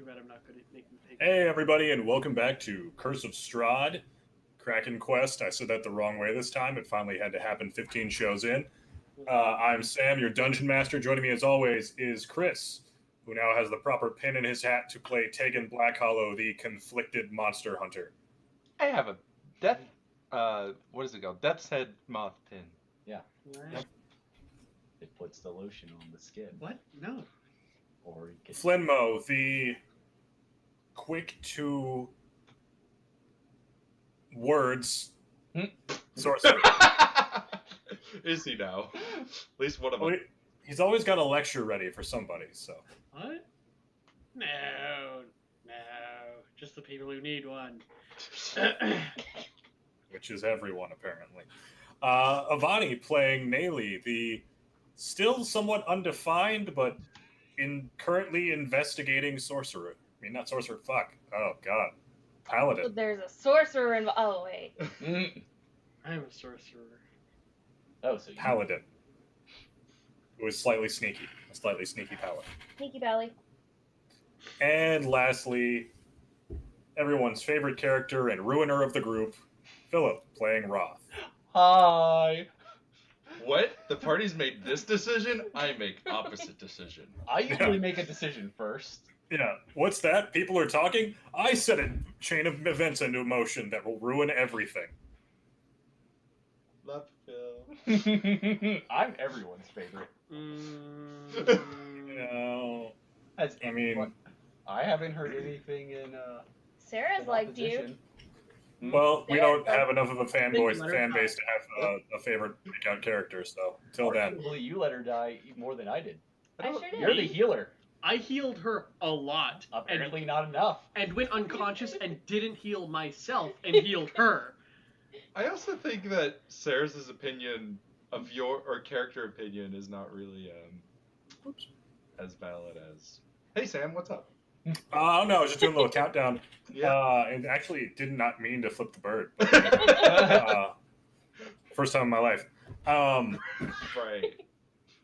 Too bad I'm not good at making things. Hey, everybody, and welcome back to Curse of Strahd, KrakenQuest. I said that the wrong way this time. It finally had to happen 15 shows in. I'm Sam, your dungeon master. Joining me, as always, is Chris, who now has the proper pin in his hat to play Tegan Blackhollow, the conflicted monster hunter. I have a death. What is it called? Death's head moth pin. What? It puts the lotion on the skin. What? No. Or it can... Flinmo, the quick to words sorcerer. Is he now? At least one of them. Well, he's always got a lecture ready for somebody, so. What? No. No. Just the people who need one. Which is everyone, apparently. Avani playing Nayli, the still somewhat undefined, but currently investigating sorcerer. I mean, not sorcerer, fuck. Oh, God. Paladin. There's a sorcerer in. Oh, wait. I'm a sorcerer. Oh, so you... Paladin. Who is slightly sneaky. A slightly sneaky paladin. Sneaky Belly. And lastly, everyone's favorite character and ruiner of the group, Philip, playing Roth. Hi! What? The party's made this decision? I make opposite decision. I usually make a decision first. Yeah, what's that? People are talking? I set a chain of events into motion that will ruin everything. Love Phil. I'm everyone's favorite. No. Has I mean... anyone... I haven't heard anything in Sarah's liked you. opposition. Well, we Yeah, don't but- have enough of a fan Think base about to it. have a favorite breakout character, so till then. Arguably, you let her die more than I did. I sure did. You're the healer. I healed her a lot. Apparently not enough. And went unconscious and didn't heal myself and healed her. I also think that Sarah's opinion of your character opinion is not really as valid as. Hey Sam, what's up? I don't know, I was just doing a little countdown. Yeah. And actually did not mean to flip the bird. First time in my life. Right.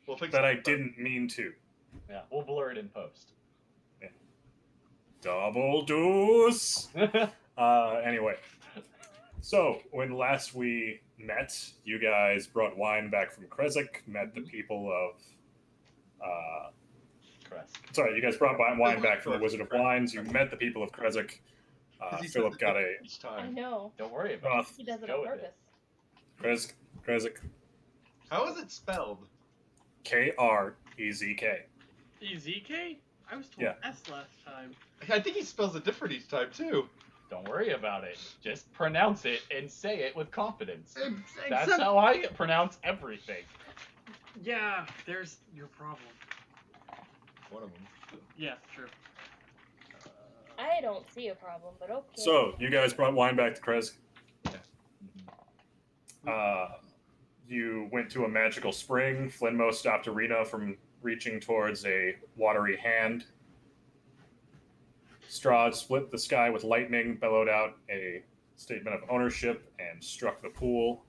We'll fix That I it. didn't mean to. Yeah, we'll blur it in post. Double deuce! Anyway. So, when last we met, you guys brought wine back from Krezk, met the people of... Sorry, you guys brought wine back from the Wizard of Wines. You met the people of Krezk. Philip got a... each I time. know. Don't worry about it. He does it Go on with it. purpose. Krezk. How is it spelled? Krezk. EZK? I was told Yeah. S last time. I think he spells it different each time too. Don't worry about it. Just pronounce it and say it with confidence. That's Except- how I pronounce everything. Yeah, there's your problem. One of them. Yeah, true. I don't see a problem, but okay. So, you guys brought wine back to Krezk. You went to a magical spring. Flinmo stopped Arena from reaching towards a watery hand. Strahd split the sky with lightning, bellowed out a statement of ownership, and struck the pool.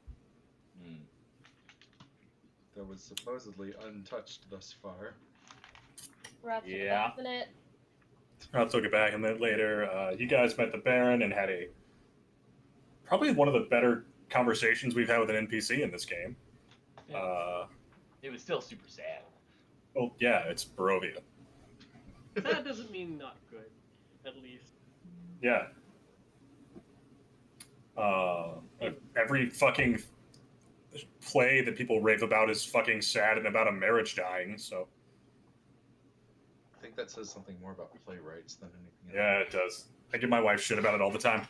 That was supposedly untouched thus far. Rough to the Yeah. bath in it. I'll take it back a minute later. You guys met the Baron and had probably one of the better conversations we've had with an NPC in this game. It was still super sad. Oh, yeah, it's Barovia. That doesn't mean not good, at least. Yeah. Every fucking play that people rave about is fucking sad and about a marriage dying, so. I think that says something more about playwrights than anything else. Yeah, it does. I give my wife shit about it all the time.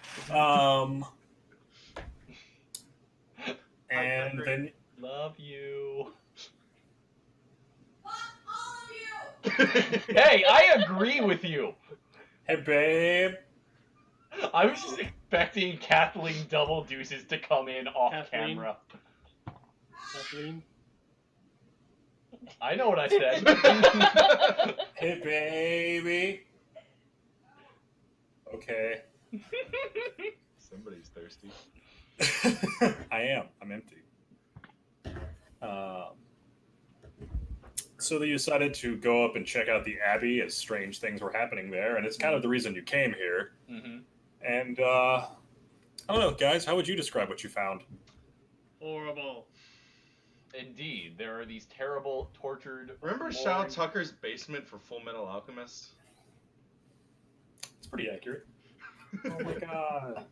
And then... Love you. Fuck all of you! Hey, I agree with you. Hey, babe. I was just expecting Kathleen Double Deuces to come in off Kathleen? camera. Kathleen? I know what I said. Hey, baby. Okay. Somebody's thirsty. I am. I'm empty. so they decided to go up and check out the Abbey as strange things were happening there, and it's kind of the reason you came here. Mm-hmm. And I don't know, guys, how would you describe what you found? Horrible. Indeed, there are these terrible, tortured. Remember Shao Tucker's basement for Full Metal Alchemist? It's pretty accurate. Oh my god.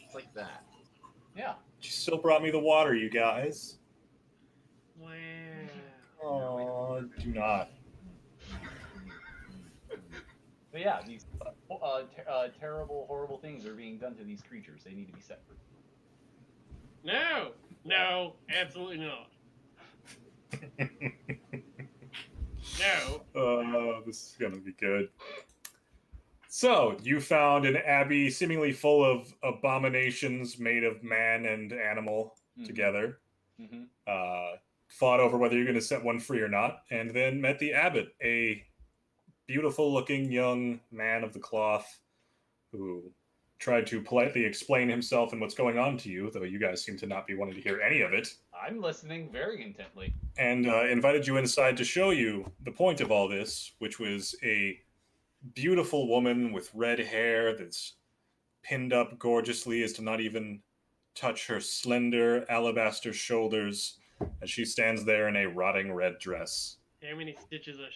It's like that. Yeah. She still brought me the water, you guys. Wow. Oh, do not. But yeah, these terrible, horrible things are being done to these creatures. They need to be set free. No. No. Absolutely not. No. This is gonna be good. So, you found an abbey seemingly full of abominations made of man and animal together. Mm-hmm. Fought over whether you're going to set one free or not, and then met the abbot, a beautiful-looking young man of the cloth who tried to politely explain himself and what's going on to you, though you guys seem to not be wanting to hear any of it. I'm listening very intently. And invited you inside to show you the point of all this, which was a beautiful woman with red hair that's pinned up gorgeously as to not even touch her slender alabaster shoulders as she stands there in a rotting red dress. How many stitches are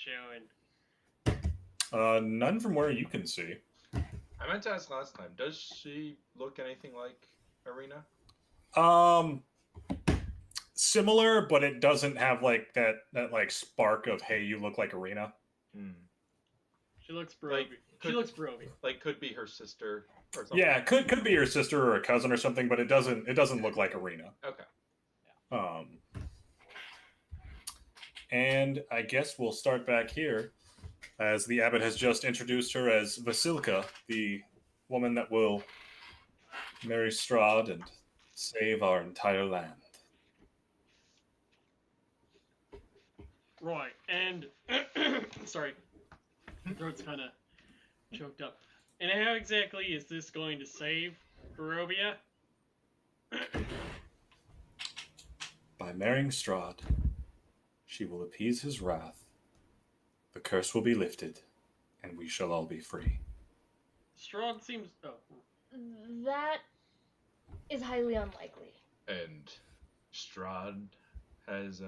showing? None from where you can see. I meant to ask last time, does she look anything like Arena? Similar, but it doesn't have like that like spark of, hey, you look like Arena. She looks broy. She looks broy. Like, could be her sister or something. Yeah, could be your sister or a cousin or something, but it doesn't look like Arena. Okay. And I guess we'll start back here, as the abbot has just introduced her as Vasilka, the woman that will marry Strahd and save our entire land. Right, and sorry, throat's kind of choked up. And how exactly is this going to save Barovia? By marrying Strahd, she will appease his wrath, the curse will be lifted, and we shall all be free. Strahd seems. Oh. That is highly unlikely. And Strahd has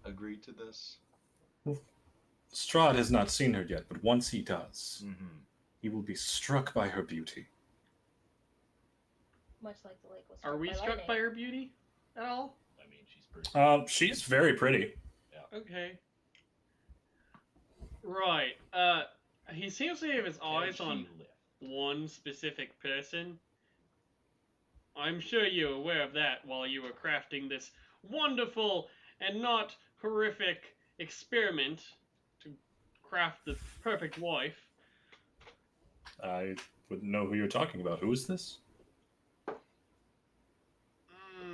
agreed to this? Strahd has not seen her yet, but once he does, Mm-hmm. he will be struck by her beauty. Much like the lake was. Are we struck by her beauty at all? I mean, she's pretty. She's very pretty. Okay. Right. He seems to have his eyes on one specific person. I'm sure you're aware of that while you were crafting this wonderful and not horrific experiment to craft the perfect wife. I wouldn't know who you're talking about. Who is this?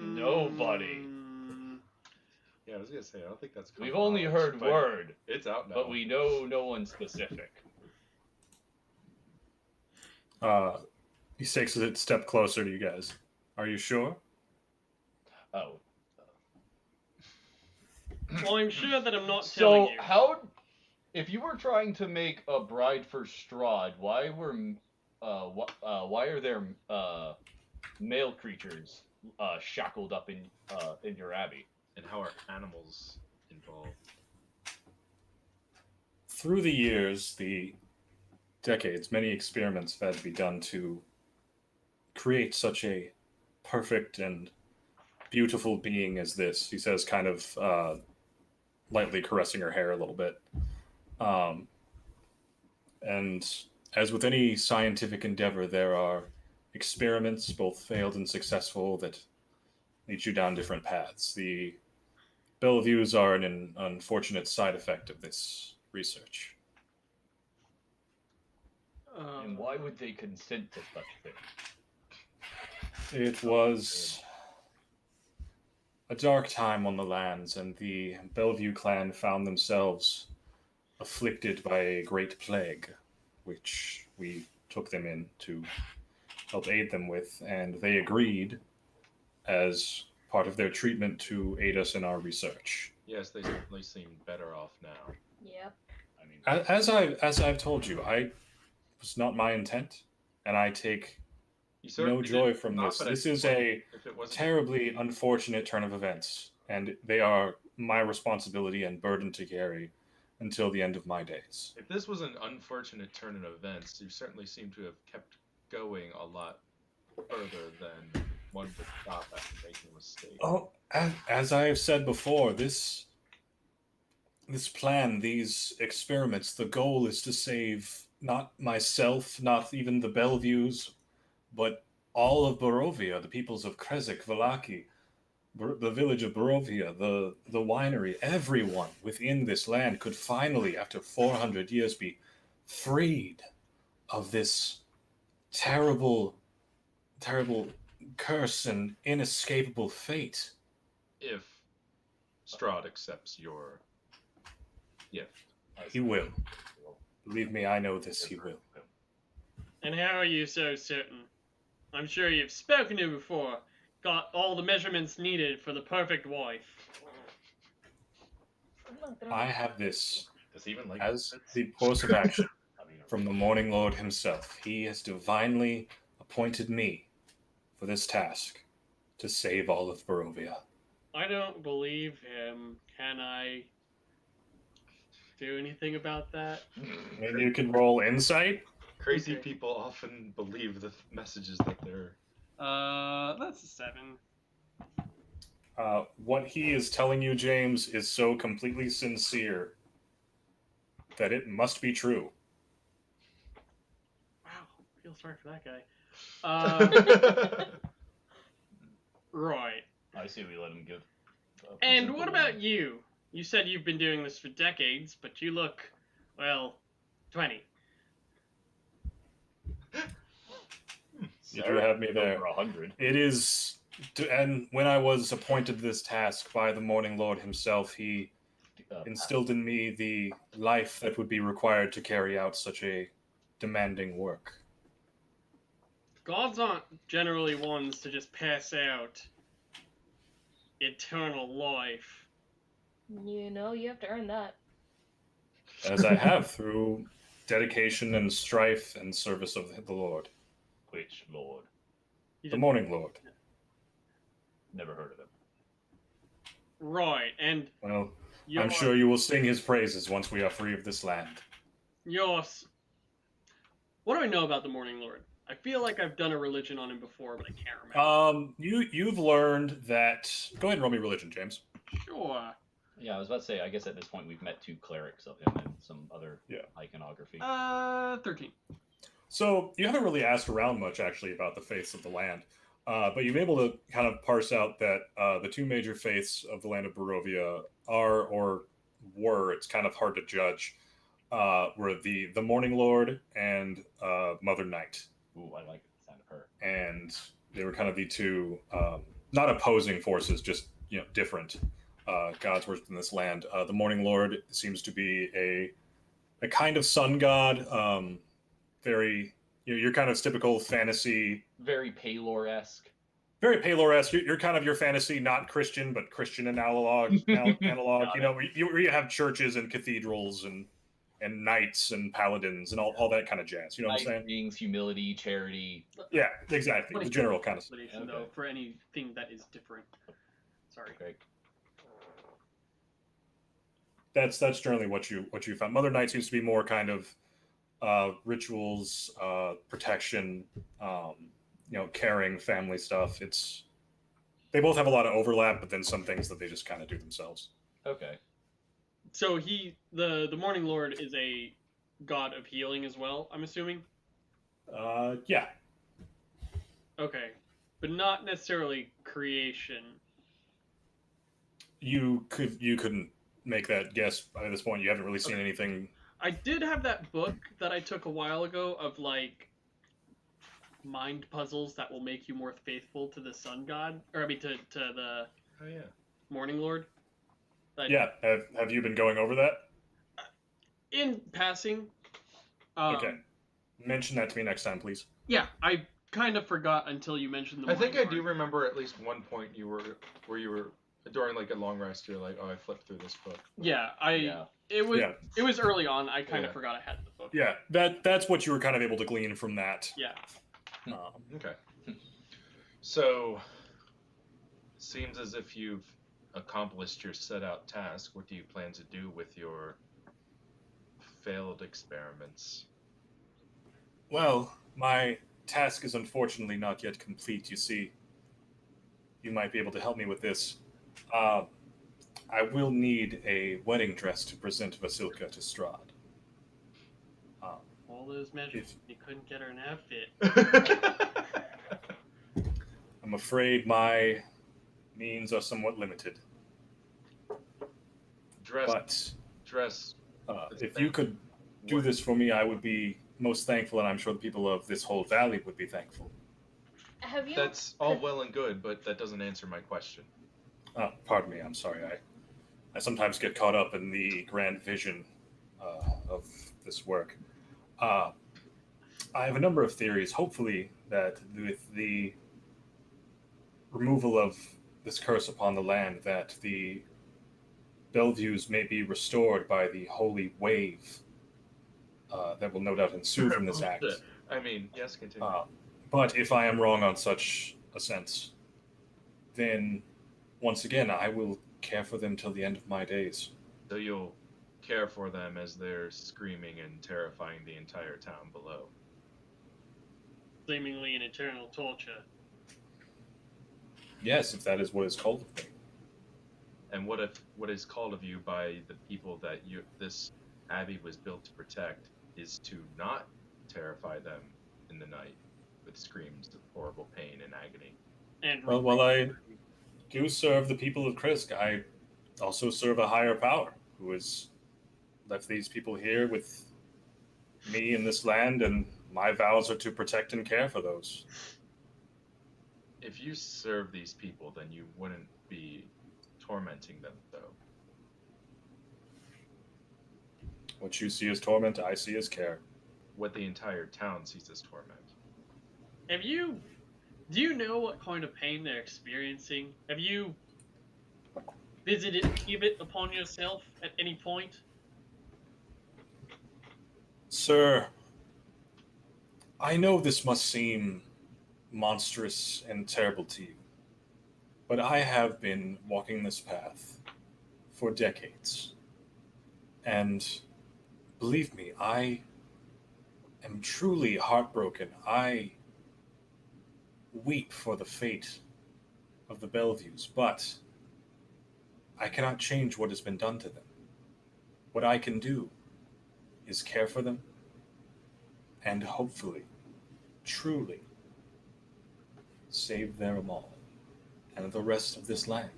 Nobody. Yeah, I was gonna say, I don't think that's. We've only heard word. It's out now. But we know no one specific. He takes a step closer to you guys. Are you sure? Oh. Well, I'm sure that I'm not telling So you. how, if you were trying to make a bride for Strahd, why are there male creatures shackled up in your abbey? And how are animals involved? Through the years, the decades, many experiments have had to be done to create such a perfect and beautiful being as this. He says, kind of lightly caressing her hair a little bit. And as with any scientific endeavor, there are experiments, both failed and successful, that lead you down different paths. The Bellevues are an unfortunate side effect of this research. And why would they consent to such things? It was a dark time on the lands, and the Bellevue clan found themselves afflicted by a great plague, which we took them in to help aid them with, and they agreed, as part of their treatment to aid us in our research. Yes, they certainly seem better off now. Yep. I mean, As I've told you, I was not my intent, and I take You no certainly joy did from not, this. but I This think is a if it wasn't terribly unfortunate turn of events, and they are my responsibility and burden to carry until the end of my days. If this was an unfortunate turn in events, you certainly seem to have kept going a lot further than one would stop after making a mistake. Oh, as I have said before, this plan, these experiments, the goal is to save not myself, not even the Bellevues, but all of Barovia, the peoples of Kresik, Valaki, the village of Barovia, the winery, everyone within this land could finally, after 400 years, be freed of this terrible, terrible curse and inescapable fate. If Strahd accepts your gift. He will. Believe me, I know this, he will. And how are you so certain? I'm sure you've spoken to him before. Got all the measurements needed for the perfect wife. I'm not gonna- I have this Does he even like as biscuits? the course of action I mean, from the Morning Lord himself. He has divinely appointed me for this task to save all of Barovia. I don't believe him. Can I do anything about that? Maybe you can roll insight. Crazy Okay. people often believe the messages that they're. That's a 7. What he is telling you, James, is so completely sincere that it must be true. Wow, I feel sorry for that guy. Right. I see we let him give. And present what the about win. you? You said you've been doing this for decades, but you look, well, 20. You do have me there. Over 100. It is, and when I was appointed this task by the Morning Lord himself, he instilled in me the life that would be required to carry out such a demanding work. Gods aren't generally ones to just pass out eternal life. You know, you have to earn that. As I have through dedication and strife and service of the Lord. Which lord? You The just- Morning Lord. Never heard of him. Right, and Well, you're, I'm sure you will sing his praises once we are free of this land. What do I know about the Morning Lord? I feel like I've done a religion on him before, but I can't remember. You've learned that. Go ahead and roll me religion, James. Sure. Yeah, I was about to say, I guess at this point we've met 2 clerics of him and some other iconography. 13. So you haven't really asked around much, actually, about the faiths of the land, but you've been able to kind of parse out that the 2 major faiths of the land of Barovia are, or were, it's kind of hard to judge, were the Morning Lord and Mother Night. Ooh, I like the sound of her. And they were kind of the 2, not opposing forces, just different gods worshipped in this land. The Morning Lord seems to be a kind of sun god, very you're kind of typical fantasy, Very Palor-esque. very Palor-esque. You're kind of your fantasy, not Christian, but Christian and analog. Got where you have churches and cathedrals and knights and paladins and all that kind of jazz. You know what I'm saying? Beings, humility, charity. Yeah, exactly. The general kind of. Explanation, though, Okay. for anything that is different. Sorry. Okay. That's generally what you found. Mother Night seems to be more kind of rituals, protection, caring, family stuff. They both have a lot of overlap, but then some things that they just kind of do themselves. Okay. So the Morning Lord is a god of healing as well, I'm assuming? Yeah. Okay. But not necessarily creation. You couldn't make that guess by this point. You haven't really seen anything. I did have that book that I took a while ago of, like, mind puzzles that will make you more faithful to the sun god. Or, I mean, to the Oh yeah. Morning Lord. Yeah. Have you been going over that? In passing. Okay. Mention that to me next time, please. Yeah, I kind of forgot until you mentioned the I think I Mind do Ward. remember at least one point where you were during like a long rest. You're like, oh, I flipped through this book. Yeah, Yeah. It was. Yeah. It was early on. I kind of Yeah. forgot I had the book. Yeah, that's what you were kind of able to glean from that. Yeah. Okay. So, seems as if you've accomplished your set out task. What do you plan to do with your failed experiments? Well, my task is unfortunately not yet complete. You see, you might be able to help me with this. I will need a wedding dress to present Vasilka to Strahd. All those measures, you couldn't get her an outfit. I'm afraid my means are somewhat limited. Dress. But if you could do this for me, I would be most thankful, and I'm sure the people of this whole valley would be thankful. Have you? That's all well and good, but that doesn't answer my question. Oh, pardon me. I'm sorry. I sometimes get caught up in the grand vision of this work. I have a number of theories. Hopefully, that with the removal of this curse upon the land, that the Bellevues may be restored by the holy wave that will no doubt ensue from this act. I mean, yes, continue. But if I am wrong on such a sense, then once again I will care for them till the end of my days. So you'll care for them as they're screaming and terrifying the entire town below. Seemingly an eternal torture. Yes, if that is what is called of me. And what if what is called of you by the people that this abbey was built to protect is to not terrify them in the night with screams of horrible pain and agony? And Well, while I do serve the people of Krisk, I also serve a higher power who has left these people here with me in this land, and my vows are to protect and care for those. If you serve these people, then you wouldn't be tormenting them, though. What you see as torment, I see as care. What the entire town sees as torment. Do you know what kind of pain they're experiencing? Have you visited it upon yourself at any point? Sir, I know this must seem monstrous and terrible to you, but I have been walking this path for decades. And believe me, I am truly heartbroken. I weep for the fate of the Bellevues, but I cannot change what has been done to them. What I can do is care for them and hopefully, truly, save them all and the rest of this land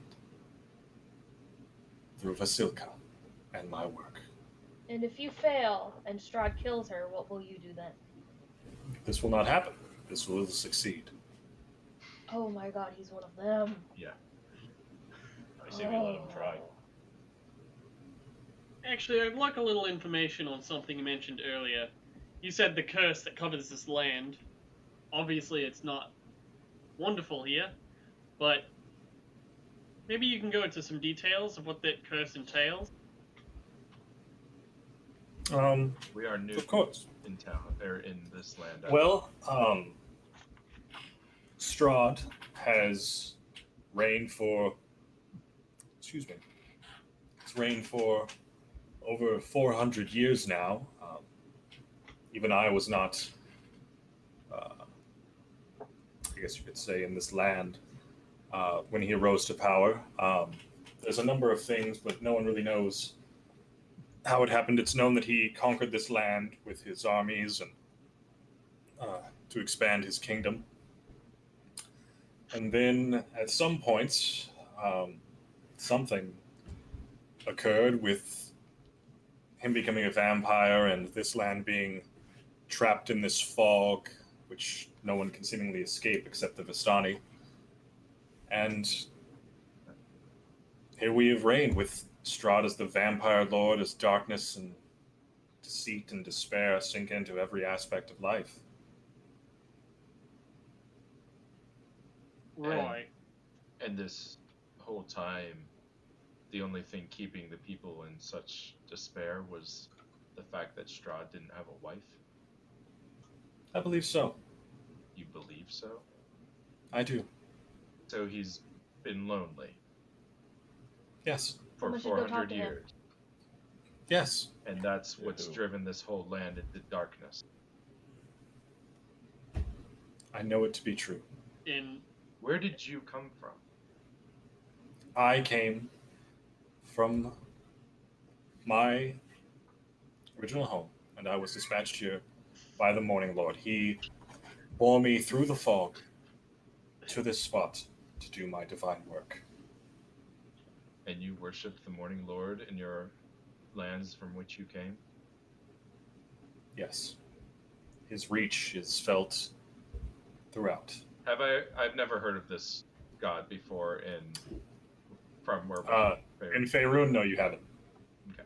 through Vasilka and my work. And if you fail and Strahd kills her, what will you do then? This will not happen. This will succeed. Oh my god, he's one of them. Yeah. I say we let him try. Actually, I'd like a little information on something you mentioned earlier. You said the curse that covers this land. Obviously, it's not wonderful here, but maybe you can go into some details of what that curse entails. We are new Of course. in town, or in this land. Well, Strahd has reigned for, it's reigned for over 400 years now. Even I was not, I guess you could say, in this land when he rose to power. There's a number of things, but no one really knows how it happened. It's known that he conquered this land with his armies and to expand his kingdom. And then at some points, something occurred with him becoming a vampire and this land being trapped in this fog, which no one can seemingly escape except the Vistani. And here we have reigned with Strahd as the vampire lord, as darkness and deceit and despair sink into every aspect of life. Right. And this whole time, the only thing keeping the people in such despair was the fact that Strahd didn't have a wife. I believe so. You believe so? I do. So he's been lonely Yes. for Someone should go talk 400 to him. years. Yes. And that's what's Who? driven this whole land into darkness. I know it to be true. In Where did you come from? I came from my original home, and I was dispatched here by the Morning Lord. He bore me through the fog to this spot to do my divine work. And you worshipped the Morning Lord in your lands from which you came? Yes. His reach is felt throughout. I've never heard of this god before from where In Faerun, no, you haven't. Okay.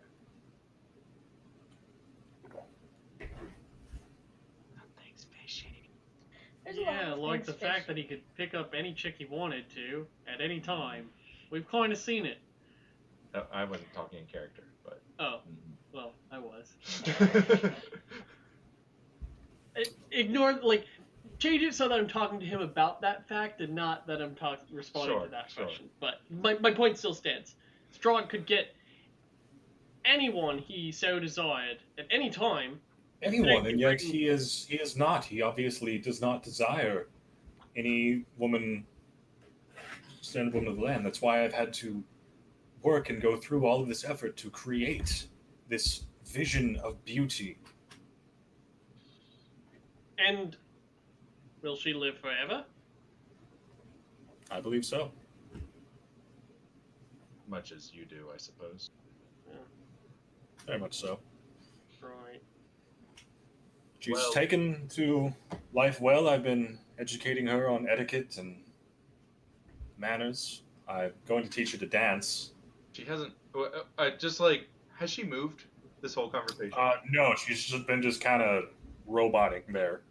Nothing's fishy. There's a lot yeah, of like things the fact fishy. that he could pick up any chick he wanted to at any time. We've kind of seen it. I wasn't talking in character, but Oh, well, I was. mm-hmm. Ignore, like, change it so that I'm talking to him about that fact and not that I'm responding Sure, to that sure. question. But my point still stands. Strahd could get anyone he so desired at any time. Anyone, and yet he is not. He obviously does not desire any woman, standard woman of the land. That's why I've had to work and go through all of this effort to create this vision of beauty. And will she live forever? I believe so. Much as you do, I suppose. Very much so. Right. She's Well- taken to life well. I've been educating her on etiquette and manners. I'm going to teach her to dance. She hasn't. Has she moved this whole conversation? No, she's just kind of roboting there.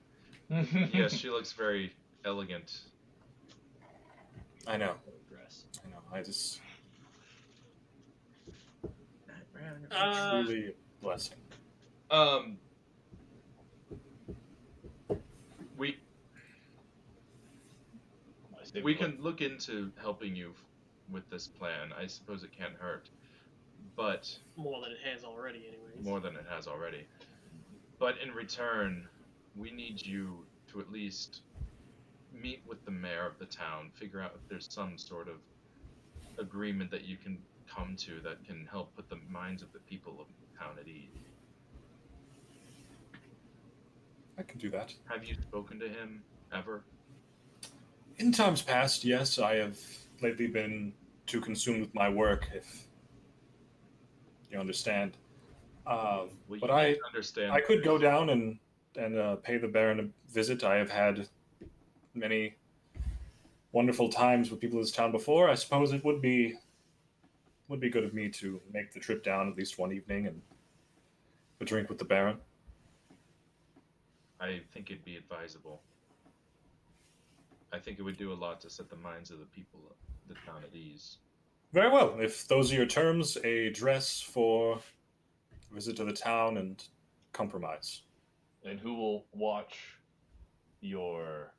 Yes, she looks very elegant. I know. Dress. I know. I just Uh, truly a blessing. We can look into helping you with this plan. I suppose it can't hurt, but more than it has already, anyways. more than it has already. But in return, we need you to at least meet with the mayor of the town, figure out if there's some sort of agreement that you can come to that can help put the minds of the people of the town at ease. I can do that. Have you spoken to him ever? In times past, yes, I have lately been too consumed with my work, if you understand. Well, But you need to understand. I could go down and pay the Baron a visit. I have had many wonderful times with people in this town before. I suppose it would be good of me to make the trip down at least one evening and a drink with the Baron. I think it'd be advisable. I think it would do a lot to set the minds of the people of the town at ease. Very well. If those are your terms, a dress for a visit to the town and compromise. And who will watch your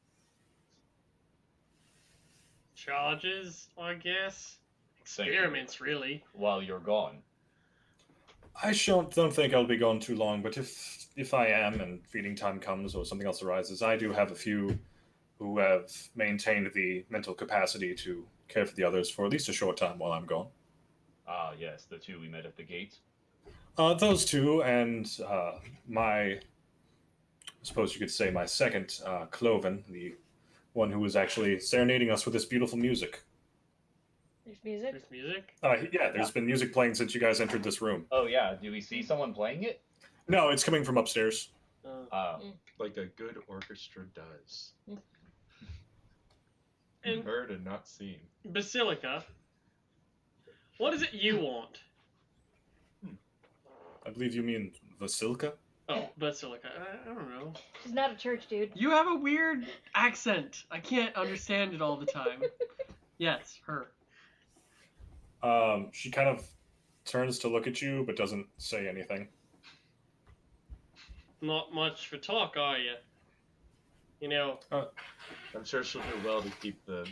Charges, I guess. Thank you. Experiments, really. while you're gone? I don't think I'll be gone too long, but if I am and feeding time comes or something else arises, I do have a few who have maintained the mental capacity to care for the others for at least a short time while I'm gone. Ah, yes, the two we met at the gate. Those two and I suppose you could say my second, Cloven, the one who was actually serenading us with this beautiful music. There's music. There's music. Yeah, there's been music playing since you guys entered this room. Oh yeah, do we see someone playing it? No, it's coming from upstairs. Like a good orchestra does. And Heard and not seen. Basilica, what is it you want? I believe you mean Vasilka? Oh, Basilica. I don't know. She's not a church dude. You have a weird accent. I can't understand it all the time. Yes, her. She kind of turns to look at you, but doesn't say anything. Not much for talk, are you? You know, I'm sure she'll do well to keep the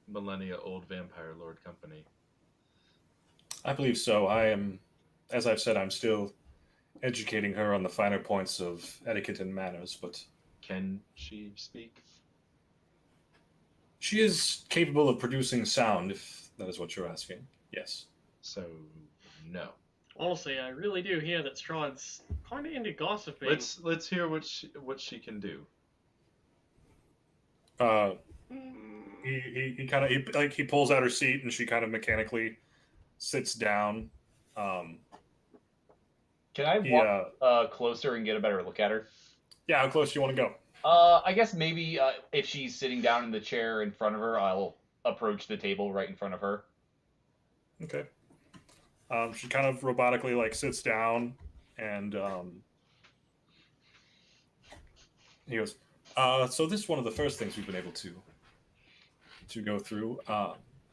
millennia-old vampire lord company. I believe so. I am, as I've said, I'm still educating her on the finer points of etiquette and manners, but Can she speak? she is capable of producing sound, if that is what you're asking. Yes. So, no. honestly, I really do hear that Strahd's kind of into gossiping. Let's hear what she can do. He kind of he pulls out her seat and she kind of mechanically sits down. Can I walk closer and get a better look at her? Yeah, how close do you want to go? I guess maybe if she's sitting down in the chair in front of her, I'll approach the table right in front of her. Okay. She kind of robotically sits down, and he goes, so this is one of the first things we've been able to go through.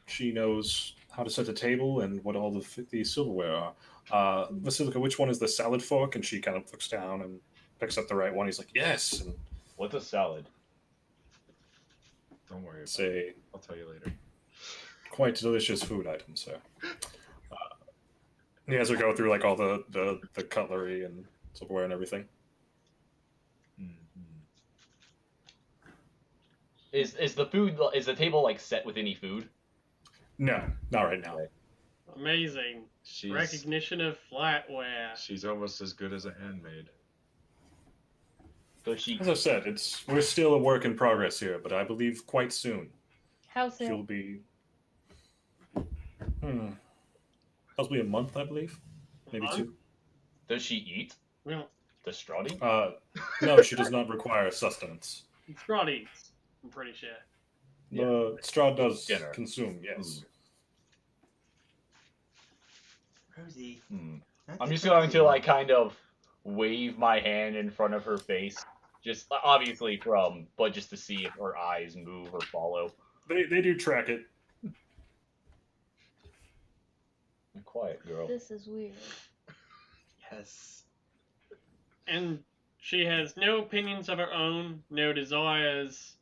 She knows how to set a table and what all the silverware are. Basilica, which one is the salad fork? And she kind of looks down and picks up the right one. He's like, yes. And What's a salad? Don't worry. it's a I'll tell you later. quite delicious food item, sir. He has her go through all the cutlery and silverware and everything. Mm-hmm. Is the table set with any food? No, not right now. Okay. Amazing. Recognition of flatware. She's almost as good as a handmaid. So she. As I said, we're still a work in progress here, but I believe quite soon How she'll soon? be. Possibly a month, I believe, maybe month? 2. Does she eat? Well, The Strahd? No, she does not require sustenance. Strahd eats, I'm pretty sure. The Strahd does Dinner. consume, yes. Rosie. I'm just going to kind of wave my hand in front of her face, just obviously but just to see if her eyes move or follow. They do track it. Quiet girl. This is weird. Yes. And she has no opinions of her own, no desires,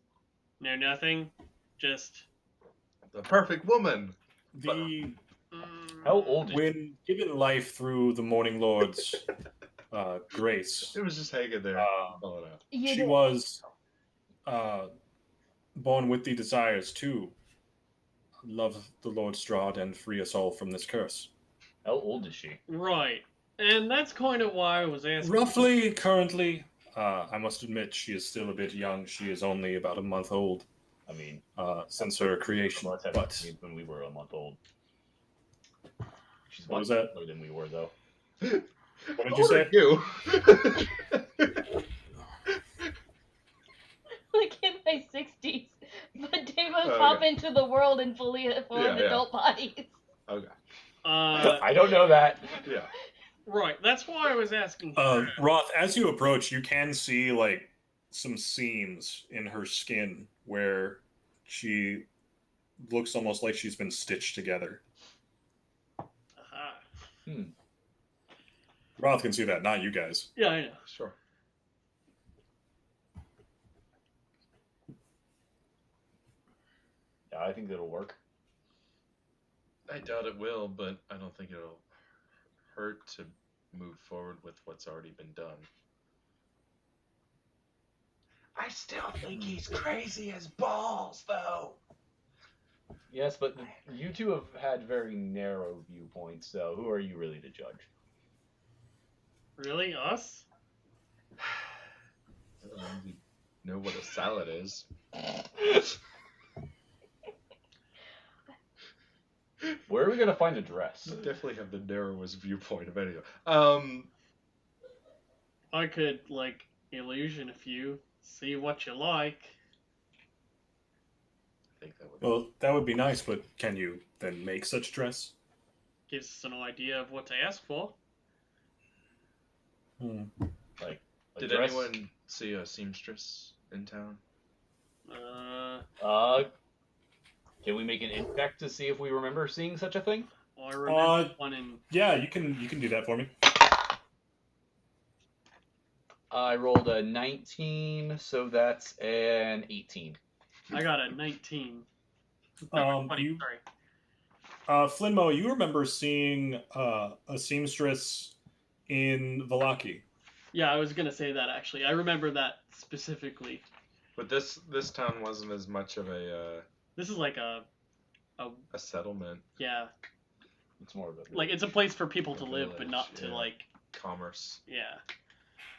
no nothing. Just The perfect woman. How old is she? When given life through the Morning Lord's grace, It was just hanging there. Pull it out. she was born with the desires to love the Lord Strahd and free us all from this curse. How old is she? right. And that's kind of why I was asking. Roughly, currently, I must admit, she is still a bit young. She is only about a month old. I mean, since her creation. let's have But it when we were a month old. She's What was much that? older than we were, though. what did you say? You. Like in my 60s. But they will Okay. pop into the world in fully formed Yeah. adult bodies. Okay. I don't know that. Yeah. Right, that's why I was asking. Roth, as you approach, you can see some seams in her skin where she looks almost like she's been stitched together. Aha. Roth can see that, not you guys. Yeah, I know. Sure. Yeah, I think it'll work. I doubt it will, but I don't think it'll hurt to move forward with what's already been done. I still think he's crazy as balls, though. Yes, but you two have had very narrow viewpoints, so who are you really to judge? Really? Us? I don't really know what a salad is. Where are we gonna find a dress? I definitely have the narrowest viewpoint of anyone. I could, illusion a few. See what you like. I think that would. Well, that would be nice, but can you then make such dress? Gives us an idea of what to ask for. Like Did address. anyone see a seamstress in town? Can we make an int check to see if we remember seeing such a thing? I remember one in. Yeah, you can do that for me. I rolled a 19, so that's an 18. I got a 19. 20, You, sorry. Flinmo, you remember seeing a seamstress in Valaki? Yeah, I was gonna say that actually. I remember that specifically. But this town wasn't as much of a This is like a settlement. yeah, It's more of a like it's a place for people A to live, but village, not to yeah. like Commerce. yeah.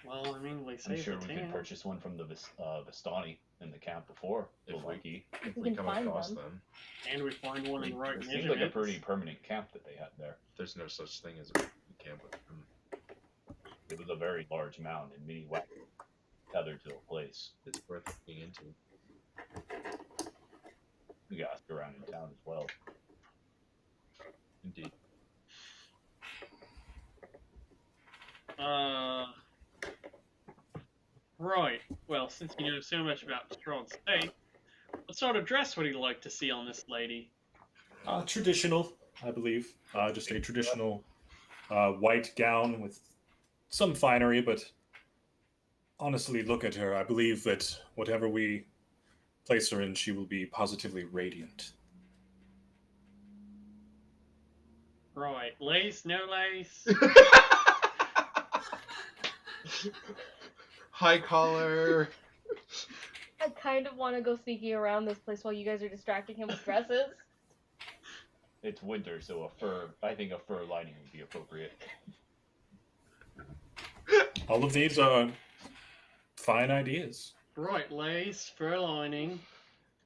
Well, I mean, they say I'm sure it's a we could town. purchase one from the Vistani in the camp before. If we- Valaki. If We we can come find across them. them, And we find one in the right It seems like a measurements. pretty permanent camp that they had there. there's no such thing as a camp with them. It was a very large mound and many wagons tethered to a place. It's worth looking into. We got around in town as well. Indeed. Right. Well, since you know so much about Strahd's state, what sort of dress would you like to see on this lady? Traditional, I believe. Just a traditional white gown with some finery, but honestly, look at her. I believe that whatever we place her in, she will be positively radiant. Right. Lace? No lace? High collar. I kind of want to go sneaking around this place while you guys are distracting him with dresses. It's winter, so I think a fur lining would be appropriate. All of these are fine ideas. Right. Lace, fur lining.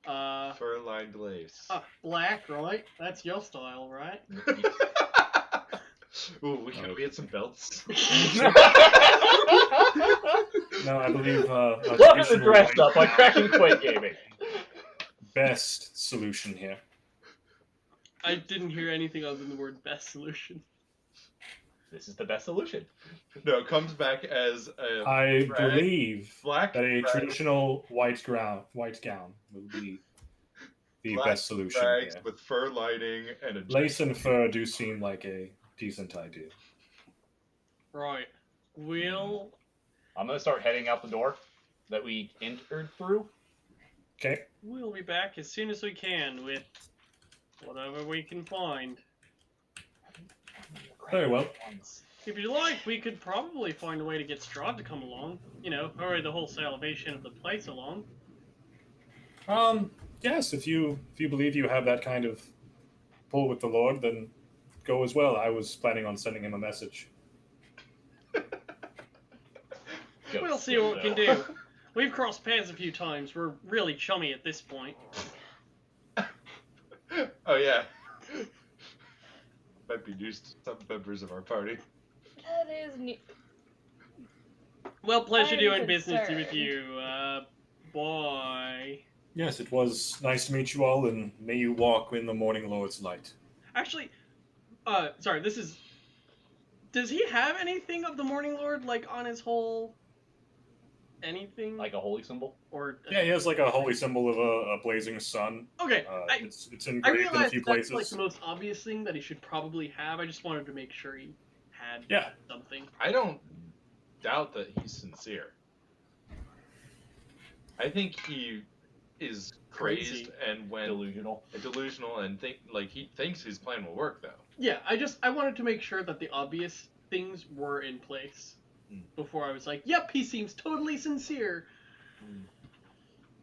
Fur-lined lace. Black, right? That's your style, right? Ooh, can we get some belts? No, I believe a Look at the traditional dressed white up on KrakenQuest Gaming. best solution here. I didn't hear anything other than the word best solution. This is the best solution. No, it comes back as a I red, believe black, that a red, traditional white gown will be the black best solution rags here. with fur lining and a Lace and fur do seem like a decent idea. Right. We'll. I'm gonna start heading out the door that we entered through. Okay. We'll be back as soon as we can with whatever we can find. Very well. If you like, we could probably find a way to get Strahd to come along. You know, hurry the whole salvation of the place along. Yes, if you believe you have that kind of pull with the Lord, then go as well. I was planning on sending him a message. We'll see what we can do. We've crossed paths a few times. We're really chummy at this point. Oh yeah. Might be news to some members of our party. That is new. Well, pleasure I'm doing business with concerned. you. Bye. Yes, it was nice to meet you all, and may you walk in the morning Lord's light. Actually, sorry, this is... Does he have anything of the Morning Lord, like, on his whole... anything? Like a holy symbol? Or... Yeah, he has like a holy symbol of a blazing sun. Okay, It's I engraved in a realize few that's, places. like, the most obvious thing that he should probably have. I just wanted to make sure he had something. I don't doubt that he's sincere. I think he is Crazy. crazed and when Delusional. delusional and he thinks his plan will work though. Yeah, I wanted to make sure that the obvious things were in place before I was like, yep, he seems totally sincere.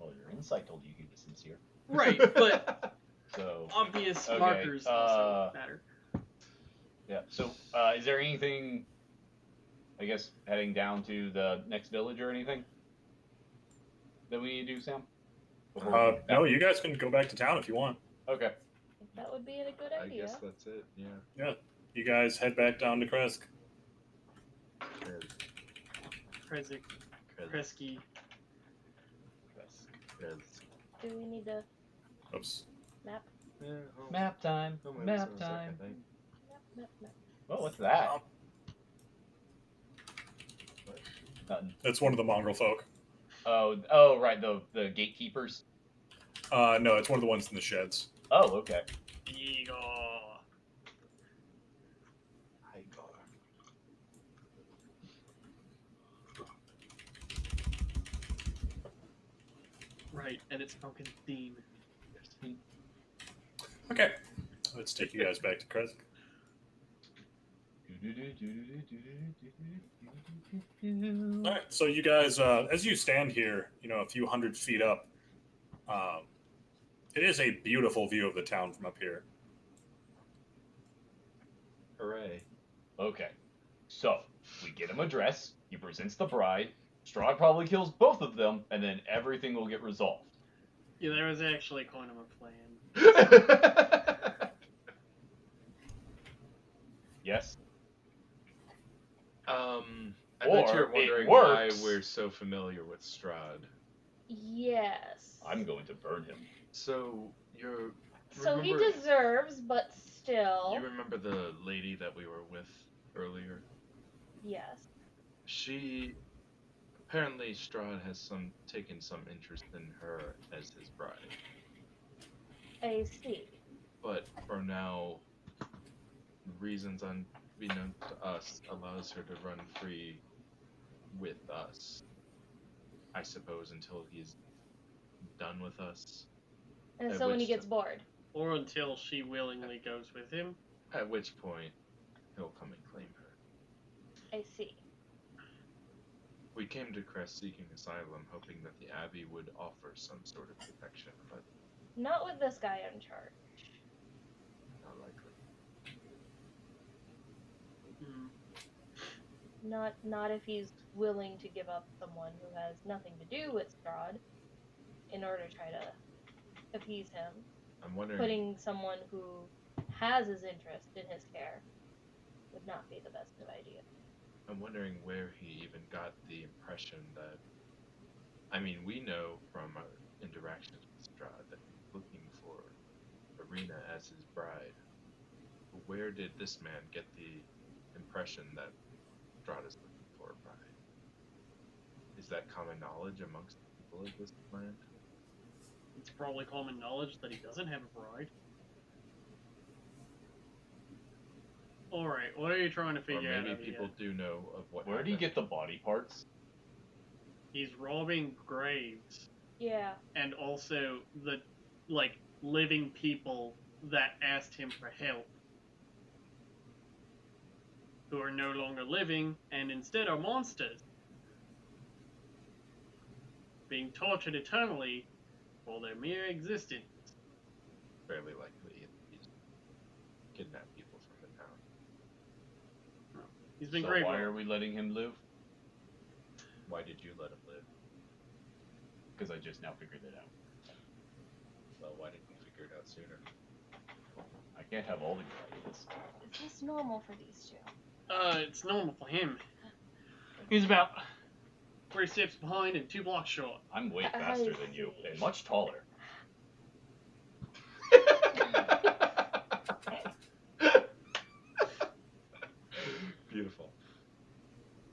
Well, your insight told you he was sincere. Right, but So, obvious Okay, markers also matter. yeah. So, is there anything, I guess, heading down to the next village or anything that we need to do, Sam? Before we get No, back? you guys can go back to town if you want. Okay. That would be a good I idea. guess that's it, yeah. You guys head back down to Kresk. Krezik, Kresky. Do we need to Oops. map? Yeah, Map time. oh, wait, Map so a second, time. I think. Map. Oh, what's that? Nothing. That's one of the mongrel folk. Oh, right, the gatekeepers. No, it's one of the ones in the sheds. Oh, okay. Igor. Right, and it's Falcon's theme. Okay, let's take you guys back to Krez. All right, so you guys, as you stand here, a few hundred feet up, it is a beautiful view of the town from up here. Hooray. Okay, so we get him a dress. He presents the bride. Strahd probably kills both of them, and then everything will get resolved. Yeah, there was actually kind of a plan. Yes. I bet Or you're it wondering why works. we're so familiar with Strahd. Yes. I'm going to burn him. So you're. So he remember- deserves, but still. You remember the lady that we were with earlier? Yes. She. Apparently, Strahd has taken some interest in her as his bride. I see. But for now, reasons unbeknown to us allows her to run free with us. I suppose until he's done with us. And At so when he which gets time- bored. Or until she willingly goes with him. At which point, he'll come and claim her. I see. We came to Crest seeking asylum, hoping that the Abbey would offer some sort of protection, but Not with this guy in charge. not likely. Not if he's willing to give up someone who has nothing to do with Strahd in order to try to appease him. I'm wondering. Putting someone who has his interest in his care would not be the best of ideas. I'm wondering where he even got the impression that. I mean, we know from our interactions with Strahd that he's looking for Arena as his bride. But where did this man get the impression that Strahd is looking for a bride? Is that common knowledge amongst the people of this land? It's probably common knowledge that he doesn't have a bride. Alright, what are you trying to Or figure out? maybe over people here? do know of what. Where do you happened. get the body parts? He's robbing graves. Yeah. And also the, living people that asked him for help. Who are no longer living, and instead are monsters. Being tortured eternally for their mere existence. Fairly likely he's kidnapped people from the town. He's been So great. why are we letting him live? Why did you let him live? Because I just now figured it out. Well, why didn't you figure it out sooner? I can't have all the ideas. Is this normal for these two? It's normal for him. He's about 3 steps behind and 2 blocks short. I'm way faster than you and much taller. Beautiful.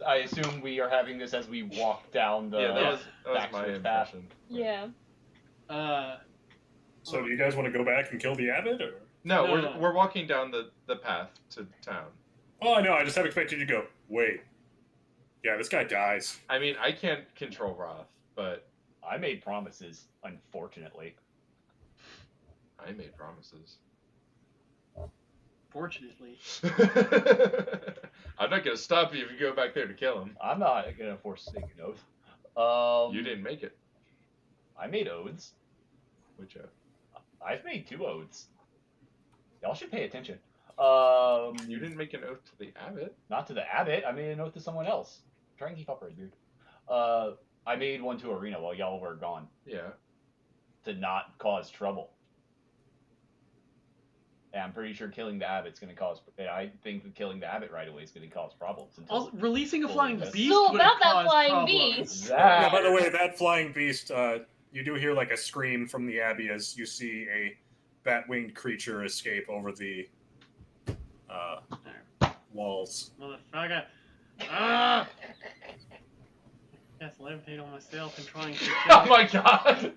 I assume we are having this as we walk down the Yeah, that was my backswitch path. impression. Yeah. So do you guys want to go back and kill the abbot, or? No, No. we're walking down the path to town. Oh, I know. I just have expected you to go. Wait. Yeah, this guy dies. I mean, I can't control Roth, but I made promises, unfortunately. I made promises. Fortunately. I'm not gonna stop you if you go back there to kill him. I'm not gonna forsake an oath. You didn't make it. I made oaths. Which I've made 2 oaths. Y'all should pay attention. you didn't make an oath to the abbot. Not to the abbot. I made an oath to someone else. Try and keep up, Redbeard. I made one to Arena while y'all were gone Yeah. to not cause trouble. And I'm pretty sure killing the abbot's gonna cause. I think that killing the abbot right away is gonna cause problems. Until Also, releasing a Fully flying invested. beast So would about have that caused flying problems. beast. Yeah, by the way, that flying beast, you do hear like a scream from the abbey as you see a bat-winged creature escape over the walls. Motherfucker. Ah! Yes, levitate on myself and trying to Oh my god!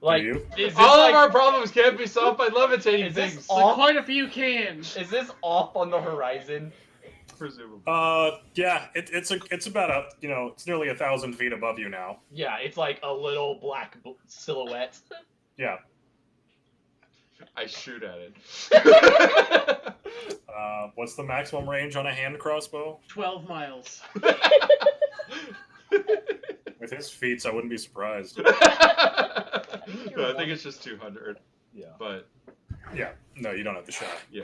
Like, Do you? is this All like, of our problems can't be solved by levitating is this things. But off? quite a few can. Is this off on the horizon? Presumably. Yeah, it's about it's nearly 1,000 feet above you now. Yeah, it's like a little black silhouette. Yeah. I shoot at it. What's the maximum range on a hand crossbow? 12 miles. With his feats, I wouldn't be surprised. I think it's just 200. Yeah. But Yeah. No, you don't have the shot. yeah.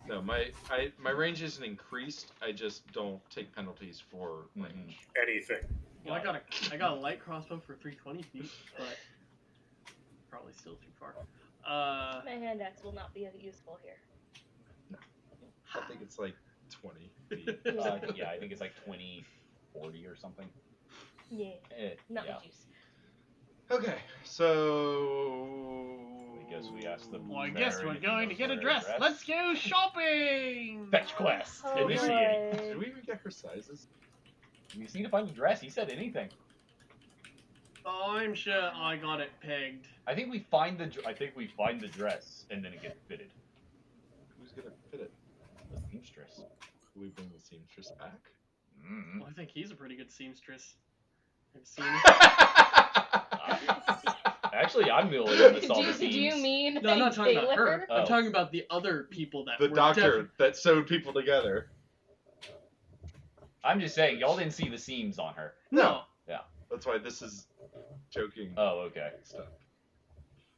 No, my range isn't increased. I just don't take penalties for range. Anything. Well, I got a light crossbow for 320 feet, but probably still too far. My hand axe will not be useful here. I think it's like 20 feet. Yeah, I think it's like 20, 40 or something. Yeah, not yeah. much use. Okay, so I guess we asked them. Well, I guess we're going to get a dress. Let's Let's go shopping! fetch quest. Oh, Initiate. Did we even get her sizes? We just need to find the dress. He said anything. I'm sure I got it pegged. I think we find the dress and then it gets fitted. Who's gonna fit it? The seamstress. Will we bring the seamstress back? Mm-hmm. Well, I think he's a pretty good seamstress. I've seen Actually, I'm the only one that saw the Do seams. you mean No, I'm not talking about her. Taylor? Oh. I'm talking about the other people that The were doctor that sewed people together. I'm just saying, y'all didn't see the seams on her. No. That's why this is joking Oh, okay. stuff.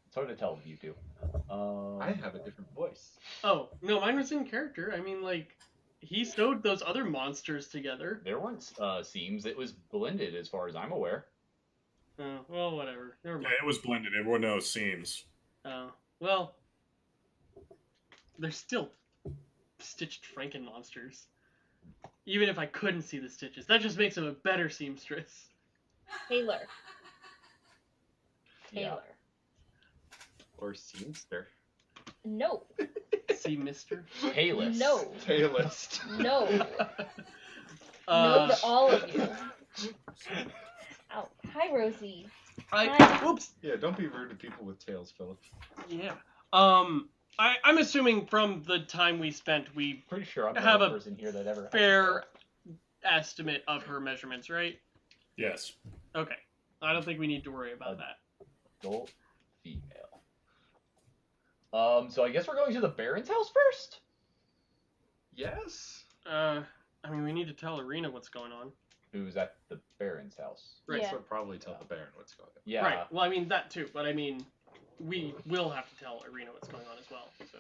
It's hard to tell with you two. I have a different voice. Oh, no, mine was in character. I mean, like, he sewed those other monsters together. There weren't seams. It was blended, as far as I'm aware. Oh, well, whatever. Never Yeah, mind. it was blended. There were no seams. Oh, well, they're still stitched Franken monsters. Even if I couldn't see the stitches, that just makes him a better seamstress. Taylor. Yeah. Taylor. Or seamster. No. Seamister? Payless. No. Tailist. No. No Uh, to all of you. Ow. Hi, Rosie. Oops. Yeah, don't be rude to people with tails, Philip. Yeah. I'm assuming from the time we spent, we Pretty sure I'm the Have only a person here that ever. fair estimate of her measurements, right? Yes. Okay. I don't think we need to worry about that. Adult female. So I guess we're going to the Baron's house first. Yes. I mean, we need to tell Arena what's going on. Who's at the Baron's house? Right. Yeah. So probably tell the Baron what's going on. Yeah. Right. Well, I mean that too, but I mean, we will have to tell Arena what's going on as well. So,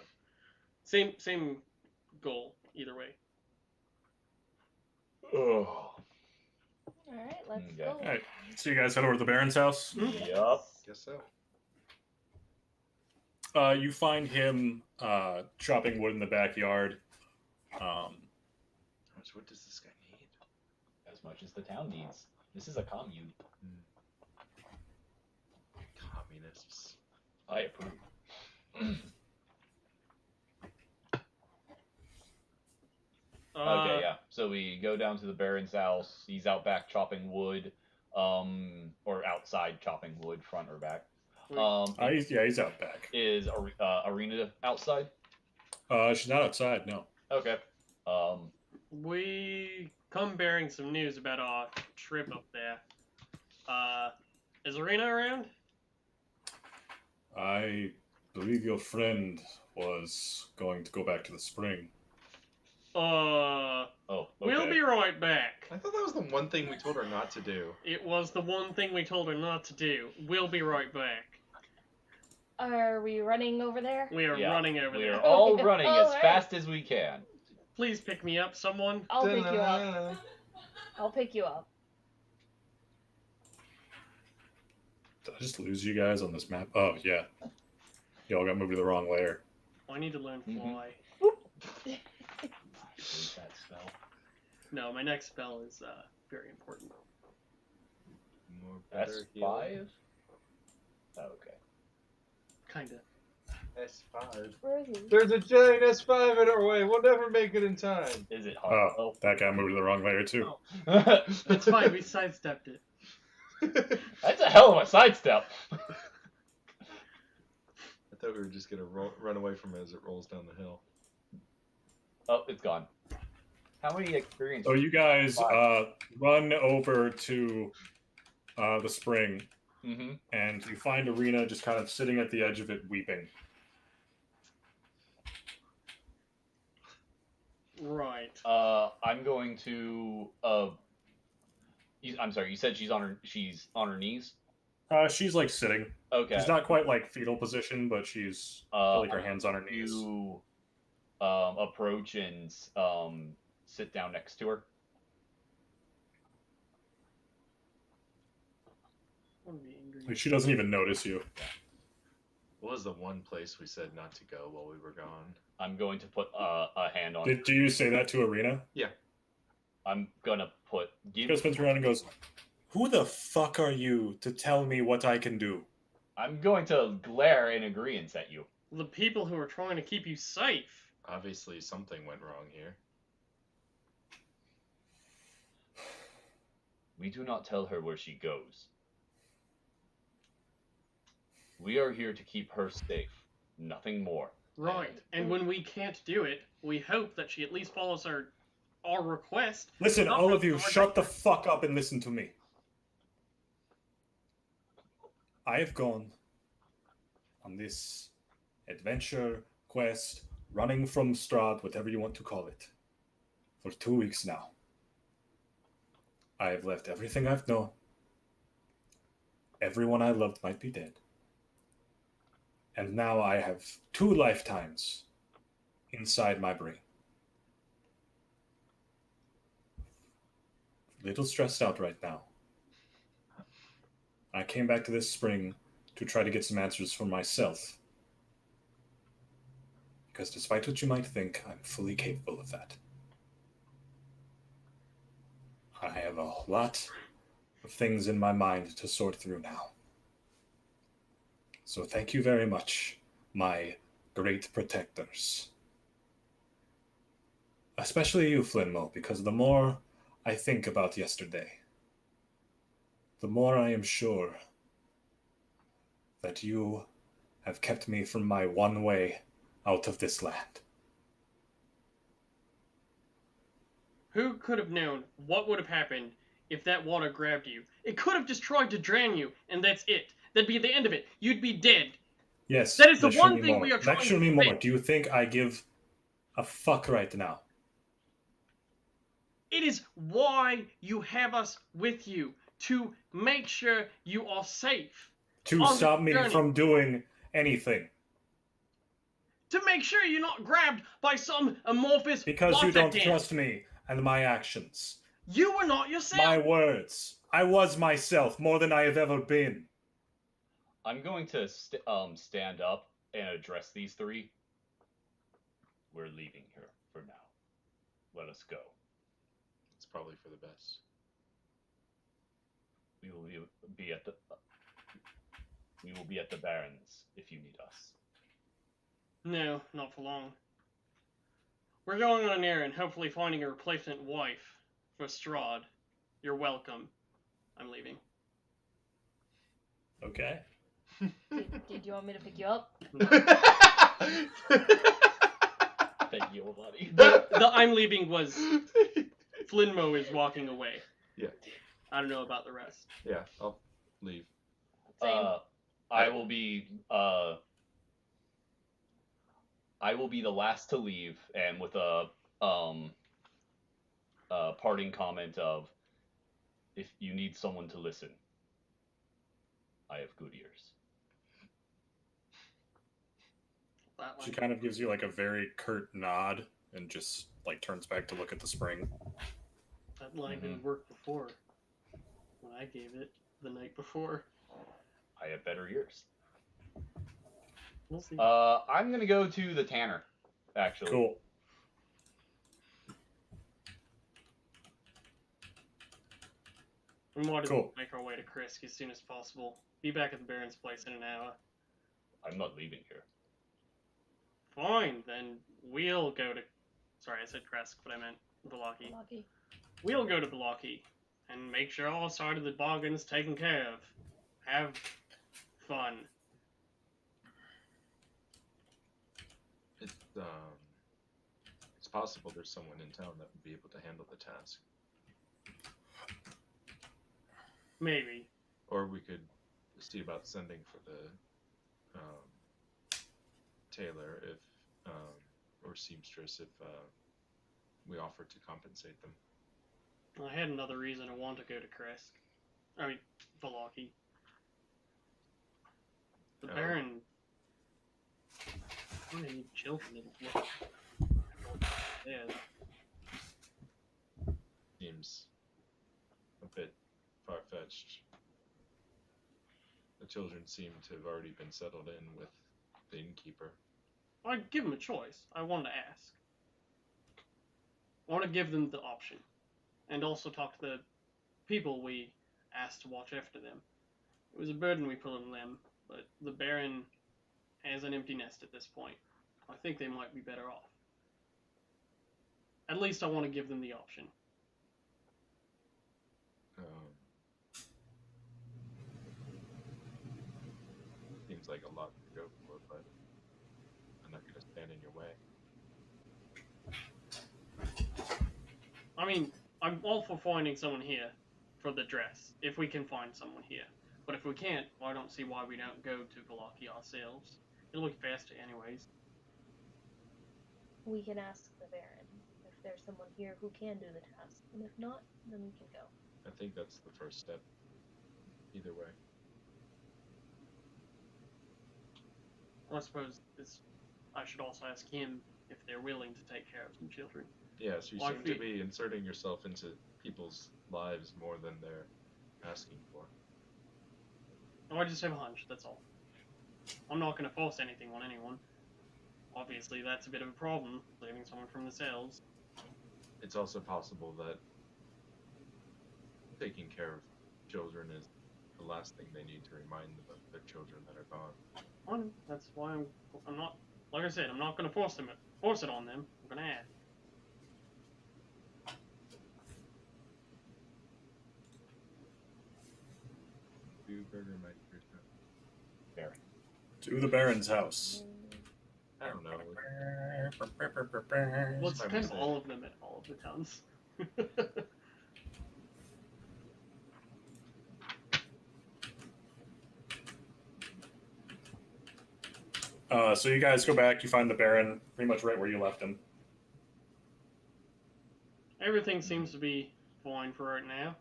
same goal either way. Oh. Alright, let's Okay. go. All right. So you guys head over to the Baron's house. Yup. Guess so. You find him chopping wood in the backyard. How much wood does this guy need? As much as the town needs. This is a commune. Communists. I approve. Okay, yeah. So we go down to the Baron's house. He's out back chopping wood, or outside chopping wood, front or back. He's out back. Is Arena outside? She's not outside. No. Okay. We come bearing some news about our trip up there. Is Arena around? I believe your friend was going to go back to the spring. Oh, okay. We'll be right back. I thought that was the one thing we told her not to do. It was the one thing we told her not to do. We'll be right back. Are we running over there? We are Yeah, running over We are there. all Okay. running All as right. fast as we can. Please pick me up, someone. I'll pick you up. I'll pick you up. Did I just lose you guys on this map? Oh, yeah. Y'all got moved to the wrong layer. I need to learn fly. Use that spell. No, my next spell is very important. More better S5? Oh, okay. Kinda. S5. Where is he? There's a giant S5 in our way. We'll never make it in time. Is it Oh, hard? that guy moved to the wrong layer too. It's fine. We sidestepped it. That's a hell of a sidestep. I thought we were just gonna run away from it as it rolls down the hill. Oh, it's gone. How many experience? So you guys run over to the spring, Mm-hmm. and you find Arena just kind of sitting at the edge of it, weeping. Right. I'm going to. I'm sorry. You said she's on her knees. She's like sitting. Okay. She's not quite like fetal position, but she's like her hands on her knees. You approach and sit down next to her. I'm gonna be angry. Like, she doesn't even notice you. What was the one place we said not to go while we were gone? I'm going to put a hand on. Do you say that to Arena? I'm gonna put. She goes, spins around and goes, "Who the fuck are you to tell me what I can do?" I'm going to glare in agreement at you. The people who are trying to keep you safe. Obviously, something went wrong here. We do not tell her where she goes. We are here to keep her safe. Nothing more. Right. And when we can't do it, we hope that she at least follows our request. Listen, Not all for of you, our shut the fuck up and listen to me. I have gone on this adventure, quest, running from Strahd, whatever you want to call it, for 2 weeks now. I have left everything I've known. Everyone I loved might be dead. And now I have 2 lifetimes inside my brain. A little stressed out right now. I came back to this spring to try to get some answers for myself. Because despite what you might think, I'm fully capable of that. I have a lot of things in my mind to sort through now. So thank you very much, my great protectors. Especially you, Flinmo, because the more I think about yesterday, the more I am sure that you have kept me from my one way out of this land. Who could have known what would have happened if that water grabbed you? It could have just tried to drown you, and that's it. That'd be the end of it. You'd be dead. Yes, That is the lecture one me thing more. we are trying Lecture to me more. prevent. Do you think I give a fuck right now? It is why you have us with you, to make sure you are safe. To On stop the me journey. from doing anything. To make sure you're not grabbed by some amorphous Because you water don't dam. trust me and my actions. You were not yourself. My words. I was myself more than I have ever been. I'm going to stand up and address these 3. We're leaving here for now. Let us go. It's probably for the best. We will be at the Barrens if you need us. No, not for long. We're going on an errand, hopefully finding a replacement wife for Strahd. You're welcome. I'm leaving. Okay. Did you want me to pick you up? Thank you, buddy. The I'm leaving was Flinmo is walking away. Yeah. I don't know about the rest. Yeah, I'll leave. Same. I will be the last to leave, and with a parting comment of, if you need someone to listen, I have good ears. That She line, kind of gives you like a very curt nod and just like turns back to look at the spring. that line didn't work before. When I gave it the night before. I have better ears. We'll see. I'm gonna go to the tanner, actually. Cool. We wanted Cool. to make our way to Krisk as soon as possible. Be back at the Baron's place in an hour. I'm not leaving here. Fine, then we'll go to. Sorry, I said Kresk, but I meant Balaki. Lucky. We'll go to Balaki and make sure our side of the bargain's taken care of. Have fun. It's possible there's someone in town that would be able to handle the task. Maybe. Or we could see about sending for the tailor if or seamstress if we offer to compensate them. I had another reason to want to go to Kresk. I mean, Balaki. The Oh. Baron. How many children did he look? Yeah. Seems a bit far-fetched. The children seem to have already been settled in with the innkeeper. I'd give them a choice. I wanted to ask. I want to give them the option. And also talk to the people we asked to watch after them. It was a burden we put on them, but the Baron has an empty nest at this point. I think they might be better off. At least I want to give them the option. Seems like a lot to go for, but I'm not going to stand in your way. I mean, I'm all for finding someone here for the dress, if we can find someone here. But if we can't, I don't see why we don't go to Balaki ourselves. It'll look faster anyways. We can ask the Baron if there's someone here who can do the task, and if not, then we can go. I think that's the first step. Either way. I suppose I should also ask him if they're willing to take care of some children. Yes, you Well, seem to be inserting yourself into people's lives more than they're asking for. Oh, I just have a hunch, that's all. I'm not going to force anything on anyone. Obviously, that's a bit of a problem, leaving someone from the cells. It's also possible that taking care of children is the last thing they need to remind them of their children that are gone. Well, that's why I'm not, like I said, I'm not going to force it on them. I'm going to ask. Baron. To the Baron's house. I don't know. Well, it's If I kind may of say. all of them at all of the towns. So you guys go back, you find the Baron pretty much right where you left him. Everything seems to be fine for right now.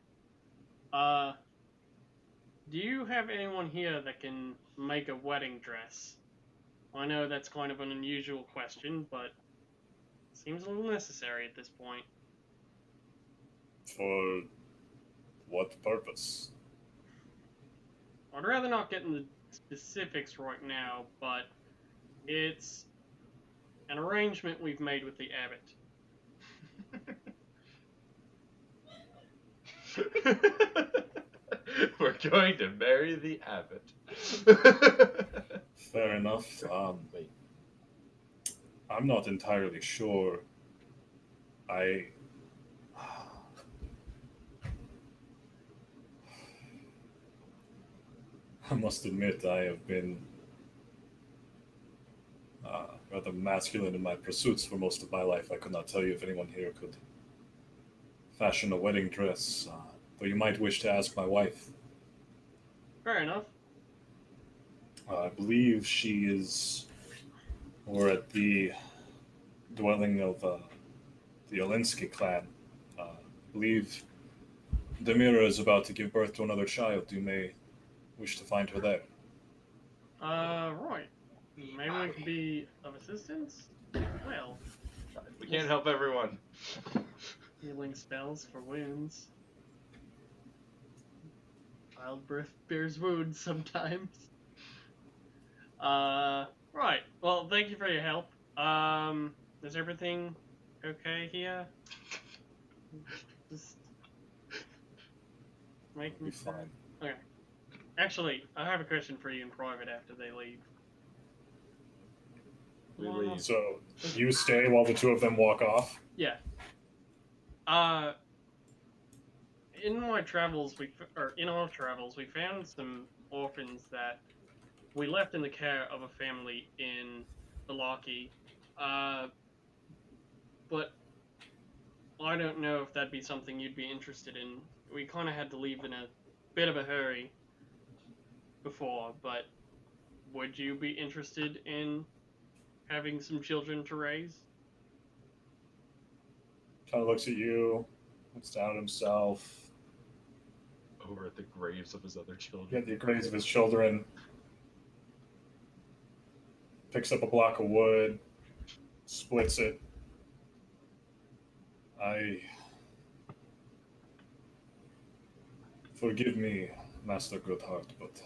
Do you have anyone here that can make a wedding dress? I know that's kind of an unusual question, but it seems a little necessary at this point. For what purpose? I'd rather not get into the specifics right now, but it's an arrangement we've made with the abbot. We're going to marry the abbot. Fair enough. Wait. I'm not entirely sure. I must admit I have been rather masculine in my pursuits for most of my life. I could not tell you if anyone here could fashion a wedding dress, though you might wish to ask my wife. Fair enough. I believe she is more at the dwelling of the Olinsky clan. I believe Demira is about to give birth to another child. You may wish to find her there. Right. Maybe we could be of assistance? Well, We can't help everyone. healing spells for wounds. Childbirth bears wounds sometimes. Right. Well, thank you for your help. Is everything okay here? Just make Be me fine. Okay. Actually, I have a question for you in private after they leave. We long enough. leave. So you stay while the two of them walk off. Yeah. In my travels, in our travels, we found some orphans that we left in the care of a family in Ilaki. But I don't know if that'd be something you'd be interested in. We kind of had to leave in a bit of a hurry before, but would you be interested in having some children to raise? Kind of looks at you, looks down at himself. Over at the graves of his other children. Get the graves of his children. Picks up a block of wood, splits it. Forgive me, Master Goodheart, but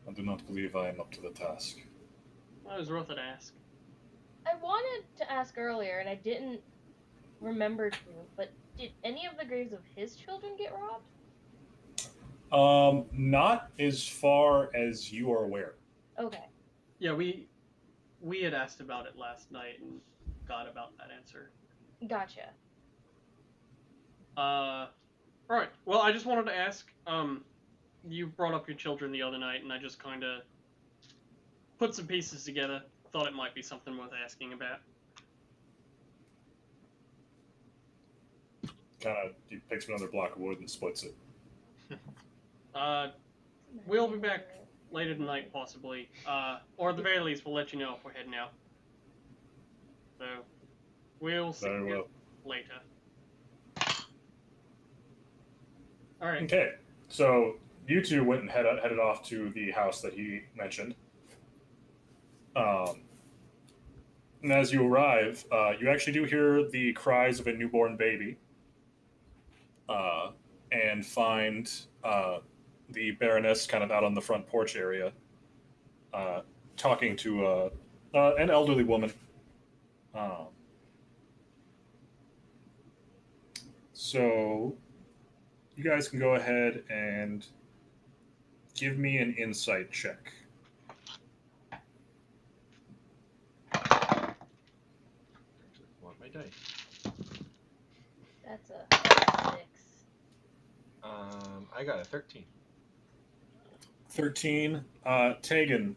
I do not believe I am up to the task. I was worth an ask. I wanted to ask earlier, and I didn't remember to, but did any of the graves of his children get robbed? Not as far as you are aware. Okay. Yeah, we had asked about it last night and got about that answer. Gotcha. Alright. Well, I just wanted to ask, you brought up your children the other night, and I just kind of put some pieces together. Thought it might be something worth asking about. He picks another block of wood and splits it. We'll be back later tonight, possibly. Or at the very least, we'll let you know if we're heading out. So, we'll see Very you well. later. Alright. Okay, so you two went and headed off to the house that he mentioned. And as you arrive, you actually do hear the cries of a newborn baby, and find the Baroness kind of out on the front porch area, talking to an elderly woman. So you guys can go ahead and give me an insight check. Want my dice? That's a 6. I got a 13. 13. Tegan,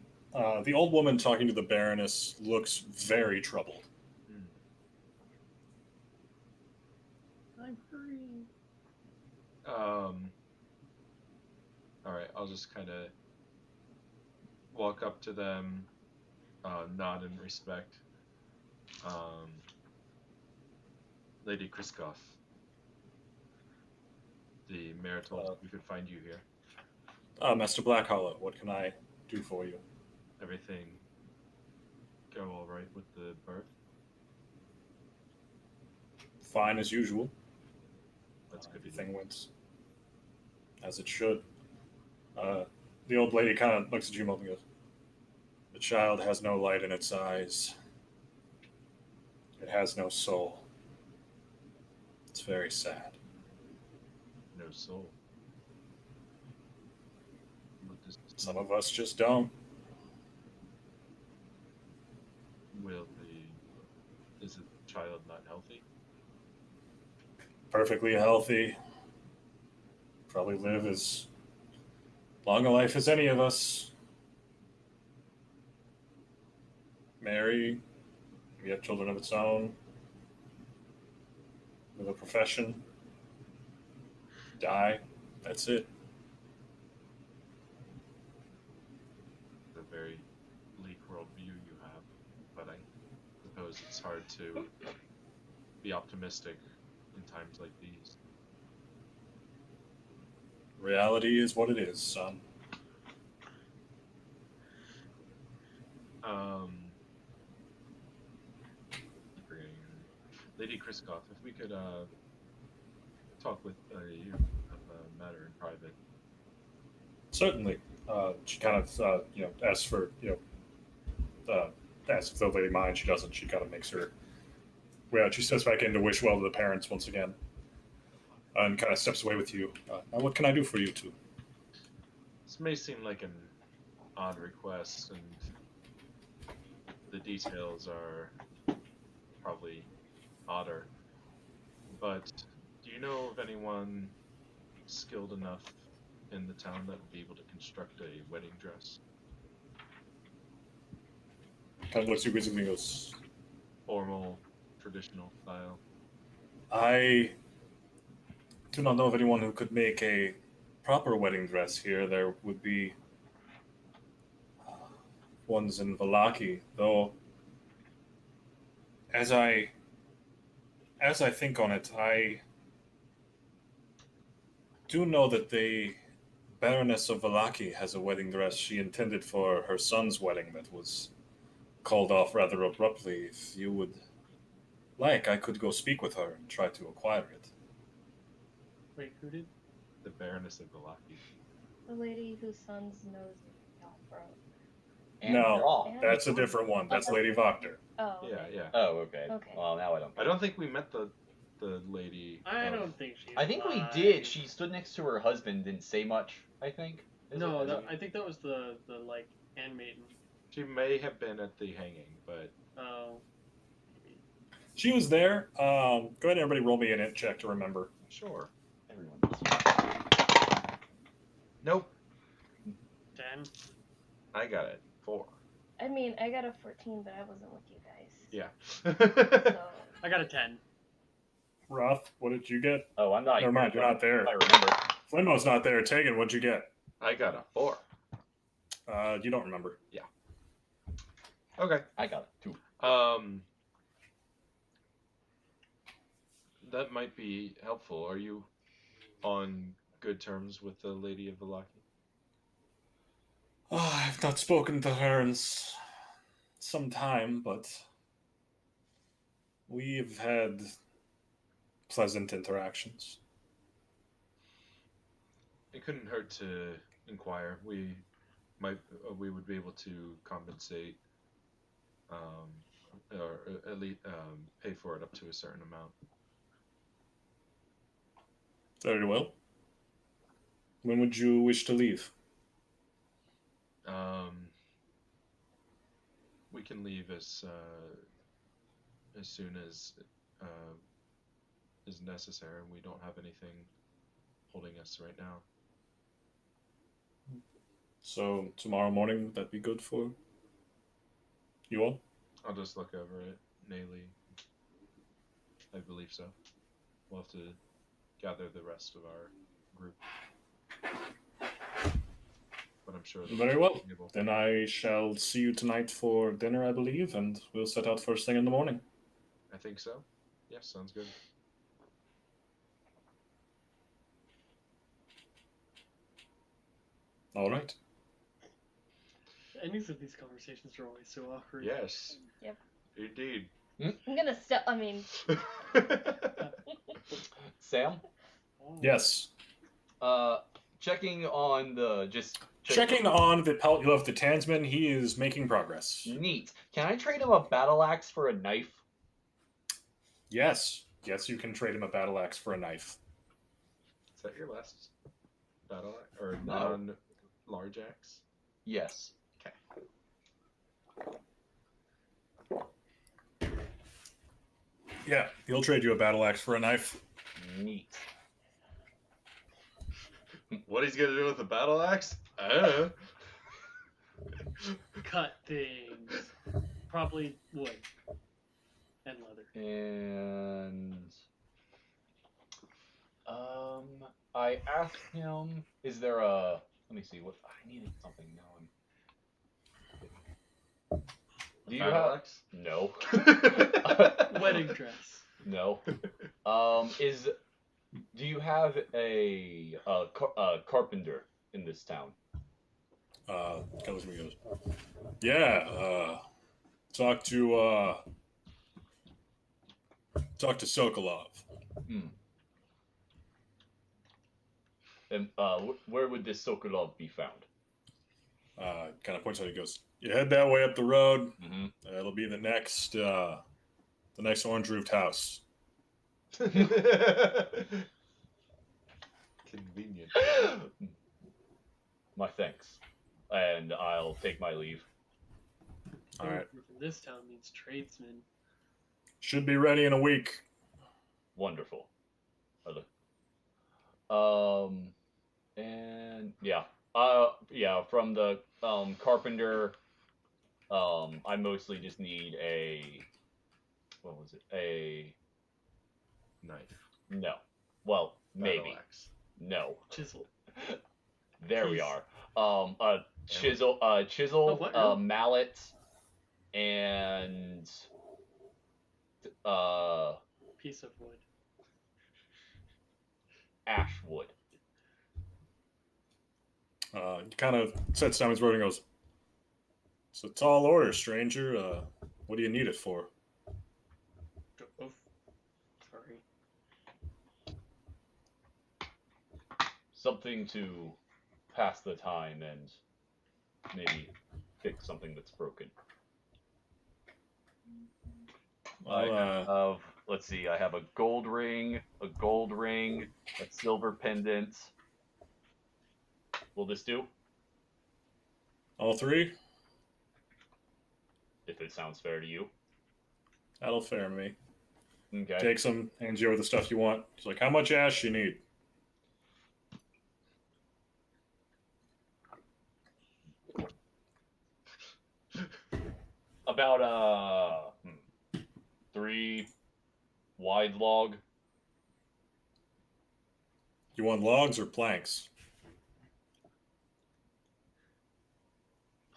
the old woman talking to the Baroness looks very troubled. I'm free. Alright, I'll just kind of walk up to them, nod in respect. Lady Kriskoff, the mayor told us we could find you here. Master Blackhollow, what can I do for you? Everything go all right with the birth? Fine as usual. That's good to Everything hear. went as it should. The old lady kind of looks at you and goes, "The child has no light in its eyes. It has no soul. It's very sad." No soul. What does Some of us just don't. Is the child not healthy? Perfectly healthy. Probably live as long a life as any of us. Marry, we have children of its own, with a profession, die, that's it. The very bleak worldview you have, but I suppose it's hard to be optimistic in times like these. Reality is what it is, son. Lady Kriskoff, if we could talk with you of a matter in private. Certainly. She kind of, asks for, asks if the lady minds. She doesn't. She kind of makes her way out. She steps back in to wish well to the parents once again, and kind of steps away with you. Now, what can I do for you two? This may seem like an odd request, and the details are probably odder. But do you know of anyone skilled enough in the town that would be able to construct a wedding dress? Kind of looks at you quizzically and goes, Formal, traditional style. I do not know of anyone who could make a proper wedding dress here. There would be ones in Valaki, though. As I think on it, I do know that the Baroness of Valaki has a wedding dress she intended for her son's wedding that was called off rather abruptly. If you would like, I could go speak with her and try to acquire it. Wait, who did? The Baroness of Galaki. The lady whose son's nose is all broke. No, And- that's a different one. That's Lady Voctor. Oh, okay. Yeah, yeah. Oh, okay. Okay. Well, now I don't. I don't think we met the lady. I of- don't think she's I think we alive. did. She stood next to her husband, didn't say much. I think. No, Is that, it? I think that was the like handmaiden. She may have been at the hanging, but Oh. She was there. Go ahead, everybody, roll me an int check to remember. sure. Everyone does. Nope. 10. I got it. 4. I mean, I got a 14, but I wasn't with you guys. Yeah. So, I got a 10. Roth, what did you get? Oh, I'm not. Never mind, you're not there. I remember. Flinmo's not there. Tegan, what'd you get? I got a 4. You don't remember. Okay. I got it too. That might be helpful. Are you on good terms with the Lady of Valaki? I've not spoken to her in some time, but we've had pleasant interactions. It couldn't hurt to inquire. We would be able to compensate, or at least pay for it up to a certain amount. Very well. When would you wish to leave? We can leave as soon as is necessary. We don't have anything holding us right now. So tomorrow morning, would that be good for you all? I'll just look over it. Nayli, I believe so. We'll have to gather the rest of our group. But I'm sure they'll Very be well. able- Then I shall see you tonight for dinner, I believe, and we'll set out first thing in the morning. I think so. Yes, sounds good. All right. Any of these conversations are always so awkward. Yes. Yep. Indeed. I'm gonna step. I mean, Sam, Oh. Yes. checking on the Checking on the pelt of the Tansman, he is making progress. Neat. Can I trade him a battle axe for a knife? Yes. Yes, you can trade him a battle axe for a knife. Is that your last battle axe? Or No. non-large axe? Yes. Yeah, he'll trade you a battle axe for a knife. Neat. What he's gonna do with the battle axe? Cut things. Probably wood. And leather. And I asked him, is there a? Let me see. What I needed something now. Do you Battle have? axe? No. Wedding dress. No. Do you have a carpenter in this town? Kind of goes, yeah, talk to Sokolov. And where would this Sokolov be found? Kind of points out. He goes, "You head that way up the road. Mm-hmm. It'll be the next orange roofed house." Convenient. My thanks. And I'll take my leave. All right. This town needs tradesmen. Should be ready in a week. Wonderful. And yeah, from the carpenter, I mostly just need what was it? Knife. No. Well, Battle maybe. axe. No. Chisel. There we Please. are. A chisel, Oh, what? Really? mallet, and Piece of wood. ash wood. He kind of sets down his word and goes, "It's a tall order, stranger. What do you need it for?" Oh, sorry. Something to pass the time and maybe fix something that's broken. Well, Let's see, I have a gold ring, a silver pendant. Will this do? all three? If it sounds fair to you. That'll fair me. Okay. Takes him, hands you over the stuff you want. He's like, "How much ash you need?" About 3 wide log. You want logs or planks?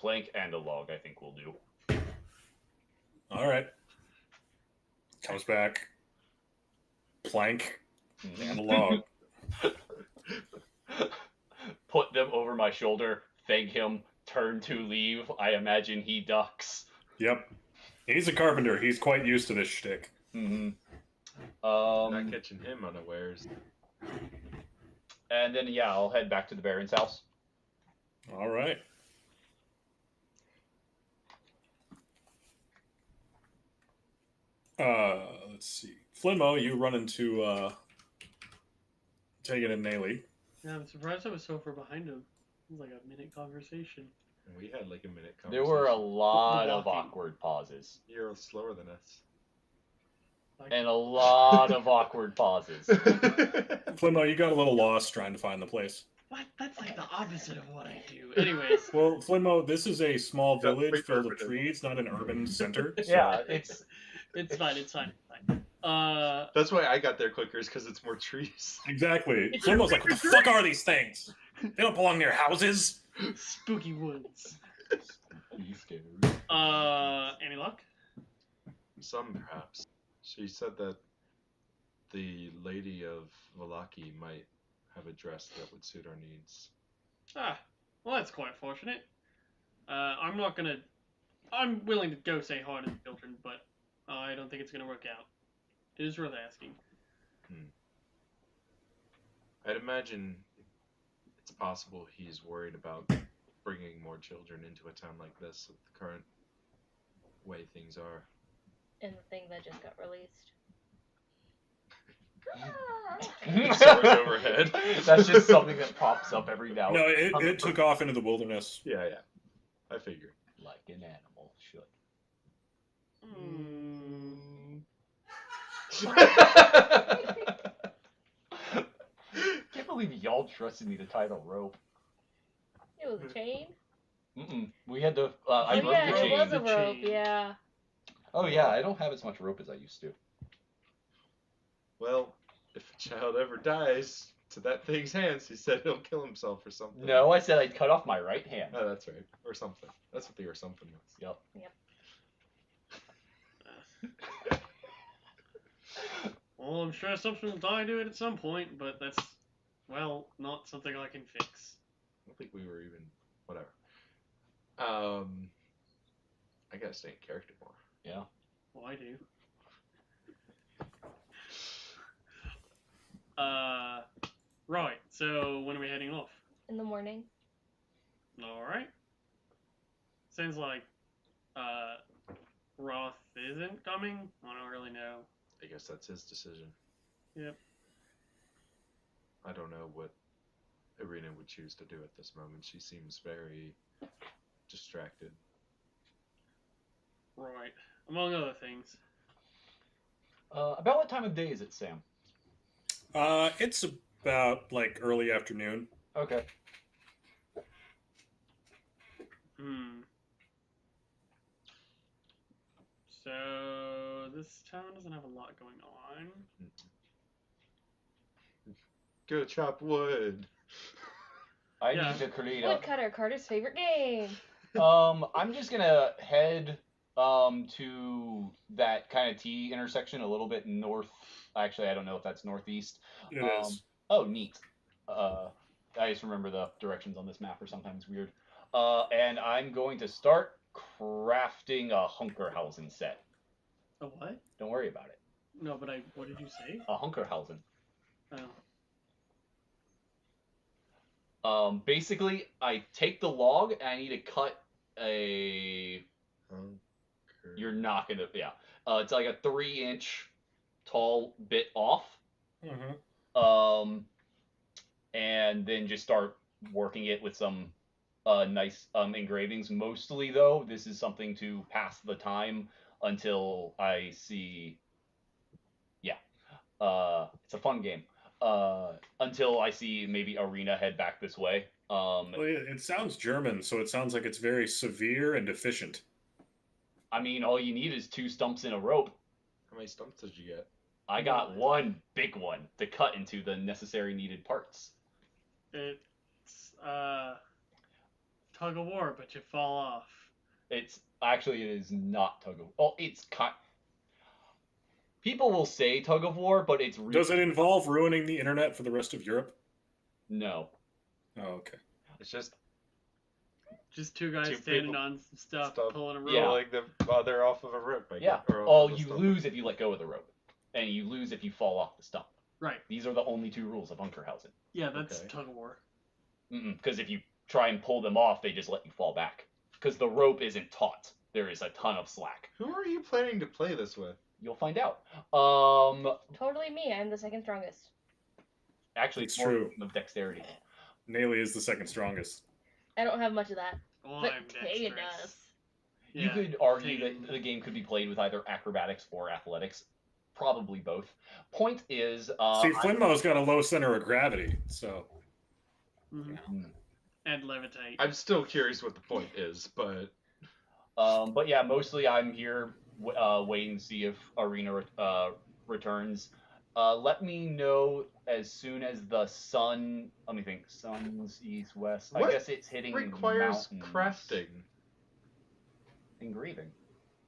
Plank and a log, I think will do. All right. Comes back. Plank and a log. Put them over my shoulder, thank him, turn to leave. I imagine he ducks. Yep. He's a carpenter. He's quite used to this shtick. Mm-hmm. Not catching him unawares. And then, yeah, I'll head back to the Baron's house. All right. Let's see. Flimmo, you run into Tegan and Nayli. Yeah, I'm surprised I was so far behind him. It was like a minute conversation. And we had like a minute conversation. There were a lot of walking. awkward pauses. You're slower than us. Like, And a lot of awkward pauses. Flimmo, you got a little lost trying to find the place. what? That's like the opposite of what I do. Anyways. Well, Flimmo, this is a small That's village pretty filled with perfect. trees, not an urban center. So. Yeah, it's It's fine. That's why I got there quicker, is because it's more trees. Exactly. Flimmo's like, "What the fuck are these things? They don't belong near houses." Spooky woods. be scared. Any luck? Some perhaps. She said that the Lady of Valaki might have a dress that would suit our needs. Ah, well, that's quite fortunate. I'm willing to go say hi to the children, but I don't think it's gonna work out. It is worth asking. I'd imagine it's possible he's worried about bringing more children into a town like this with the current way things are. And the thing that just got released. Soars overhead. That's just something that pops up every now No, and it took off into the wilderness. Yeah. I figured. like an animal should. Can't believe y'all trusted me to tie the rope. It was a chain? We had to. Oh I broke yeah, the it chain. was a The rope, chain. yeah. Oh yeah, I don't have as much rope as I used to. Well, if a child ever dies to that thing's hands, he said he'll kill himself or something. No, I said I'd cut off my right hand. Oh, that's right. Or something. That's what the or something was. Yep. Well, I'm sure something will die to it at some point, but that's, well, not something I can fix. I don't think we were even. Whatever. I gotta stay in character more. Yeah. Well, I do. Right, so when are we heading off? In the morning. Alright. Sounds like, Roth isn't coming? I don't really know. I guess that's his decision. Yep. I don't know what Irina would choose to do at this moment. She seems very distracted. Right. Among other things. About what time of day is it, Sam? It's about like early afternoon. Okay. So this town doesn't have a lot going on. Go chop wood. I Yeah. need to create a. Woodcutter, Carter's favorite game. I'm just gonna head to that kind of T intersection a little bit north. Actually, I don't know if that's northeast. It is. Oh, neat. I just remember the directions on this map are sometimes weird. And I'm going to start crafting a Hunkerhausen set. A what? Don't worry about it. No, but what did you say? A Hunkerhausen. Oh. Basically, I take the log and I need to cut a. You're not gonna, yeah. It's like a 3-inch tall bit off. Mm-hmm. And then just start working it with some nice engravings. Mostly, though, this is something to pass the time until I see. Yeah, it's a fun game. Until I see maybe Arena head back this way. Well, it sounds German, so it sounds like it's very severe and efficient. I mean, all you need is 2 stumps and a rope. How many stumps did you get? I got one big one to cut into the necessary needed parts. It's tug of war, but you fall off. It's actually, it is not tug of war. Oh, it's people will say tug of war, but it's really... Does it involve ruining the internet for the rest of Europe? No. Oh, okay. It's just 2 guys standing on some stuff, pulling a rope. Yeah. pulling the other off of a rope. Yeah. Oh, you lose if you let go of the rope, and you lose if you fall off the stump. Right. These are the only 2 rules of Hunkerhausen. Yeah, that's Okay. tug of war. Because if you try and pull them off, they just let you fall back. Because the rope isn't taut. There is a ton of slack. Who are you planning to play this with? You'll find out. Totally me. I'm the second strongest. Actually, It's more true. of dexterity. Naley is the second strongest. I don't have much of that. Oh, But I'm Taya dexterous. does. You Yeah, could argue Tatum. that the game could be played with either acrobatics or athletics. Probably both. Point is, See, Flinmo's got a low center of gravity, so... And levitate. I'm still curious what the point is, but But yeah, mostly I'm here waiting to see if Arena returns. Let me know as soon as the sun. Let me think. Sun's east west. I What guess it's hitting requires mountains. crafting. Engraving.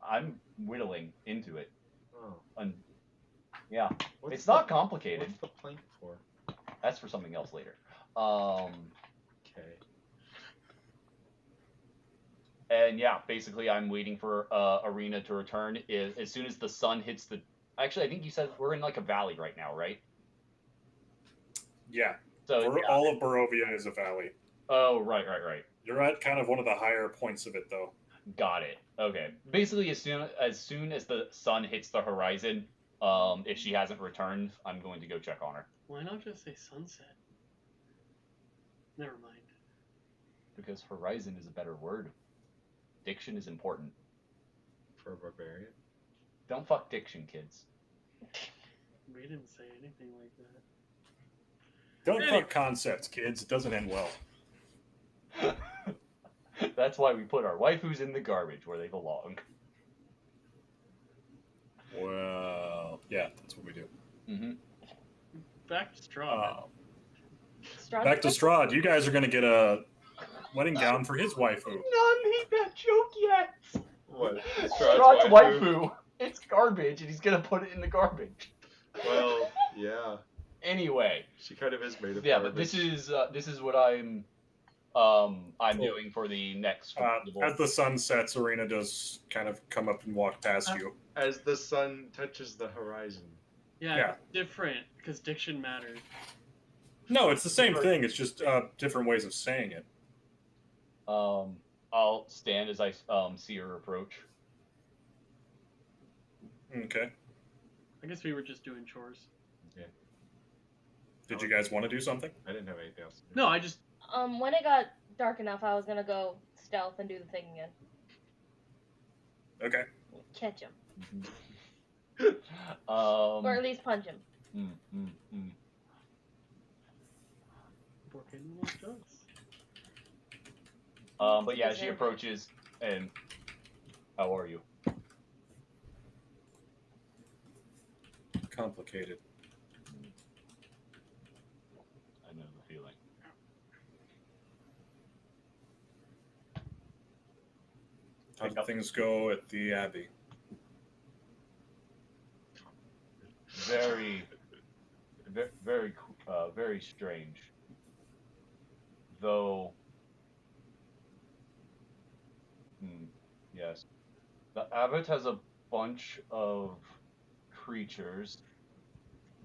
I'm whittling into it. Oh. Yeah, What's it's the- not complicated. What's the plank for? That's for something else later. Okay. And yeah, basically, I'm waiting for Arena to return. As soon as the sun hits the. Actually, I think you said we're in like a valley right now, right? Yeah. So yeah. All of Barovia is a valley. Oh, right. You're at kind of one of the higher points of it, though. Got it. Okay. Basically, as soon as the sun hits the horizon, if she hasn't returned, I'm going to go check on her. Why not just say sunset? Never mind. Because horizon is a better word. Diction is important. For a barbarian? Don't fuck diction, kids. We didn't say anything like that. Don't fuck concepts, kids. It doesn't end well. That's why we put our waifus in the garbage where they belong. Well, yeah, that's what we do. Mm-hmm. Back to Strahd. Strahd Back to Strahd. You guys are going to get a wedding gown for his waifu. None made that joke yet. What? Strahd's waifu. It's garbage, and he's gonna put it in the garbage. Well, yeah. Anyway. She kind of is made of Yeah, garbage. but this is what I'm doing for the next. As the sun sets, Arena does kind of come up and walk past you. As the sun touches the horizon. Yeah, it's different, because diction matters. No, it's the same thing. It's just different ways of saying it. I'll stand as I see her approach. Okay. I guess we were just doing chores. Yeah. Did you guys want to do something? I didn't have anything else to do. No, I just... When it got dark enough, I was gonna go stealth and do the thing again. Okay. Catch him. Um, Or at least punch him. Porque no one does. But yeah, she Deserve it. approaches, and how are you? Complicated. I know the feeling. How did things go at the Abbey? Very, very strange. Though, yes, the abbot has a bunch of creatures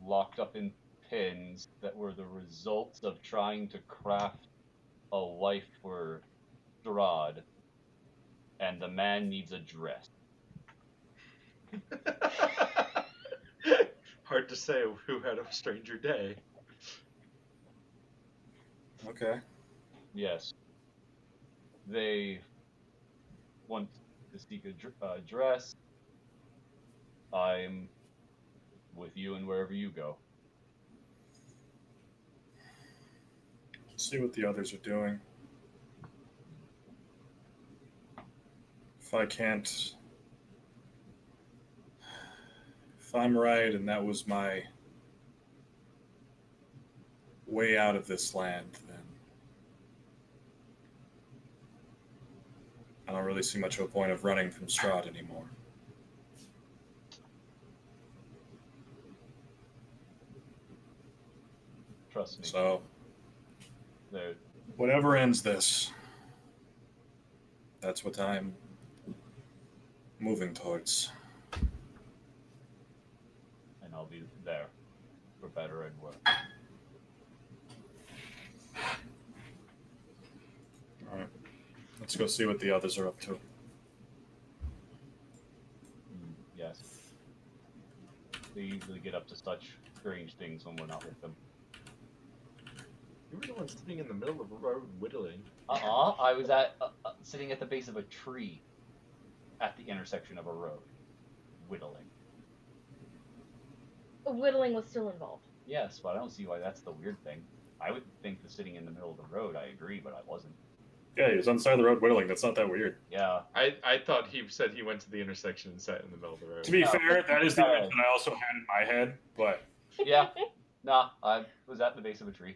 locked up in pins that were the results of trying to craft a wife for Strahd, and the man needs a dress. Hard to say who had a stranger day. Okay. Yes, they want to seek a dress. I'm with you and wherever you go. See what the others are doing. If I'm right and that was my way out of this land, then I don't really see much of a point of running from Strahd anymore. Trust me. So, They're whatever ends this, that's what I'm moving towards. and I'll be there, for better and worse. All right. Let's go see what the others are up to. Yes. They usually get up to such strange things when we're not with them. You were the one sitting in the middle of a road whittling. I was at sitting at the base of a tree at the intersection of a road, whittling. Whittling was still involved. Yes, but I don't see why that's the weird thing. I would think the sitting in the middle of the road, I agree, but I wasn't. Yeah, he was on the side of the road whittling. That's not that weird. Yeah. I thought he said he went to the intersection and sat in the middle of the road. To be No. fair, that is the No. image that I also had in my head, but Yeah. Nah, I was at the base of a tree.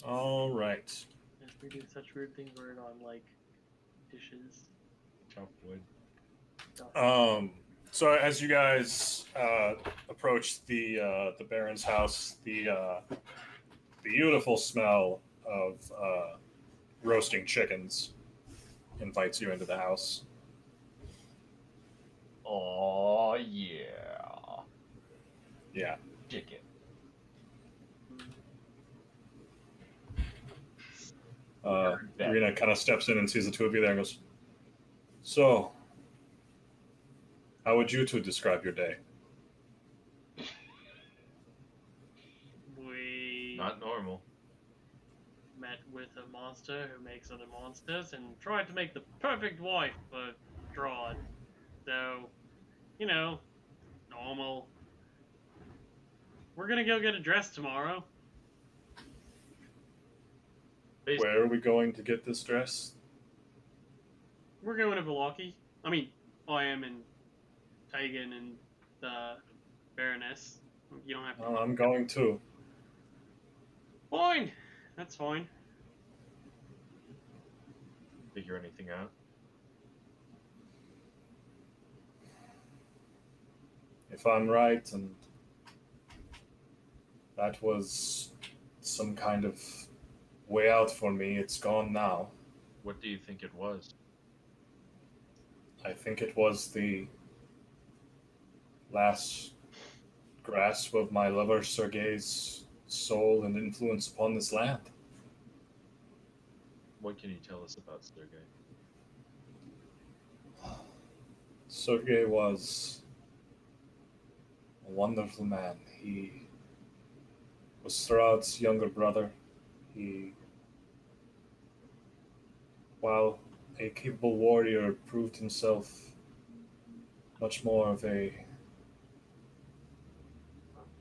all right. Yes, we do such weird things weird on like dishes. Chop wood. So as you guys approach the Baron's house, the beautiful smell of roasting chickens invites you into the house. Oh yeah. Yeah. Chicken. Irina kind of steps in and sees the two of you there and goes, "So, how would you two describe your day?" We Not normal. met with a monster who makes other monsters and tried to make the perfect wife for Strahd. So, you know, normal. We're gonna go get a dress tomorrow. Where are we going to get this dress? We're going to Velaki. I mean, I am in Tegan and the Baroness. You don't have to. Oh, I'm going too. Fine. That's fine. Figure anything out? If I'm right, and that was some kind of way out for me, it's gone now. What do you think it was? I think it was the last grasp of my lover Sergei's soul and influence upon this land. What can you tell us about Sergei? Sergei was a wonderful man. He was Strahd's younger brother. While a capable warrior, proved himself much more of a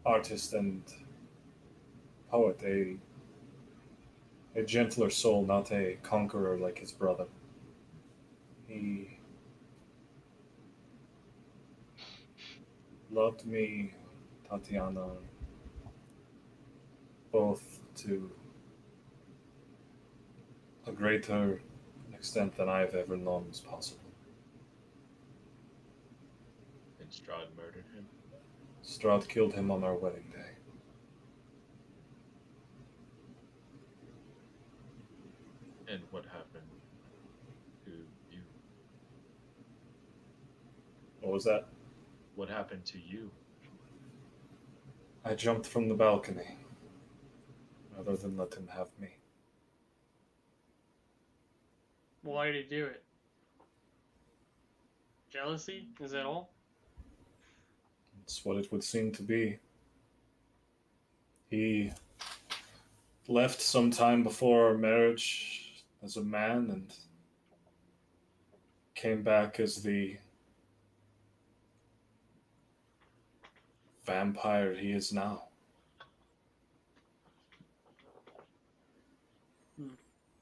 artist and poet, a gentler soul, not a conqueror like his brother. He loved me, Tatiana, both to a greater extent than I've ever known was possible. And Strahd murdered him. Strahd killed him on our wedding day. And what happened to you? What was that? What happened to you? I jumped from the balcony rather than let him have me. Why did he do it? Jealousy? Is that all? It's what it would seem to be. He left some time before our marriage as a man and came back as the vampire he is now.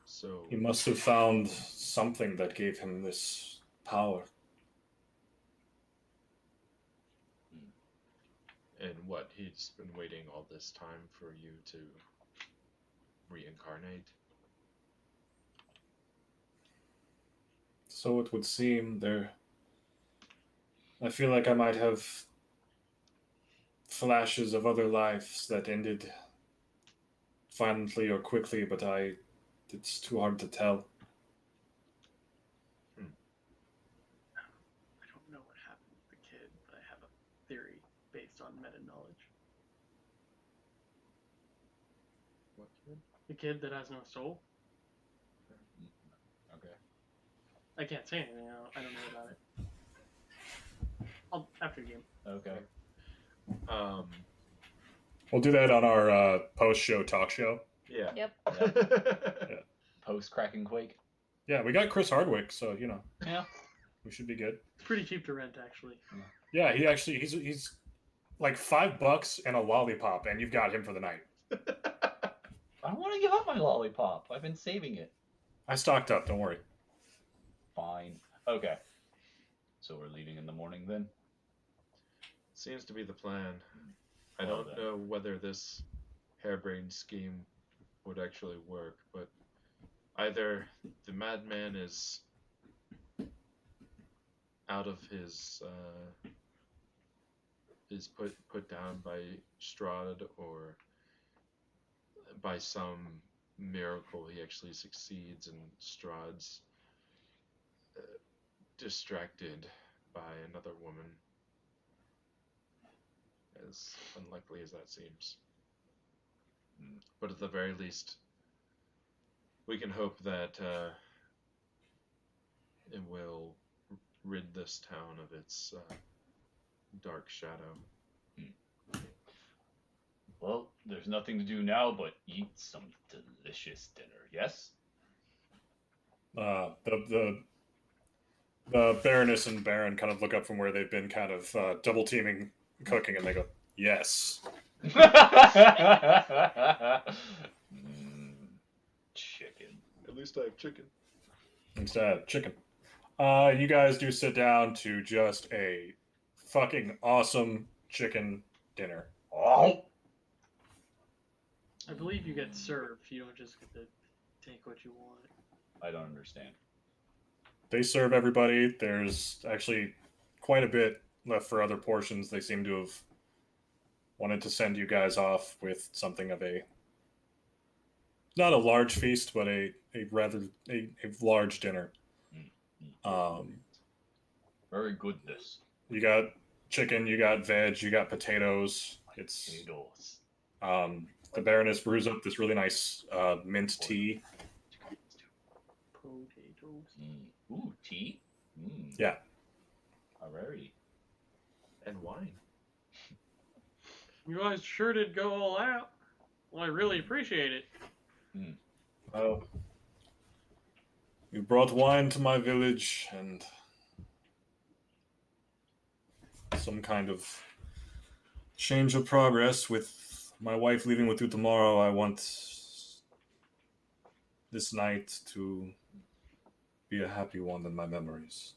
So He must have found something that gave him this power. and what, he's been waiting all this time for you to reincarnate? So it would seem there. I feel like I might have flashes of other lives that ended violently or quickly, but it's too hard to tell. I don't know what happened with the kid, but I have a theory based on meta knowledge. What kid? The kid that has no soul? Okay. I can't say anything. I don't know about it. After the game. Okay. We'll do that on our post-show talk show. Yeah. Yep. Post KrakenQuest. Yeah, we got Chris Hardwick, so Yeah. we should be good. It's pretty cheap to rent, actually. Yeah, he's like $5 and a lollipop, and you've got him for the night. I don't want to give up my lollipop. I've been saving it. I stocked up. Don't worry. Fine. Okay. So we're leaving in the morning then? Seems to be the plan. I Well, don't then. know whether this harebrained scheme would actually work, but either the madman is out of his is put down by Strahd, or by some miracle he actually succeeds and Strahd's distracted by another woman. As unlikely as that seems. But at the very least, we can hope that it will rid this town of its dark shadow. Well, there's nothing to do now but eat some delicious dinner, yes? The Baroness and Baron kind of look up from where they've been kind of double teaming cooking, and they go, "Yes." Chicken. At least I have chicken. Instead, chicken. You guys do sit down to just a fucking awesome chicken dinner. Oh! I believe you get served. You don't just get to take what you want. I don't understand. They serve everybody. There's actually quite a bit left for other portions. They seem to have wanted to send you guys off with something of a, not a large feast, but a large dinner. Very goodness. You got chicken, you got veg, you got potatoes. Potatoes. The Baroness brews up this really nice mint tea. Potatoes. Ooh, tea? Yeah. Alrighty. And wine. You guys sure did go all out. Well, I really appreciate it. Oh, You brought wine to my village and some kind of change of progress. With my wife leaving with you tomorrow, I want this night to be a happy one in my memories.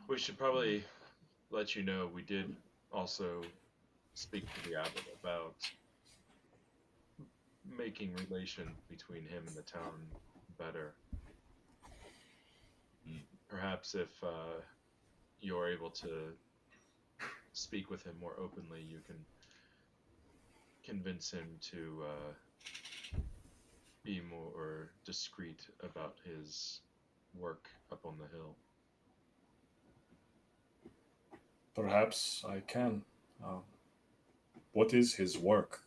We should probably let you know we did also speak to the abbot about making relation between him and the town better. Perhaps if you're able to speak with him more openly, you can convince him to be more discreet about his work up on the hill. Perhaps I can. What is his work?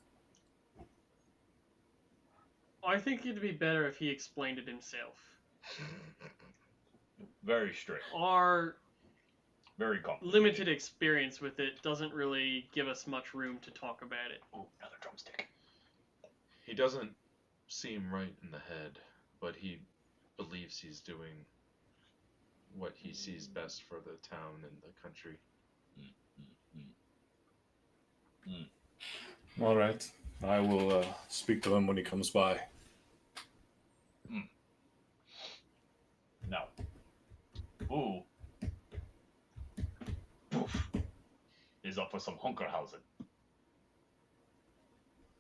I think it'd be better if he explained it himself. Very strict. Our Very complicated. limited experience with it doesn't really give us much room to talk about it. Oh, another drumstick. He doesn't seem right in the head, but he believes he's doing what he sees best for the town and the country. All right. I will speak to him when he comes by. Now. Ooh. Poof. Is up for some hunkerhausen.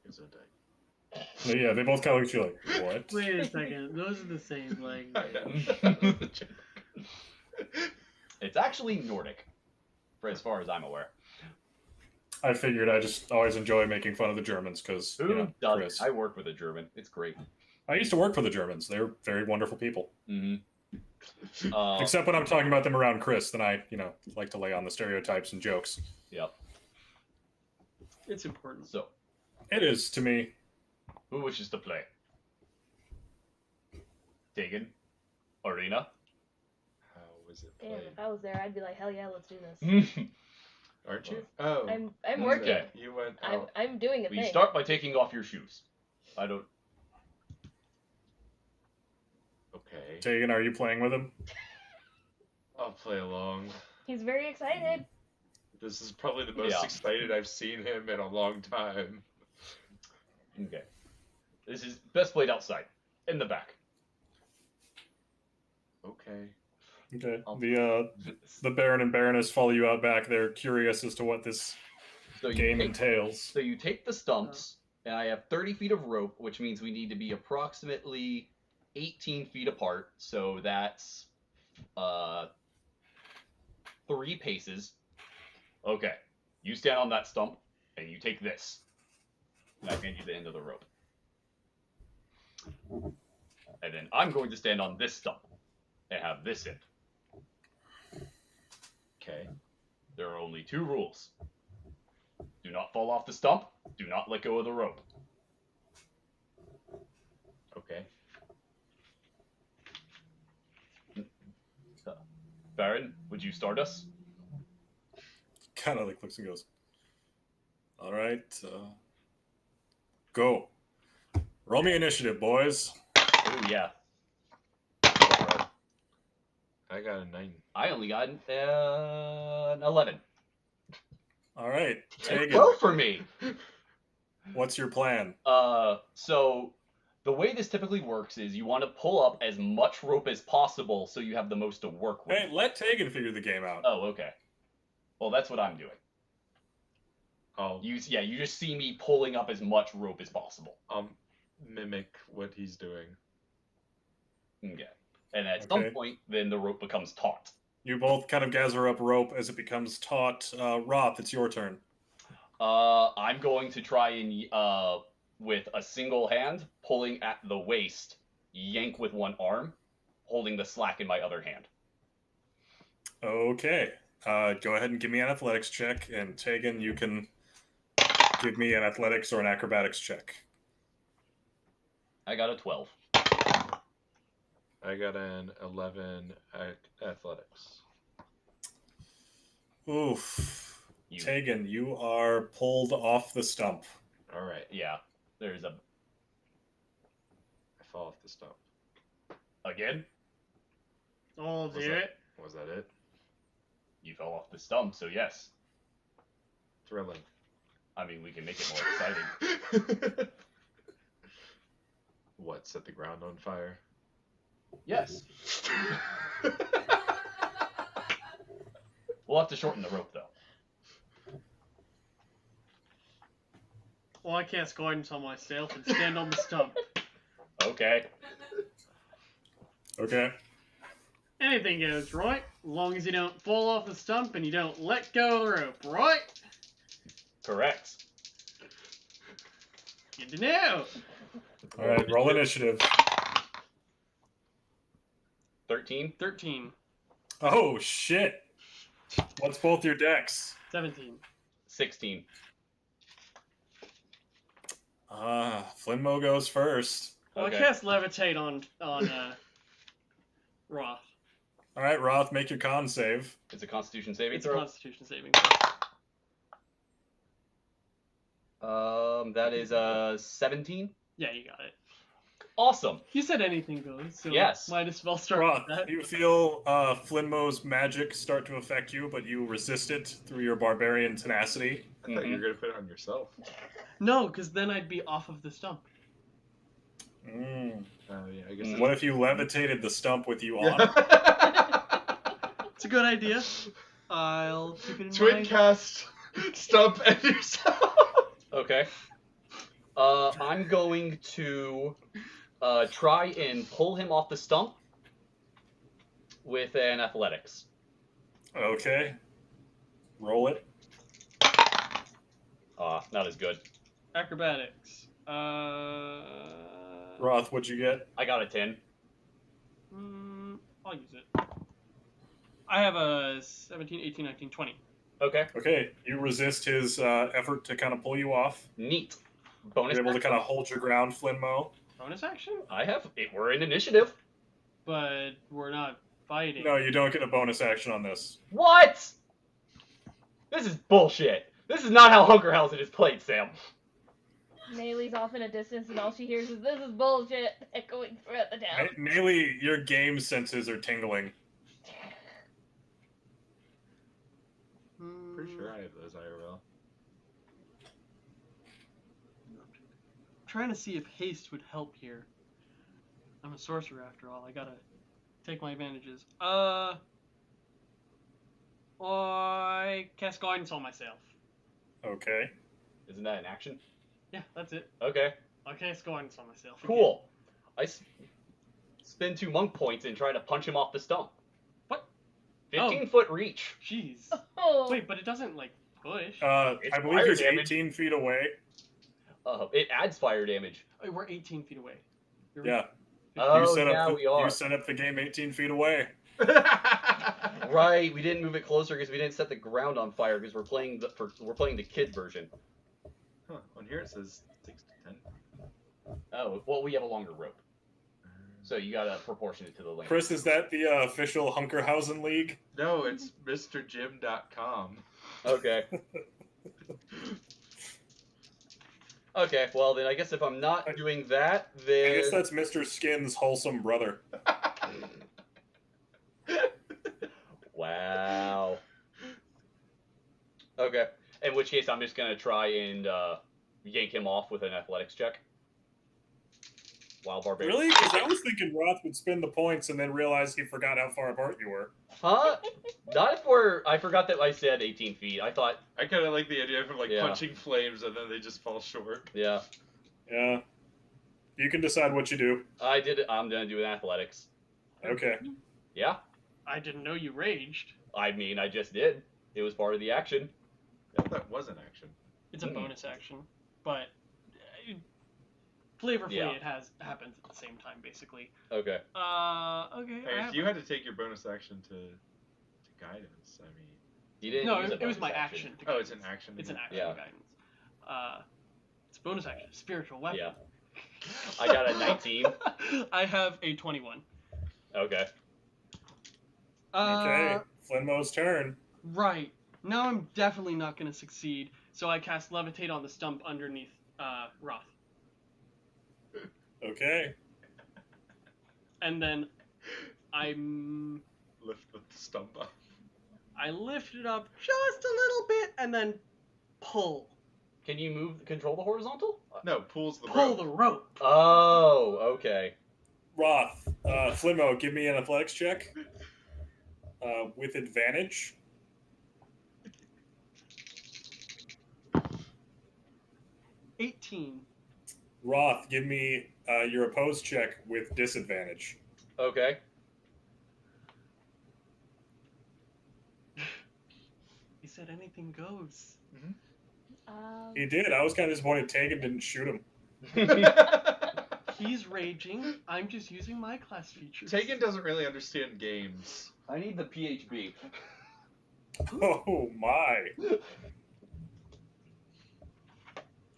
Isn't it? Yeah, they both kind of look at you like, what? Wait a second, those are the same language. It's actually Nordic, for as far as I'm aware. I figured. I just always enjoy making fun of the Germans because, Who does? Chris. I work with a German. It's great. I used to work for the Germans. They're very wonderful people. Mm-hmm. Except when I'm talking about them around Chris, then I, like to lay on the stereotypes and jokes. Yep. It's important. So, It is to me. who wishes to play? Tegan? Arena? How was it Damn, played? if I was there, I'd be like, hell yeah, let's do this. Aren't you? Oh, I'm working. Okay. you went I'm out. I'm doing a We thing. start by taking off your shoes. I don't... Okay, Tegan, are you playing with him? I'll play along. He's very excited. This is probably the most Yeah. excited I've seen him in a long time. Okay. This is best played outside. In the back. Okay. Okay. I'll- The Baron and Baroness follow you out back. They're curious as to what this So you game take- entails. So you take the stumps, and I have 30 feet of rope, which means we need to be approximately 18 feet apart. So that's 3 paces. Okay. You stand on that stump, and you take this. And I hand you the end of the rope. And then I'm going to stand on this stump and have this end. Okay. There are only 2 rules. Do not fall off the stump. Do not let go of the rope. Okay. Baron, would you start us? Kind of looks and goes, all right, go. Roll me initiative, boys. Oh, yeah. I got a 9. I only got an 11. All right, Tegan, Well for me. what's your plan? So the way this typically works is you want to pull up as much rope as possible so you have the most to work with. Hey, let Tegan figure the game out. Oh, okay. Well, that's what I'm doing. I'll You just see me pulling up as much rope as possible. mimic what he's doing. Okay. And at some Okay. point, then the rope becomes taut. You both kind of gather up rope as it becomes taut. Roth, it's your turn. I'm going to try and, with a single hand, pulling at the waist, yank with one arm, holding the slack in my other hand. Okay. Go ahead and give me an athletics check, and Tegan, you can give me an athletics or an acrobatics check. I got a 12. I got an 11 athletics. Oof. You- Tegan, you are pulled off the stump. All right. Yeah, there's a... I fall off the stump. Again? I'll do it. Was that it? You fell off the stump, so yes. Thrilling. I mean, we can make it more exciting. What, set the ground on fire? Yes. We'll have to shorten the rope, though. Well, I cast guidance on myself and stand on the stump. Okay. Okay. Anything goes, right? As long as you don't fall off the stump and you don't let go of the rope, right? Correct. Good to know. All right, roll initiative. 13? 13. Oh, shit. What's both your decks? 17. 16. Flinmo goes first. Well, Okay. I cast Levitate on Roth. All right, Roth, make your con save. It's a Constitution saving It's a throw. Constitution saving That is 17. Yeah, you got it. Awesome. You said anything goes, so Yes. might as well start Roth, with that. you feel Flinmo's magic start to affect you, but you resist it through your barbarian tenacity. I thought you were going to put it on yourself. No, because then I'd be off of the stump. Mm. Yeah, I guess What if you levitated the stump with you on it? It's a good idea. I'll keep it in Twin mind. cast, stump, and yourself. Okay. I'm going to try and pull him off the stump with an athletics. Okay. Roll it. Not as good. Acrobatics. Roth, what'd you get? I got a 10. I'll use it. I have a 17, 18, 19, 20. Okay. Okay, you resist his effort to kind of pull you off. Neat. Bonus You're able to action. kind of hold your ground, Flinmo. Bonus action? I have it. We're in initiative. But we're not fighting. No, you don't get a bonus action on this. What? This is bullshit. This is not how Hunker House is played, Sam. Maylee's off in a distance, and all she hears is "This is bullshit" echoing throughout the town. Melee, your game senses are tingling. Pretty sure I have those IRL. I'm trying to see if haste would help here. I'm a sorcerer after all. I gotta take my advantages. I cast guidance on myself. Okay. Isn't that an action? Yeah, that's it. Okay. I cast guidance on myself. Cool. I spend 2 monk points and try to punch him off the stump. What? 15-foot reach. Jeez. Oh, Wait, but it doesn't like push. I believe fire he's damage. 18 feet away. It adds fire damage. Oh, we're 18 feet away. You're Yeah. Oh, You we are. set up the game 18 feet away. Right, we didn't move it closer because we didn't set the ground on fire because we're playing the kid version. Huh, on here it says 6 to 10. Oh, well, we have a longer rope, so you gotta proportion it to the length. Chris, is that the official Hunkerhausen League? No, it's MrJim.com. Okay. Okay, well then I guess if I'm not doing that, I then guess that's Mr. Skin's wholesome brother. Wow. Okay. In which case, I'm just gonna try and yank him off with an athletics check. While barbarian. Really? Because I was thinking Roth would spend the points and then realize he forgot how far apart you were. Huh? Not if we're. I forgot that I said 18 feet. I thought. I kind of like the idea of like Yeah. punching flames and then they just fall short. Yeah. Yeah. You can decide what you do. I did it. I'm gonna do an athletics. Okay. Yeah. I didn't know you raged. I mean, I just did. It was part of the action. That was an action. It's a Mm. bonus action, but flavorfully Yeah. it happens at the same time, basically. Okay. Okay. Hey, if you had to take your bonus action to guidance, I mean. You didn't. No, use a it was bonus my action. to Oh, it's an guidance. action. It's an action Yeah. guidance. It's a bonus action. Spiritual weapon. Yeah. I got a 19. I have a 21. Okay. Okay. Flinmo's turn. Right. Now I'm definitely not going to succeed, so I cast Levitate on the stump underneath Roth. Okay. And then I'm. Lift the stump up. I lift it up just a little bit and then pull. Can you control the horizontal? No, pulls the Pull rope. the rope. Oh, okay. Roth, Flimmo, give me an athletics check with advantage. 18. Roth, give me your opposed check with disadvantage. Okay. He said anything goes. He did. I was kind of disappointed Tegan didn't shoot him. He's raging. I'm just using my class features. Tegan doesn't really understand games. I need the PHB. Oh my.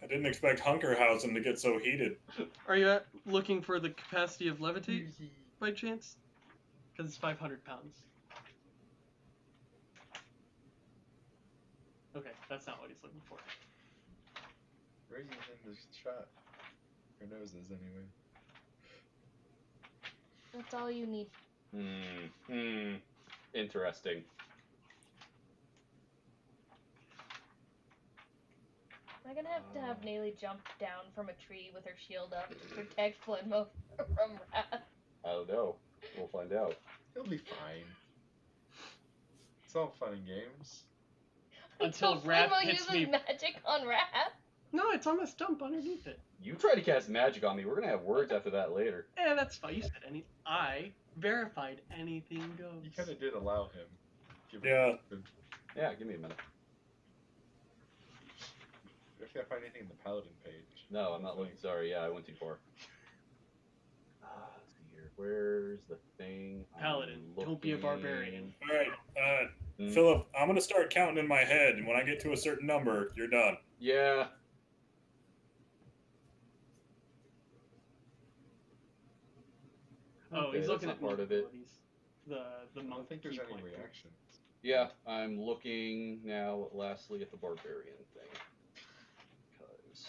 I didn't expect Hunkerhausen to get so heated. Are you looking for the capacity of levitate by chance? Because it's 500 pounds. Okay, that's not what he's looking for. Where are you in the shot? Her nose is anyway. That's all you need. Interesting. I'm gonna have to have Nayli jump down from a tree with her shield up to protect Flinmo from Wrath. I don't know. We'll find out. He'll be fine. It's all fun and games. Until Wrath Flinmo hits uses me. magic on Wrath. No, it's on the stump underneath it. You try to cast magic on me. We're gonna have words after that later. Eh, that's fine. You said I verified anything goes. You kind of did allow him. Yeah. Yeah, give me a minute. If I find anything in the Paladin page. No, I'm not looking. Sorry, yeah, I went too far. Let's see here. Where's the thing? Paladin, don't be a barbarian. All right, Philip, I'm going to start counting in my head, and when I get to a certain number, you're done. Yeah. Oh, Okay, he's that's looking not at part of it. abilities. The I monk. don't think there's key any point. reactions. Yeah, I'm looking now, lastly, at the barbarian thing. Because...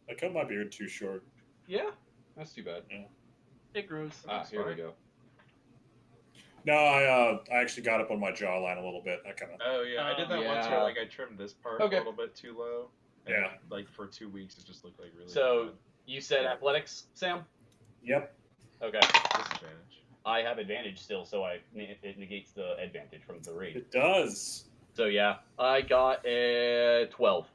I cut my beard too short. Yeah, that's too bad. It grows. Here we go. No, I actually got up on my jawline a little bit. I kind of. Oh yeah, I did that once Yeah. where like I trimmed this part Okay. a little bit too low. And, Yeah. Like for 2 weeks, it just looked like really. So, bad. you said athletics, Sam? Yep. Okay. Disadvantage. I have advantage still, so it negates the advantage from the raid. It does. So yeah, I got a 12.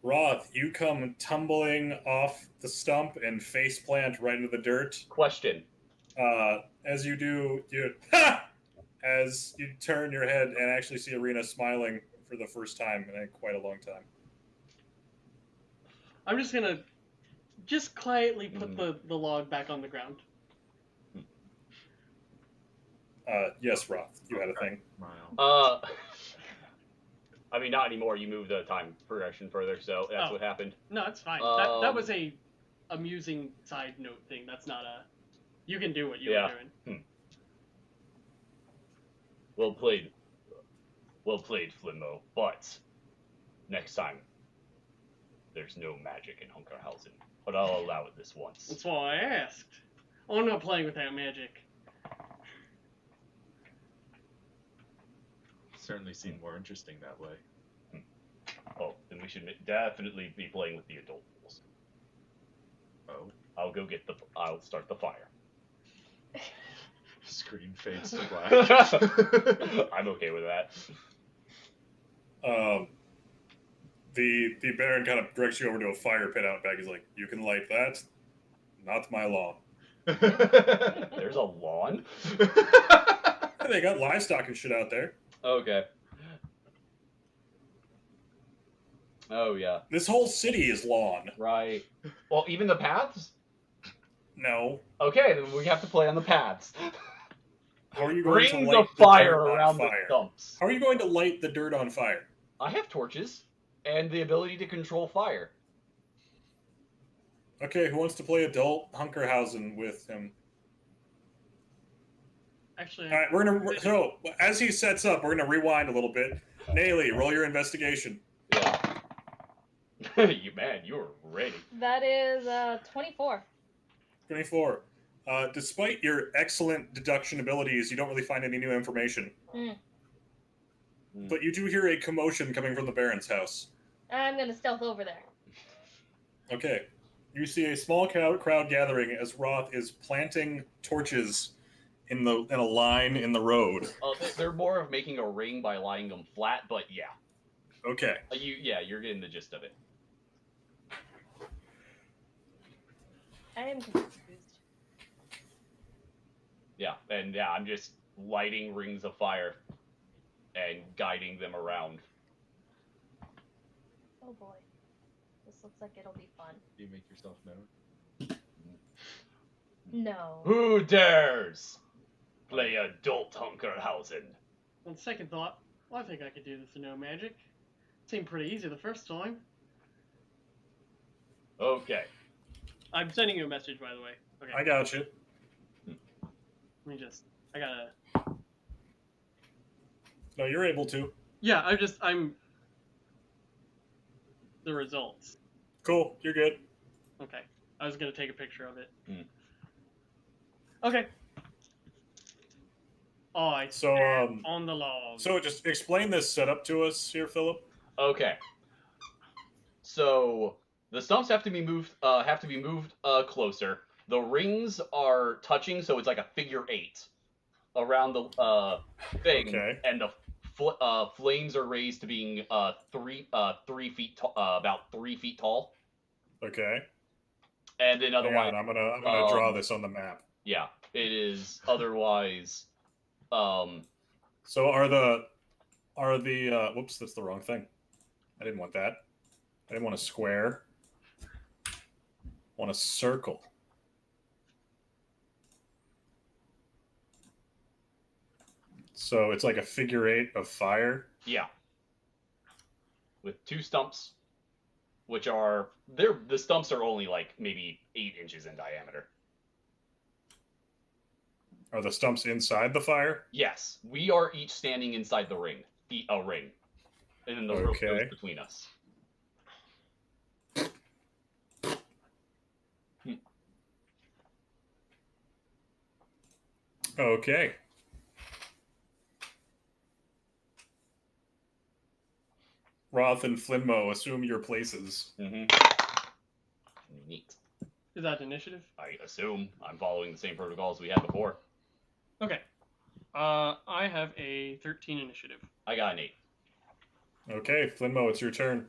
Roth, you come tumbling off the stump and face plant right into the dirt. Question. As you do, as you turn your head and actually see Arena smiling for the first time in quite a long time. I'm just gonna quietly put the log back on the ground. Yes, Roth, you had a thing. Smile. I mean, not anymore. You moved the time progression further, so that's Oh. what happened. No, it's fine. That was a amusing side note thing. That's not a. You can do what you were doing. Well played, Flimmo. But next time, there's no magic in Hunkerhausen. But I'll allow it this once. That's why I asked. I'm not playing with that magic. Certainly seemed more interesting that way. Oh, then we should definitely be playing with the adult rules. Oh. I'll start the fire. Screen fades to black. I'm okay with that. The Baron kind of directs you over to a fire pit out back. He's like, "You can light that. Not my lawn." There's a lawn? Yeah, they got livestock and shit out there. Okay. Oh, yeah. This whole city is lawn. Right. Well, even the paths? No. Okay, then we have to play on the paths. How are you going Bring to the light fire dirt on around the fire? stumps. How are you going to light the dirt on fire? I have torches and the ability to control fire. Okay, who wants to play adult Hunkerhausen with him? Actually, All right, we're gonna. So as he sets up, we're gonna rewind a little bit. Nayli, roll your investigation. Yeah. You were ready. That is 24. 24. Despite your excellent deduction abilities, you don't really find any new information. But you do hear a commotion coming from the Baron's house. I'm gonna stealth over there. Okay. You see a small crowd gathering as Roth is planting torches in a line in the road. They're more of making a ring by lying them flat, but yeah. Okay. You're getting the gist of it. I am confused. Yeah, and I'm just lighting rings of fire and guiding them around. Oh boy. This looks like it'll be fun. Do you make yourself known? No. Who dares play adult Hunkerhausen? On second thought, well, I think I could do this with no magic. Seemed pretty easy the first time. Okay. I'm sending you a message, by the way. Okay. I got you. Let me just. I gotta. No, you're able to. Yeah, I'm. The results. Cool. You're good. Okay. I was gonna take a picture of it. Hmm. Okay. I So, on the log. So just explain this setup to us here, Philip. Okay. So the stumps have to be moved. Closer. The rings are touching, so it's like a figure 8 around the thing, Okay. and the flames are raised to being 3 feet about 3 feet tall. Okay. And then Hang otherwise, on, I'm gonna draw this on the map. yeah, it is otherwise. So are the whoops, that's the wrong thing. I didn't want that. I didn't want a square. I want a circle. So it's like a figure 8 of fire. Yeah. With 2 stumps, which are the stumps are only like maybe 8 inches in diameter. Are the stumps inside the fire? Yes, we are each standing inside the ring, a ring, and then the rope goes between us. Okay. Roth and Flinmo, assume your places. Mm-hmm. Neat. Is that initiative? I assume I'm following the same protocols we had before. Okay. I have a 13 initiative. I got an 8. Okay, Flinmo, it's your turn.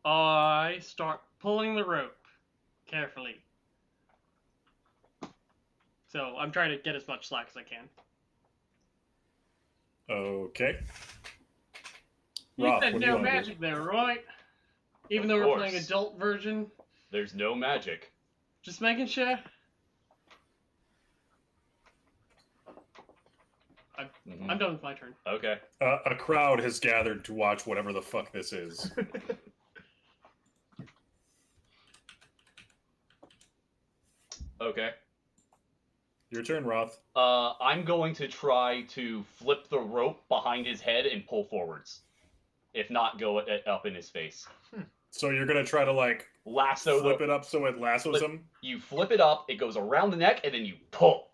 I start pulling the rope carefully. So I'm trying to get as much slack as I can. Okay. You Roth, said what do you no wanna do? magic there, right? Even Of though we're playing course. adult version. There's no magic. Just making sure. Mm-hmm. I'm done with my turn. Okay. A crowd has gathered to watch whatever the fuck this is. Okay. Your turn, Roth. I'm going to try to flip the rope behind his head and pull forwards. If not, go up in his face. So you're gonna try to like Lasso flip it up so it lassos flip- him? You flip it up, it goes around the neck, and then you pull.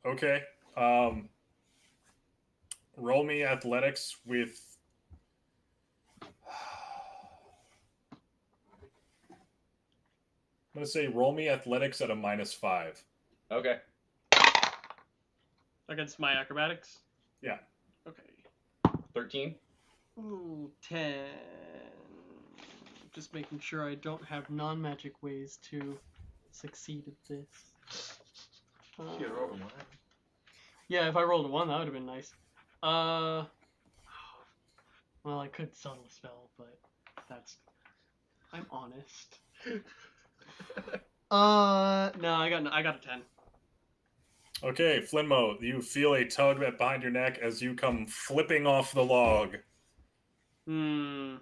Okay. Roll me athletics with. I'm gonna say roll me athletics at a -5. Okay. Against my acrobatics? Yeah. Okay. 13. Ooh, 10. Just making sure I don't have non-magic ways to succeed at this. You rolled a 1. Yeah, if I rolled a 1, that would have been nice. Well, I could subtle spell, but that's... I'm honest. No, I got a 10. Okay, Flinmo, you feel a tug behind your neck as you come flipping off the log and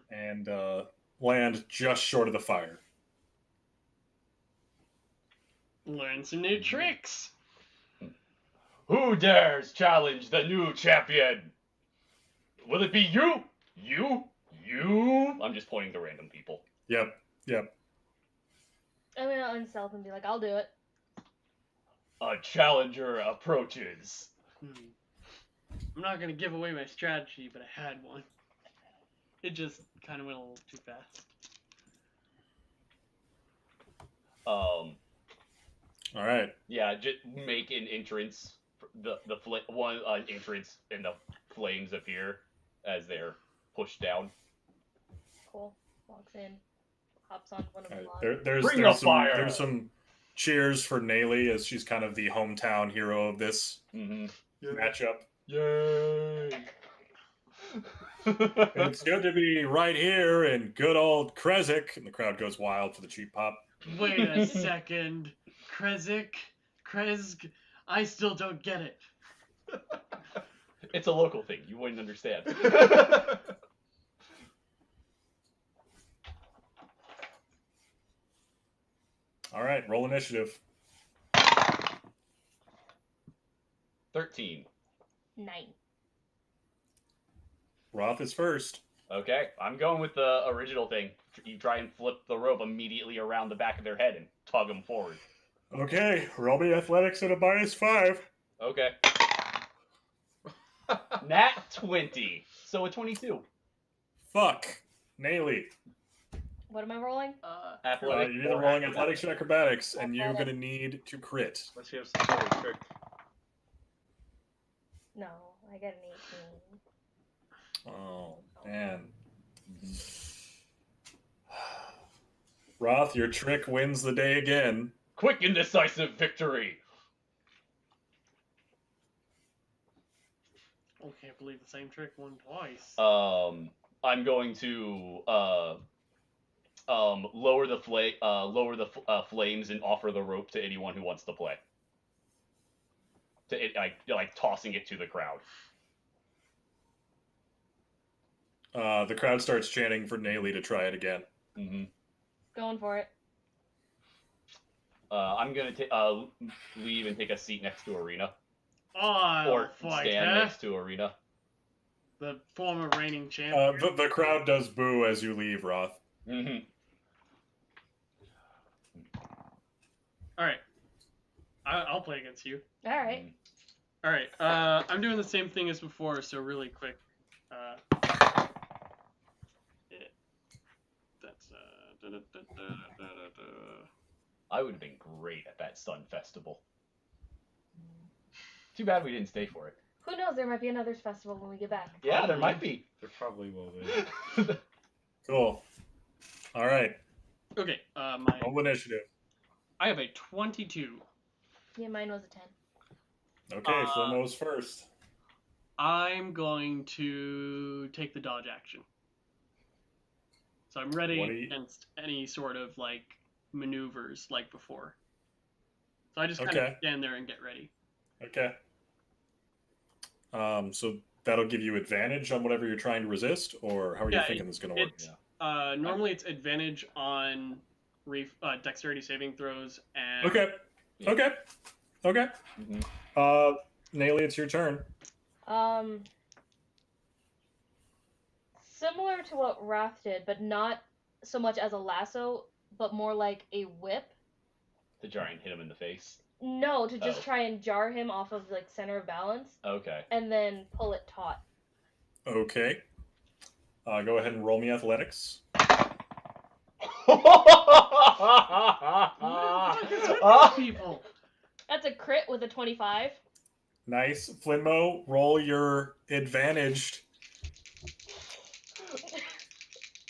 land just short of the fire. Learn some new tricks. Who dares challenge the new champion? Will it be you? You? I'm just pointing to random people. Yep. I'm gonna unself and be like, I'll do it. A challenger approaches. I'm not gonna give away my strategy, but I had one. It just kind of went a little too fast. All right. Yeah, just make an entrance. One entrance, and the flames appear as they're pushed down. Cool. Walks in, hops on one of the All logs. right. Bring the There's fire! some cheers for Nayli as she's kind of the hometown hero of this matchup. Yay! It's good to be right here in good old Krezk. And the crowd goes wild for the cheap pop. Wait a second. Krezk? I still don't get it. It's a local thing. You wouldn't understand. All right, roll initiative. 13. 9. Roth is first. Okay, I'm going with the original thing. You try and flip the rope immediately around the back of their head and tug them forward. Okay, roll me athletics at a -5. Okay. Nat 20. So a 22. Fuck. Nayli. What am I rolling? Athletic. You're either rolling athletics or acrobatics, and you're Athletics. going to need to crit. Unless you have some sort of trick. No, I got an 18. Oh, man. Roth, your trick wins the day again. Quick and decisive victory. I can't believe the same trick won twice. I'm going to lower the flames and offer the rope to anyone who wants to play. Like tossing it to the crowd. The crowd starts chanting for Nayli to try it again. Mm-hmm. Going for it. I'm gonna leave and take a seat next to Arena, I'll or fight stand her. next to Arena. The former reigning champion. The crowd does boo as you leave, Roth. Mm-hmm. Alright. I'll play against you. Alright. Alright, I'm doing the same thing as before, so really quick. That's I would have been great at that Sun Festival. Too bad we didn't stay for it. Who knows? There might be another festival when we get back. Yeah, there might be. There probably will be. Cool. All right. Okay, Roll initiative. I have a 22. Yeah, mine was a 10. Okay, Flimmo's first. I'm going to take the dodge action. So I'm ready against any sort of like maneuvers like before. So I just kind of stand there and get ready. Okay. So that'll give you advantage on whatever you're trying to resist, or how are you thinking this is going to work? Normally it's advantage on dexterity saving throws and... Okay. Yeah. Okay. Okay. Mm-hmm. Nayli, it's your turn. Similar to what Wrath did, but not so much as a lasso, but more like a whip. To try and hit him in the face. No, to just try and jar him off of like center of balance. Okay. And then pull it taut. Okay. Go ahead and roll me athletics. People. That's a crit with a 25. Nice. Flimmo, roll your advantaged.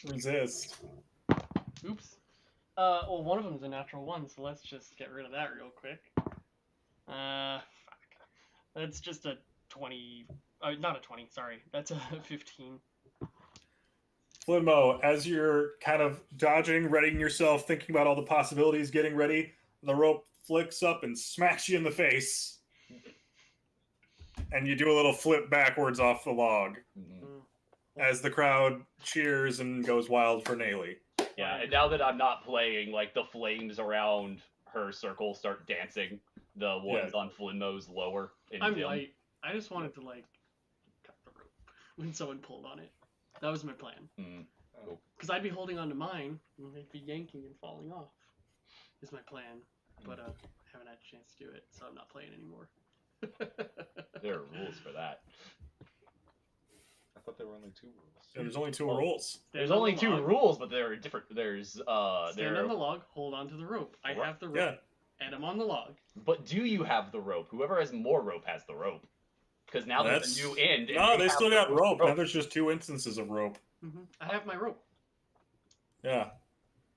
Resist. Oops. Well, one of them is a natural 1, so let's just get rid of that real quick. Fuck. That's just a 20... not a 20, sorry. That's a 15. Flimmo, as you're kind of dodging, readying yourself, thinking about all the possibilities, getting ready, the rope flicks up and smacks you in the face. And you do a little flip backwards off the log. As the crowd cheers and goes wild for Nayli. Yeah, and now that I'm not playing, like, the flames around her circle start dancing. The ones on Flimmo's lower. I'm light. I just wanted to, like, cut the rope when someone pulled on it. That was my plan. Because I'd be holding on to mine, and they'd be yanking and falling off. Is my plan. but haven't had a chance to do it, so I'm not playing anymore. There are rules for that. I thought there were only 2 rules. Yeah, there's only 2 Well, rules. There's Stand on only the 2 log, rules, but there are different. There's Stand there. on the log, hold on to the rope. I Right. have the rope, Yeah. and I'm on the log. But do you have the rope? Whoever has more rope has the rope. Because now there's a new end. And No, they have still the got most rope. Now there's just 2 instances of rope. I have my rope. Yeah.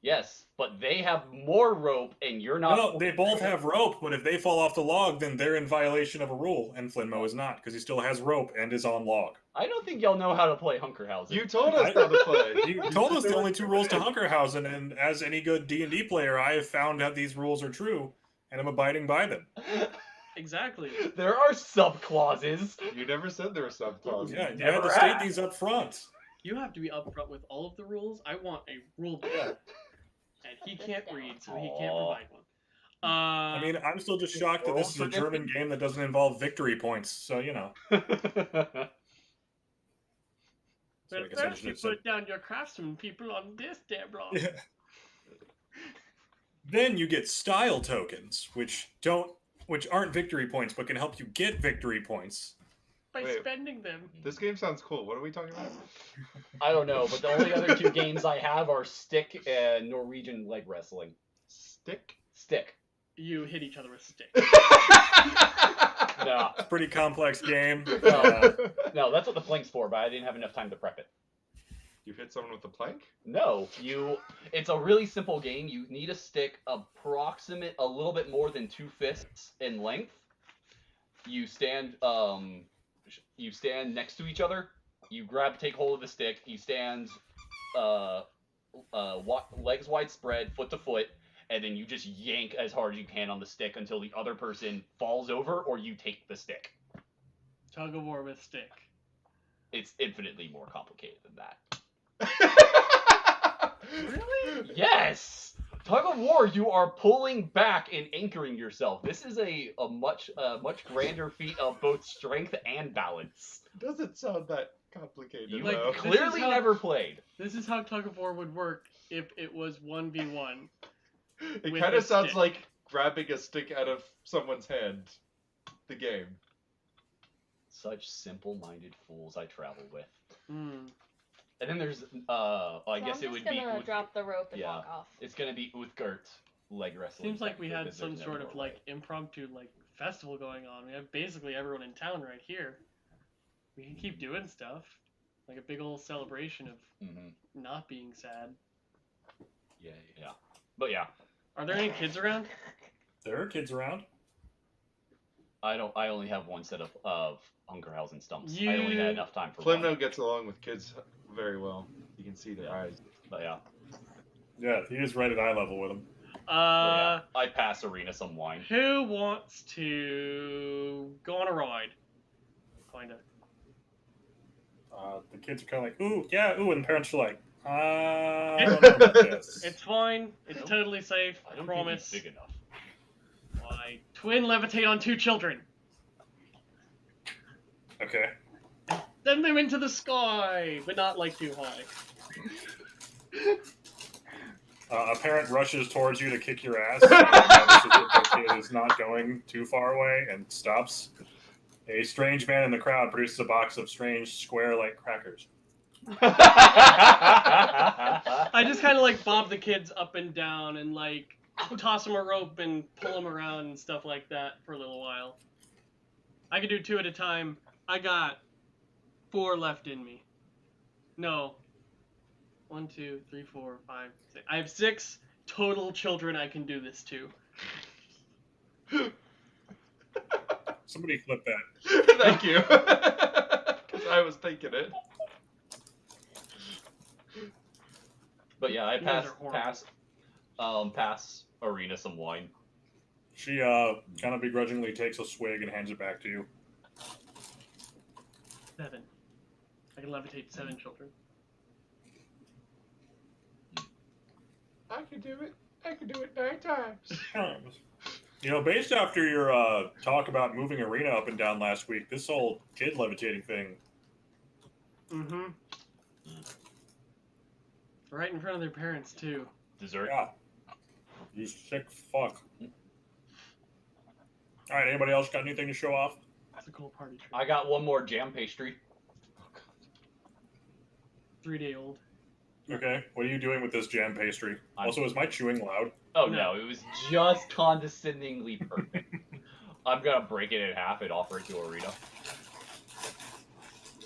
Yes, but they have more rope, and you're not. No, they both have rope, but if they fall off the log, then they're in violation of a rule, and Flinmo is not, because he still has rope and is on log. I don't think y'all know how to play Hunkerhausen. You told us how to play. You told us the only 2 rules to Hunkerhausen, and as any good D&D player, I have found that these rules are true, and I'm abiding by them. Exactly. There are sub clauses. You never said there were subclauses. Yeah, you Never had to state asked. these up front. You have to be upfront with all of the rules. I want a rule book. Yeah. And he can't read, so he can't Aw. provide one. I mean, I'm still just shocked that this is a German game that doesn't involve victory points, so, you know. So I But guess I first should you have said- put down your craftsman people on this there block. Yeah. Then you get style tokens, which aren't victory points, but can help you get victory points. By Wait. spending them. This game sounds cool. What are we talking about? I don't know, but the only other 2 games I have are stick and Norwegian leg wrestling. Stick? Stick. You hit each other with sticks. No, Pretty complex game. no, that's what the plank's for, but I didn't have enough time to prep it. You hit someone with a plank? No, it's a really simple game. You need a stick a little bit more than 2 fists in length. You stand next to each other. You take hold of the stick. You stand legs wide spread, foot to foot, and then you just yank as hard as you can on the stick until the other person falls over or you take the stick. Tug of war with stick. It's infinitely more complicated than that. Really? Yes! Tug of war, you are pulling back and anchoring yourself. This is a much grander feat of both strength and balance. Doesn't sound that complicated, You Like, though. this clearly is how- never played. This is how tug of war would work if it was 1v1. It with kind a of sounds stick. like grabbing a stick out of someone's hand. The game. Such simple-minded fools I travel with. Hmm. And then there's, I guess it would be. I'm just gonna drop the rope and yeah. walk off. It's gonna be Uthgert leg wrestling. Seems like we technically, had 'cause some there's no sort of Norway. like impromptu like festival going on. We have basically everyone in town right here. We can keep doing stuff. Like a big old celebration of Mhm. not being sad. Yeah. Yeah. But yeah, Are there any kids around? There are kids around. I only have 1 set of Hunkerhausen stumps. I only had enough time for Flimno one. gets along with kids very well. You can see their Yeah. eyes. But yeah. Yeah, he is right at eye level with them. But yeah. I pass Arena some wine. Who wants to go on a ride? Kinda. The kids are kind of like, ooh, yeah, ooh, and the parents are like, I don't know about this. It's fine. It's don't- totally safe. I I don't promise. think he's big enough. Why? Twin levitate on 2 children. Okay. Send them into the sky, but not like too high. A parent rushes towards you to kick your ass. And notices that the kid is not going too far away and stops. A strange man in the crowd produces a box of strange square-like crackers. I just kind of like bob the kids up and down and like toss them a rope and pull them around and stuff like that for a little while. I can do 2 at a time. I got 4 left in me. No. 1, 2, 3, 4, 5, 6. I have 6 total children I can do this to. Somebody flip that. Thank you. Because I was thinking it. But yeah, I You guys pass are horrible. pass Arena some wine. She kind of begrudgingly takes a swig and hands it back to you. 7. I can levitate 7 children. I can do it. I can do it 9 times. You know, based after your talk about moving Arena up and down last week, this whole kid levitating thing. Mm-hmm. Right in front of their parents, too. Dessert. Yeah. You sick fuck. All right, anybody else got anything to show off? That's a cool party trick. I got one more jam pastry. 3-day old. Okay, what are you doing with this jam pastry? Also, is my chewing loud? Oh No. no, it was just condescendingly perfect. I'm gonna break it in half and offer it to Arita.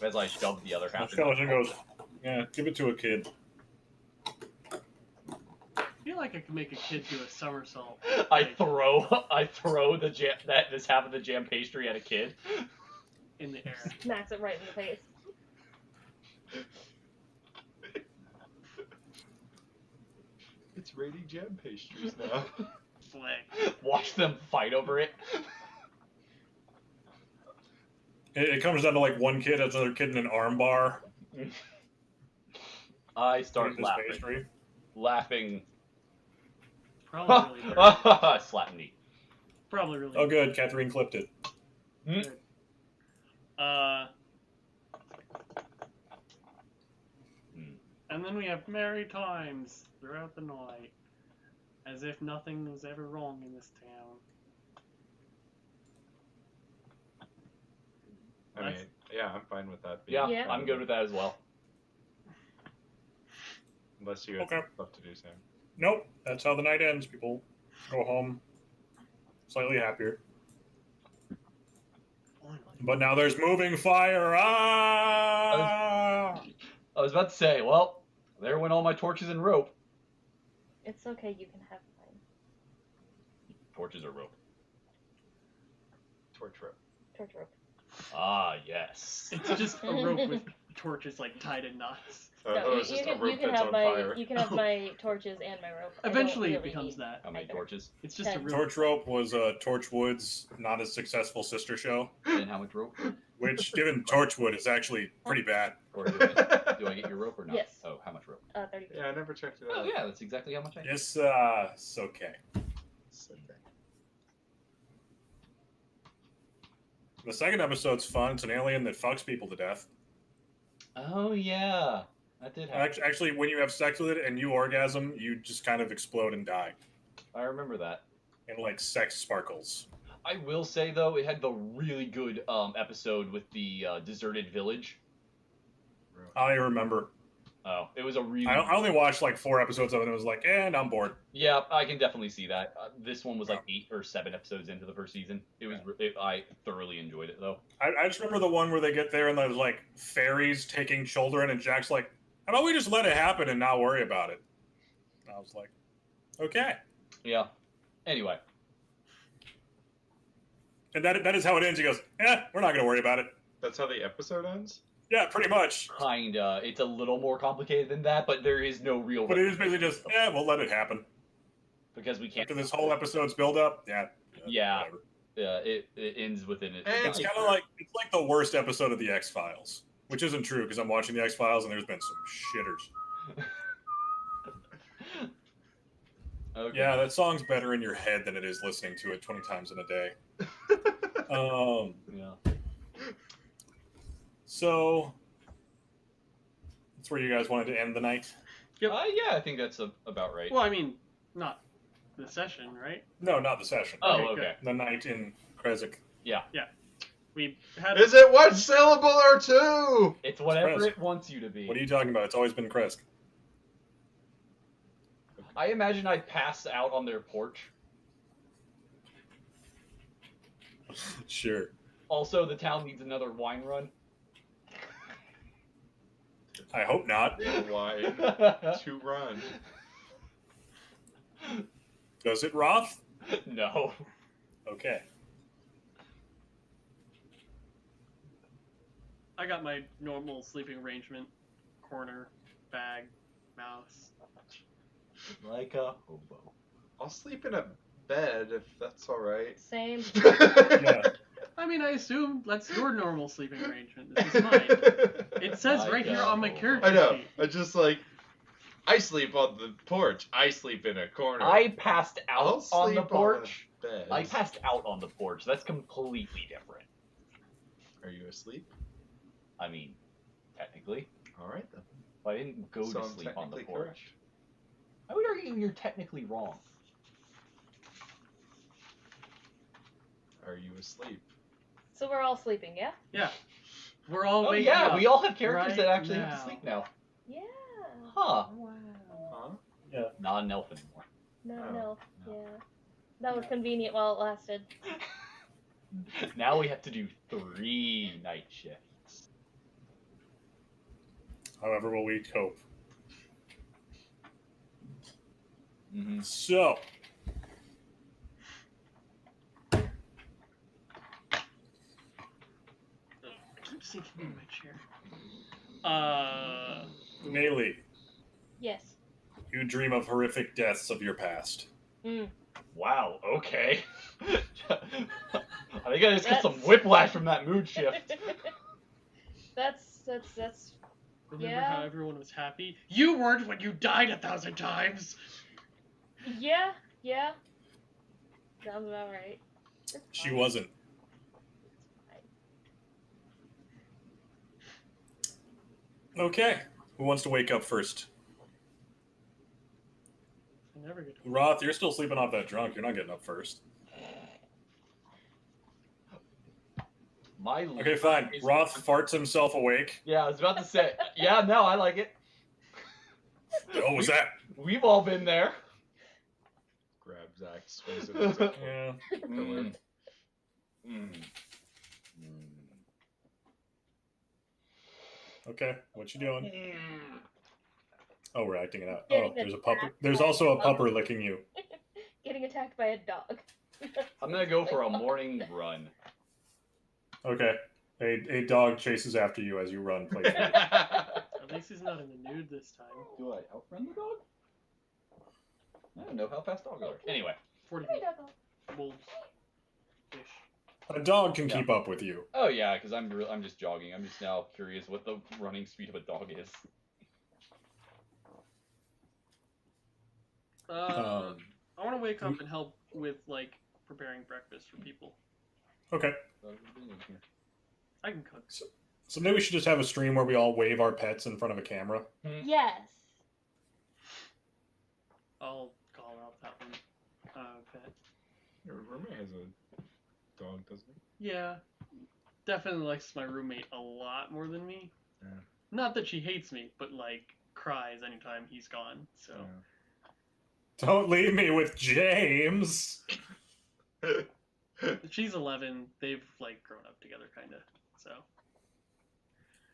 As I shove the other My half. skeleton goes, yeah, give it to a kid. I feel like I could make a kid do a somersault. I like, throw the jam this half of the jam pastry at a kid. in the air. Smacks it right in the face. It's raining jam pastries now. Flick. Watch them fight over it. It comes down to like one kid has another kid in an arm bar. I Eat start this laughing. pastry. Laughing. Probably really dirty. Slap me. Probably really Oh, good. Catherine clipped it. good. And then we have merry times throughout the night, as if nothing was ever wrong in this town. I mean, yeah, I'm fine with that. Yeah, Yeah. I'm good with that as well. Unless you had Okay. stuff to do, Sam. Nope, that's how the night ends. People go home slightly happier. But now there's moving fire. Ah! I was about to say, well, there went all my torches and rope. It's okay, you can have mine. Torches or rope? Torch rope. Torch rope. Ah, yes. It's just a rope with torches like tied in knots. No, it's just a rope you can that's have on my fire. you can have my torches and my rope. I don't Eventually, it really becomes need- that. How many either. torches? It's just a Ten. rope. Torch Rope was Torchwood's not as successful sister show, And how much rope? which, given Torchwood, is actually pretty bad. Or do I get your rope or not? Yes. Oh, how much rope? 30. Yeah, I never checked it Oh, out. yeah, that's exactly how much I It's okay. It's okay. The second episode's fun. It's an alien that fucks people to death. Oh, yeah. That did happen. Actually, when you have sex with it and you orgasm, you just kind of explode and die. I remember that. And like sex sparkles. I will say, though, it had the really good episode with the deserted village. I remember. Oh, it was a really... I only watched like 4 episodes of it and it was like, and I'm bored. Yeah, I can definitely see that. This one was like 8 or 7 episodes into the first season. It was. I thoroughly enjoyed it, though. I just remember the one where they get there and there's like fairies taking children and Jack's like, how about we just let it happen and not worry about it? And I was like, okay. Yeah. Anyway. And that is how it ends. He goes, we're not going to worry about it. That's how the episode ends? Yeah, pretty much. Kinda. It's a little more complicated than that, but there is no real... But it is basically just, we'll let it happen. Because we can't... After this whole episode's build up, Yeah. whatever. Yeah, it ends within it. It's kind of like, it's like the worst episode of The X-Files. Which isn't true, because I'm watching The X-Files and there's been some shitters. Okay. Yeah, that song's better in your head than it is listening to it 20 times in a day. Yeah. So, that's where you guys wanted to end the night? Yep. Yeah, I think that's about right. Well, I mean, not the session, right? No, not the session. Oh, okay, okay. The night in Krezk. Yeah. We had. Is it one syllable or two? It's whatever Krezk. it wants you to be. What are you talking about? It's always been Krezk. I imagine I'd pass out on their porch. Sure. Also, the town needs another wine run. I hope not. Why to run? Does it, Roth? No. Okay. I got my normal sleeping arrangement: corner, bag, mouse. Like a hobo. I'll sleep in a bed if that's all right. Same. Yeah. I mean, I assume that's your normal sleeping arrangement. This is mine. It says right here on my character I know. sheet. I just like I sleep on the porch. I sleep in a corner. I passed I'll out on the sleep porch. on a bed. I passed out on the porch. That's completely different. Are you asleep? I mean, technically. All right then. I didn't go So to I'm sleep on the technically porch. correct. I would argue you're technically wrong. are you asleep? So we're all sleeping, yeah? Yeah. We're all Oh waking yeah, up. we all have characters right that actually have now. to sleep now. Yeah. Huh. Wow. Huh? Not an elf anymore. No, Oh, no, no. yeah. That was convenient while it lasted. Now we have to do 3 night shifts. However, will we cope? Mm-hmm. So, I keep sinking in my chair. Nayli, Yes. you dream of horrific deaths of your past. Mm. Wow, okay. I think I just got some whiplash from that mood shift. That's Remember Yeah. how everyone was happy? You weren't when you died 1,000 times! yeah. Sounds about right. It's She fine. wasn't. Okay. Who wants to wake up first? I never get to... Roth, you're still sleeping off that drunk. You're not getting up first. My Okay, fine. Roth farts himself awake. Yeah, I was about to say. Yeah, no, I like it. What was that? We've all been there. Grab Zach, swings it into Yeah. Mm. Mm. Okay. What you doing? Oh, we're acting it out. Getting Oh, there's a attacked pupper. There's by also a a dog. pupper licking you. Getting attacked by a dog. I'm gonna go for a morning run. Okay. A dog chases after you as you run playfully. At least he's not in the nude this time. Do I outrun the dog? I don't know how fast dogs are. Anyway. 40 Hey, feet. doggo. Wolves. Fish. A dog can Yeah. keep up with you. Oh yeah, because I'm just jogging. I'm just now curious what the running speed of a dog is. I want to wake up and help with, like, preparing breakfast for people. Okay. I can cook. So maybe we should just have a stream where we all wave our pets in front of a camera. Yes. I'll call out that one. Pet. Your roommate has a dog, doesn't he? Yeah. Definitely likes my roommate a lot more than me. Yeah. Not that she hates me, but, like, cries anytime he's gone, so... Don't leave me with James. She's 11. They've, like, grown up together, kind of, so...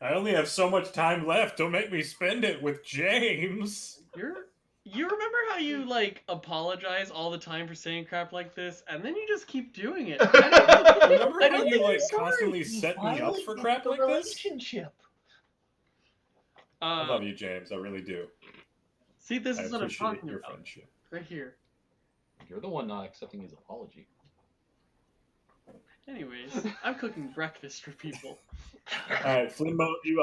I only have so much time left. Don't make me spend it with James. You remember how you, like, apologize all the time for saying crap like this, and then you just keep doing it? Remember I how don't you, think like, I'm sorry. constantly set me up for crap like this? I love you, James. I really do. See, this I is what I'm appreciate talking your about. friendship. Right here. You're the one not accepting his apology. Anyways, I'm cooking breakfast for people. Alright, Flimbo, you,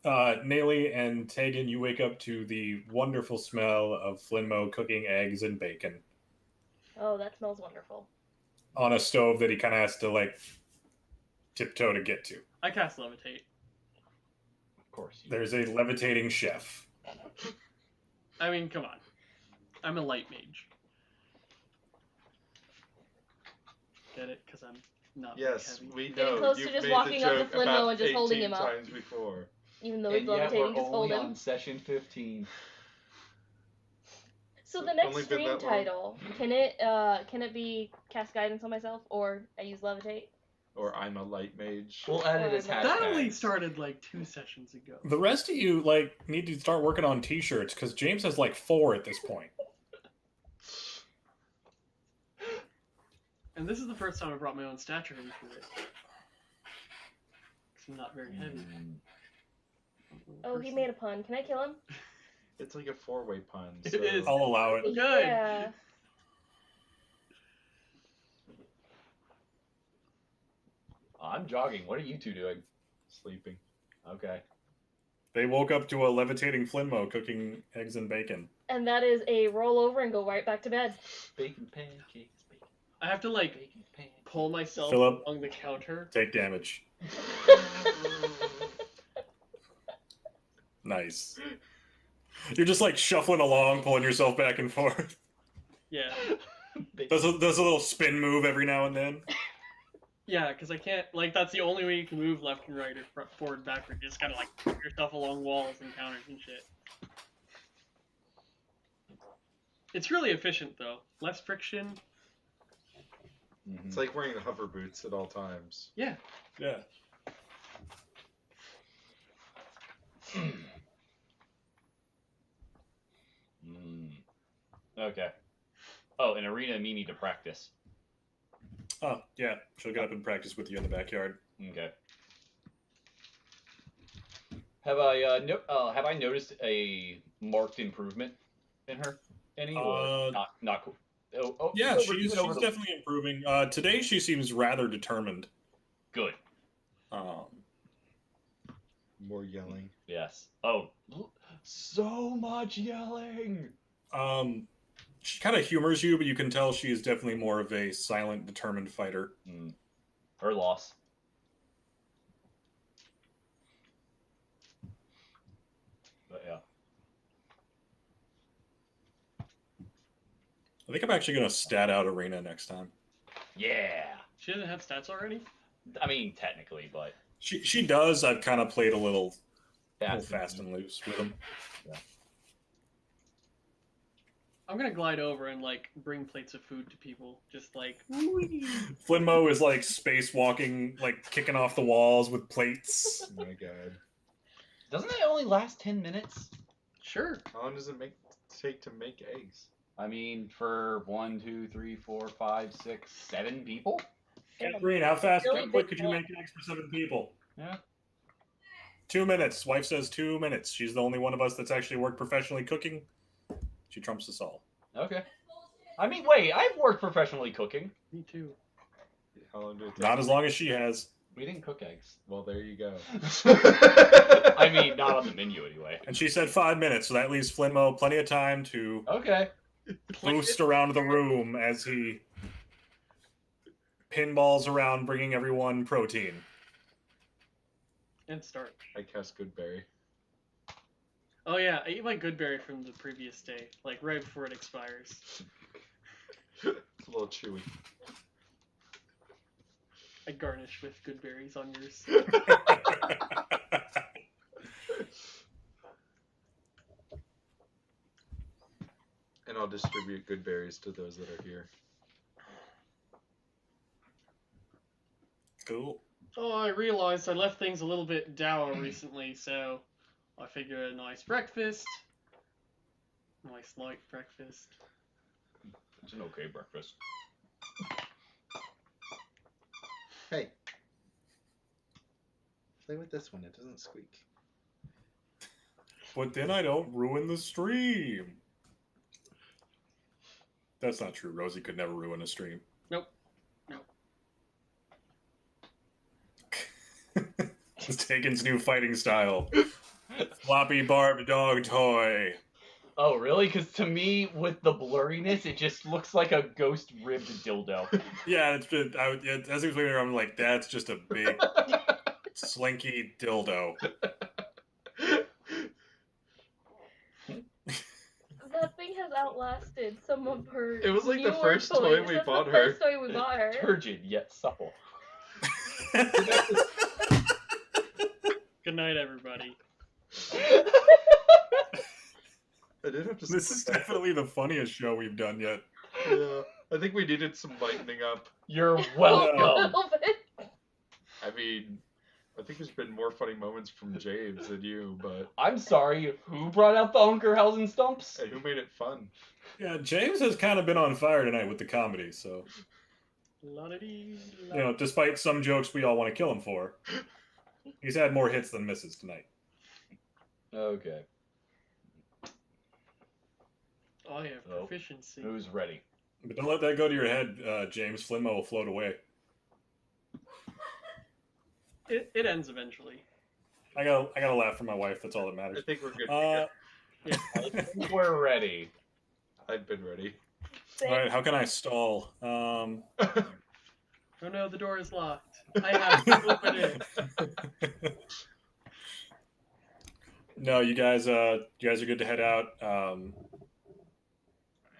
Nayli and Tegan, you wake up to the wonderful smell of Flinmo cooking eggs and bacon Oh, that smells wonderful. on a stove that he kind of has to, like, tiptoe to get to. I cast levitate. Of course. There's a levitating chef. I mean, come on. I'm a light mage. Get it? Because I'm not Yes, heavy. we Getting know. close to You've just made walking the up to joke Flimmo about and just holding 18 him up. times before. Even though he's And yet levitating, we're just hold only him. on session 15. So It's the next only been stream that long. title, can it be cast guidance on myself, or I use levitate? Or I'm a light mage. We'll add it as That That only hashtags. started like 2 sessions ago. The rest of you, like, need to start working on t-shirts, because James has, like, 4 at this point. And this is the first time I brought my own stature into it. Because I'm not very heavy. Oh, he made a pun. Can I kill him? It's like a 4-way pun. It So is. I'll allow it. Good. Yeah. I'm jogging. What are you two doing? Sleeping. Okay. They woke up to a levitating Flinmo cooking eggs and bacon. And that is a roll over and go right back to bed. Bacon pancakes. Bacon, I have to like bacon pancakes. pull myself Philip. along the counter. Take damage. Nice. You're just, like, shuffling along, pulling yourself back and forth. Yeah. Does a little spin move every now and then. Yeah, because I can't, like, that's the only way you can move left and right or forward, backward. You just gotta, like, put yourself along walls and counters and shit. It's really efficient, though. Less friction. It's like wearing hover boots at all times. Yeah. Yeah. Okay. Oh, and Arena and me need to practice. Oh, yeah. She'll get up and practice with you in the backyard. Okay. Have I noticed a marked improvement in her? Any or not cool? Yeah, she's definitely improving. Today she seems rather determined. Good. More yelling. Yes. Oh, so much yelling. She kind of humors you, but you can tell she is definitely more of a silent, determined fighter. Her loss. But yeah. I think I'm actually going to stat out Arena next time. Yeah. She doesn't have stats already? I mean, technically, but... She does. I've kind of played a little fast and loose with them. Yeah. I'm gonna glide over and, like, bring plates of food to people. Just, like... Flinmo is, like, spacewalking, like, kicking off the walls with plates. Oh my god. Doesn't it only last 10 minutes? Sure. How long does it take to make eggs? I mean, for 1, 2, 3, 4, 5, 6, 7 people? Green, how fast, Really how quick big could you pot. make eggs for 7 people? Yeah. 2 minutes. Wife says 2 minutes. She's the only one of us that's actually worked professionally cooking. She trumps us all. Okay. I mean, wait, I've worked professionally cooking. Me too. How long did it take? Not as long as she has. We didn't cook eggs. Well, there you go. I mean, not on the menu anyway. And she said 5 minutes, so that leaves Flinmo plenty of time to Okay. boost around the room as he pinballs around, bringing everyone protein. And start. I cast Goodberry. Oh yeah, I ate my Goodberry from the previous day, like right before it expires. It's a little chewy. I garnish with good berries on yours. And I'll distribute good berries to those that are here. Cool. Oh, I realized I left things a little bit dour recently, so I figure a nice breakfast. Nice light breakfast. It's an okay breakfast. Hey. Play with this one, it doesn't squeak. But then I don't ruin the stream. That's not true. Rosie could never ruin a stream. Nope. Nope. It's Taken's new fighting style. Floppy Barb dog toy. Oh, really? Because to me, with the blurriness, it just looks like a ghost ribbed dildo. Yeah, it's just, as he was waiting, I'm like, that's just a big, slinky dildo. That thing has outlasted some of her. It was like the newer first toy toys. we That's bought the her. First toy we bought her. Turgid yet supple. Good night, everybody. I did have to. This is definitely the funniest show we've done yet. Yeah, I think we needed some lightening up. You're A welcome. little bit. I mean, I think there's been more funny moments from James than you, but I'm sorry, who brought out the Unkerhausen stumps? hey, who made it fun? Yeah, James has kind of been on fire tonight with the comedy, so, La-da-dee, you know, despite some jokes we all want to kill him for, he's had more hits than misses tonight. Okay. I have Oh. proficiency. Who's ready? But don't let that go to your head, James. Flinmo will float away. It ends eventually. I gotta laugh for my wife. That's all that I matters. think we're good. Uh, I think we're ready. I've been ready. all right. How can I stall? Oh no, the door is locked. I have to open it. No, you guys are good to head out.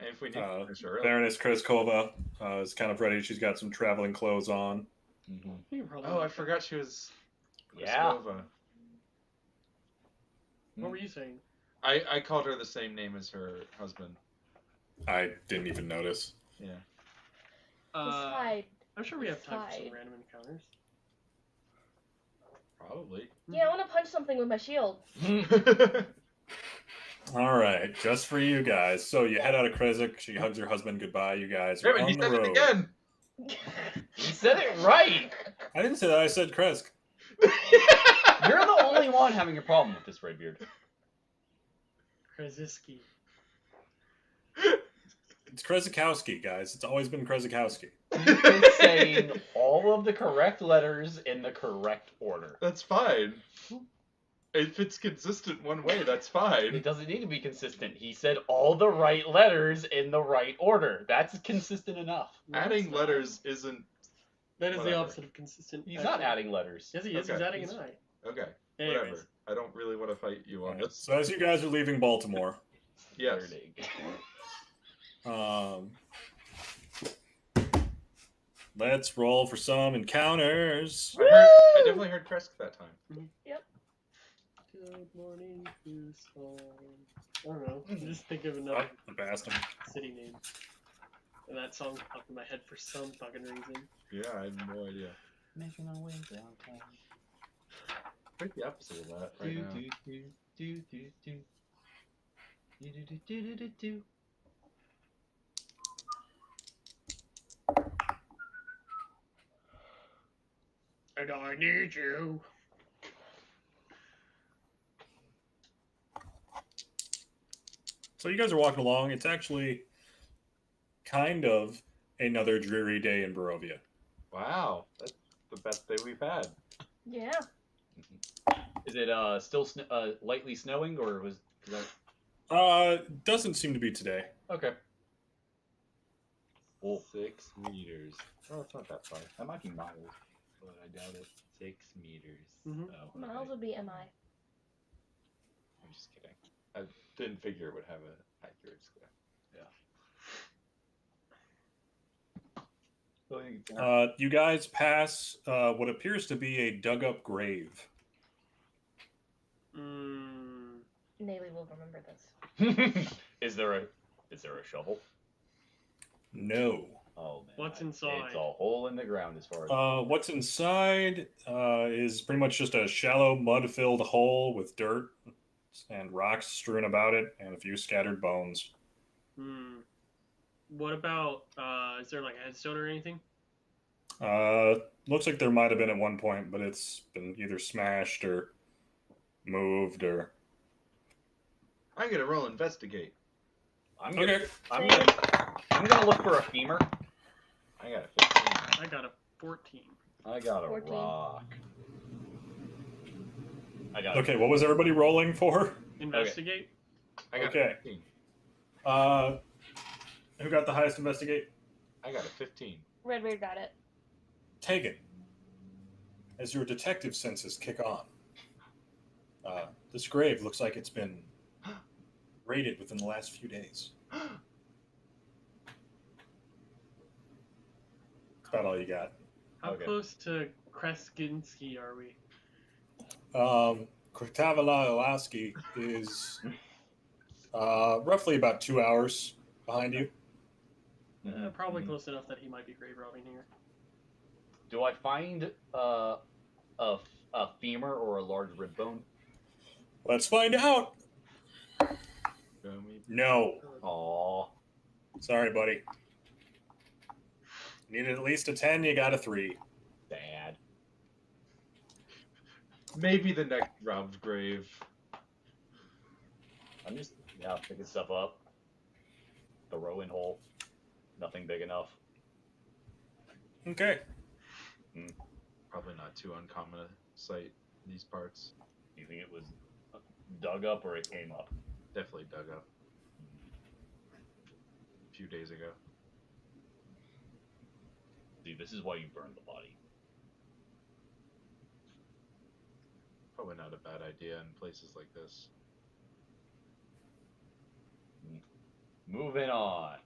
If we need to finish early. Baroness Kreskova is kind of ready. She's got some traveling clothes on. You rolled Oh, I a- forgot she was Yeah. Kreskova. What were you saying? I called her the same name as her husband. I didn't even notice. Yeah. Decide. I'm sure we have time for some Decide. random encounters. Probably. Yeah, I want to punch something with my shield. All right, just for you guys. So you head out of Krezk. She hugs her husband goodbye. You guys are Damn it, on he the said road. it again. You said it right. I didn't say that. I said Krezk. You're the only one having a problem with this, Redbeard. Krasinski. It's Krezikowski, guys. It's always been Krezikowski. You've been saying all of the correct letters in the correct order. That's fine. If it's consistent one way, that's fine. It doesn't need to be consistent. He said all the right letters in the right order. That's consistent enough. No, Adding it's not. letters isn't. That is the whatever. opposite of consistent. He's not actually. adding letters. Yes, he is. He's Okay. adding an I. Okay. Anyways. Whatever. I don't really want to fight you on Alright, this. so as you guys are leaving Baltimore, Yes. let's roll for some encounters. I definitely heard Kresk that time. Good morning, Tucson. I don't know. Just think of another Oh, I passed him. city name. And that song popped in my head for some fucking reason. Yeah, I have no idea. Making our way downtown. Quite the opposite of that right now. And I need you. So you guys are walking along. It's actually kind of another dreary day in Barovia. Wow, that's the best day we've had. Yeah. Is it still lightly snowing, or was that... Doesn't seem to be today. Okay? Well, 6 meters. Oh, it's not that far. that might be miles. But I doubt it. 6 meters. Mhm. Oh, Miles okay. would be MI. I'm just kidding. I didn't figure it would have an accurate scale. You guys pass what appears to be a dug-up grave. Nayli will remember this. Is there a shovel? No. Oh man. What's inside? It's a hole in the ground as far as What's inside is pretty much just a shallow, mud-filled hole with dirt and rocks strewn about it, and a few scattered bones. What about, is there like a headstone or anything? Looks like there might have been at one point, but it's been either smashed or moved or... I'm gonna roll investigate. I'm gonna, Okay. I'm gonna look for a femur. I got a 15. I got a 14. I got a 14. rock. I got Okay, what was everybody rolling for? Investigate? I got Okay. 15. Who got the highest investigate? I got a 15. Redbeard got it. Tegan, as your detective senses kick on, this grave looks like it's been raided within the last few days. That's about all you got. How Okay. close to Krasinski are we? Kratavala is roughly about 2 hours behind you. Probably close enough that he might be grave robbing here. Do I find a femur or a large rib bone? Let's find out. Show me. No. Aw. Sorry, buddy. Needed at least a 10, you got a 3. Bad. Maybe the next robbed grave. I'm just picking stuff up. Throw in hole. Nothing big enough. Okay. Probably not too uncommon a sight in these parts. Do you think it was dug up or it came up? Definitely dug up. A few days ago. See, this is why you burned the body. Probably not a bad idea in places like this. Moving on.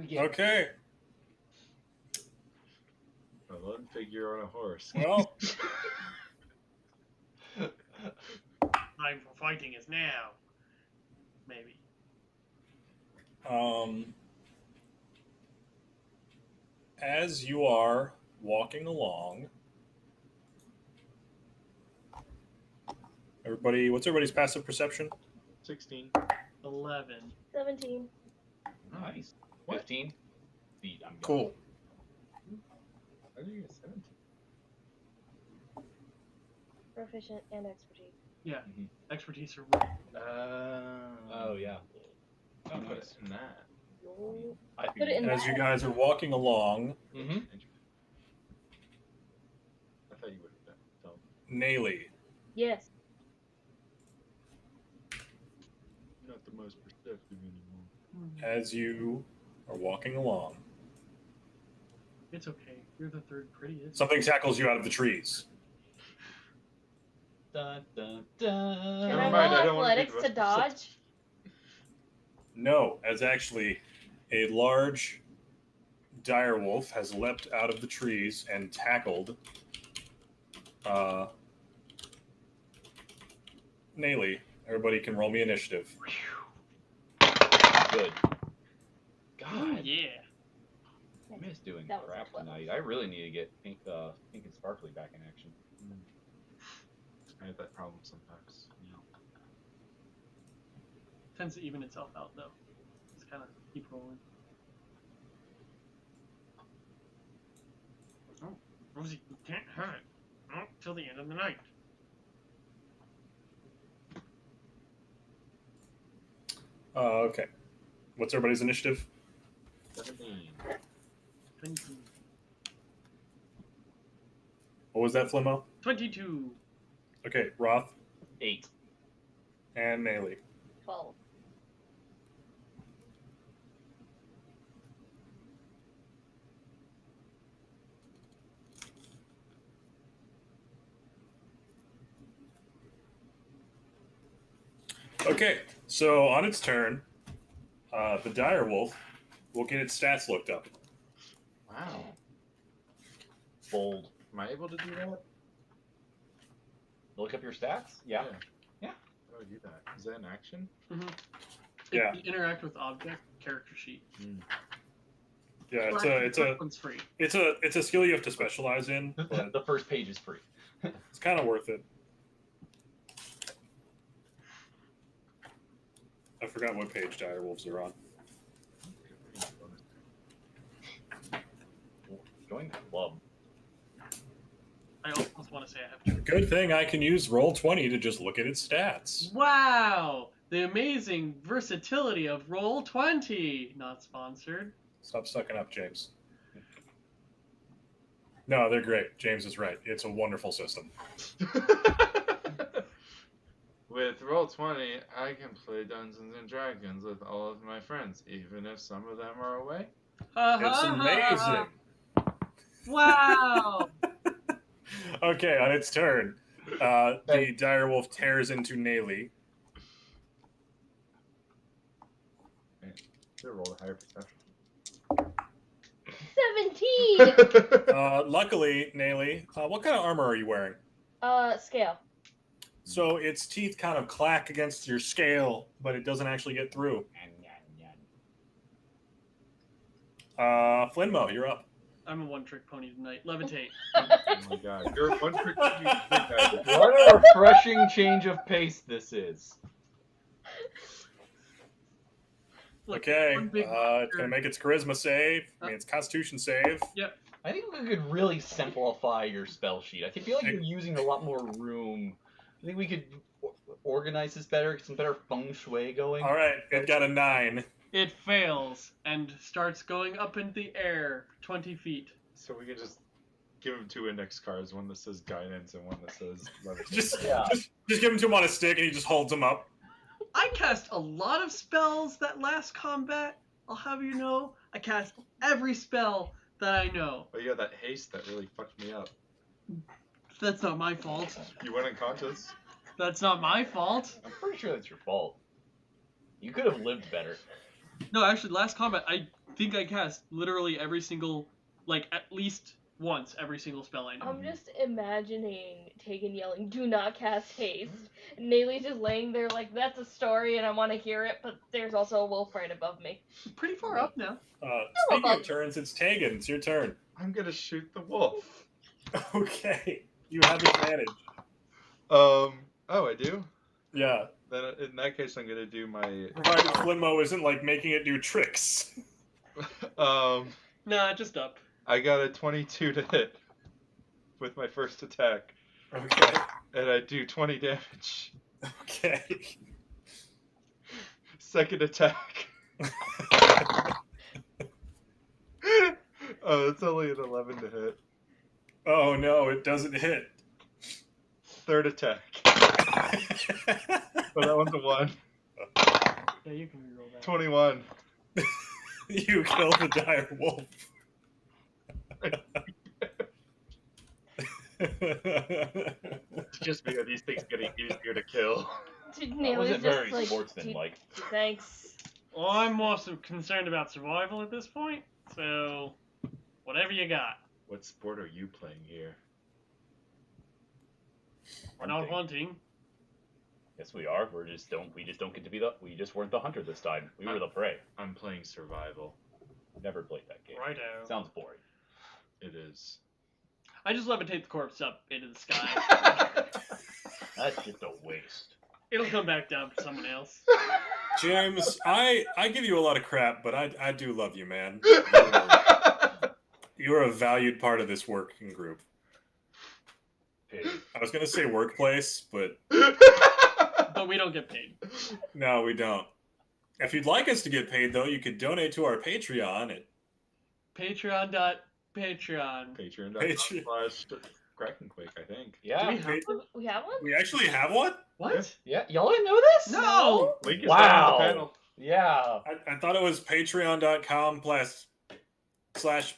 we get? Okay. A lone figure on a horse. Well, Time for fighting is now. Maybe. as you are walking along, what's everybody's passive perception? 16. 11. 17. Nice. What? 15 feet. I'm Cool. How did you get 17? Proficient and expertise. Yeah. Mhm. Expertise or Oh yeah. I'll put it in that. Yo. I Put it in As you guys are walking along, Mm-hmm. I thought you would have done. Nayli, Yes. Not the most perceptive anymore. as you are walking along, It's okay. You're the third prettiest. something tackles you out of the trees. Dun, dun, Can dun. Never I mind, I roll don't wanna be athletics the to most dodge? No, as actually a large dire wolf has leapt out of the trees and tackled Nayli. Everybody can roll me initiative. Good. Oh, God, yeah. I miss doing That was crap a 12. tonight. I really need to get Pink and Sparkly back in action. I have that problem sometimes. Tends to even itself out, though. Just kind of keep rolling. Oh, Rosie, you can't have it. Not till the end of the night. Okay. What's everybody's initiative? 17. 22. What was that, Flimmo? 22. Okay, Roth 8. and Nayli. 12. Okay, so on its turn, the dire wolf will get its stats looked up. Wow. Bold. Am I able to do that? Look up your stats. Yeah. How do I do that? Is that an action? Mm-hmm. Yeah. If you interact with object, character sheet. Yeah, That one's free. it's a skill you have to specialize in, but The first page is free. it's kind of worth it. I forgot what page dire wolves are on. Join the club. I almost want to say I have to. Good thing I can use Roll20 to just look at its stats. Wow! The amazing versatility of Roll20! Not sponsored. Stop sucking up, James. No, they're great. James is right. It's a wonderful system. With Roll20, I can play Dungeons and Dragons with all of my friends, even if some of them are away. It's amazing. Wow! Okay, on its turn, the dire wolf tears into Nayli. Should have rolled a higher perception. 17! Luckily, Nayli, what kind of armor are you wearing? Scale. So its teeth kind of clack against your scale, but it doesn't actually get through. Flinmo, you're up. I'm a one-trick pony tonight. Levitate. Oh my god. You're one trick pony. What a refreshing change of pace this is. Look, Okay, one big it's going to make its charisma save. I mean, its constitution save. I think we could really simplify your spell sheet. I feel like you're using a lot more room. I think we could organize this better, get some better feng shui going. All right, it got a 9. It fails and starts going up in the air 20 feet. So we could just give him 2 index cards, one that says guidance and one that says levitate. Just Yeah. give him to him on a stick, and he just holds him up. I cast a lot of spells that last combat. I'll have you know, I cast every spell that I know. Oh, you got that haste that really fucked me up. That's not my fault. You went unconscious. That's not my fault. I'm pretty sure that's your fault. You could have lived better. No, actually, last combat, I think I cast literally every single, like, at least once every single spell I know. I'm just imagining Tegan yelling, "Do not cast haste." And Nayli just laying there like, that's a story and I want to hear it, but there's also a wolf right above me. Pretty far up now. Speaking of turns, it's Tegan. It's your turn. I'm gonna shoot the wolf. Okay. You have advantage. Oh, I do? Yeah. Then in that case, I'm gonna do my. Provided Flimmo isn't like making it do tricks. Nah, just up. I got a 22 to hit with my first attack. Okay. And I do 20 damage. Okay. Second attack. Oh, it's only an 11 to hit. Oh no, it doesn't hit. Third attack. Oh, that one's a 1. Yeah, you can reroll that. 21. You killed the dire wolf. It's just because these things getting easier to kill. That Nayli's wasn't just very like, sportsmanlike. thanks. Well, I'm more so concerned about survival at this point, so whatever you got. What sport are you playing here? We're not hunting. Yes, we are. We just don't get to be we just weren't the hunter this time. We were the prey. I'm playing survival. Never played that game. Righto. Sounds boring. It is. I just levitate the corpse up into the sky. That's just a waste. It'll come back down for someone else. James, I give you a lot of crap, but I do love you, man. You're a valued part of this working group. Pig. I was gonna say workplace, but But we don't get paid. no, we don't. If you'd like us to get paid, though, you could donate to our Patreon at Patreon.Patreon. Patreon.com/KrakenQuest, I think. Yeah. Do we have one? We have one? We actually have one? What? Yeah. Y'all didn't know this? No! Link is Wow. down on the panel. Yeah. I thought it was patreon.com//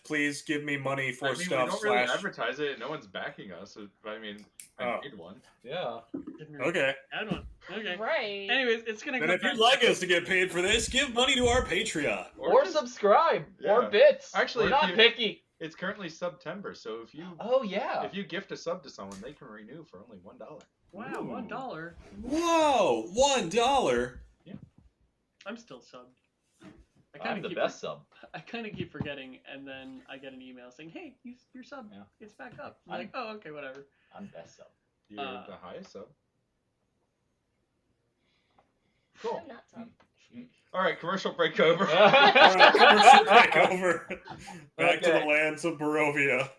please give me money for I mean, stuff we don't really / advertise it. No one's backing us. I mean, I Oh. made one. Yeah. Didn't really Okay. add one. Okay. Right. Anyways, it's gonna And come if you'd back- like us to get paid for this, give money to our Patreon. Or just- subscribe. Yeah. Or bits. Actually, we're if not you- picky. It's currently September, so if you Oh yeah. if you gift a sub to someone, they can renew for only $1. Wow, $1. Whoa, $1. I'm still subbed. I'm the best sub. I kind of keep forgetting, and then I get an email saying, "Hey, you're subbed. Yeah. It's back up." I'm like, "Oh, okay, whatever." I'm best sub. You're the highest sub. I'm not some. All right, commercial break over. All right, commercial break over. Back to the Okay. lands of Barovia.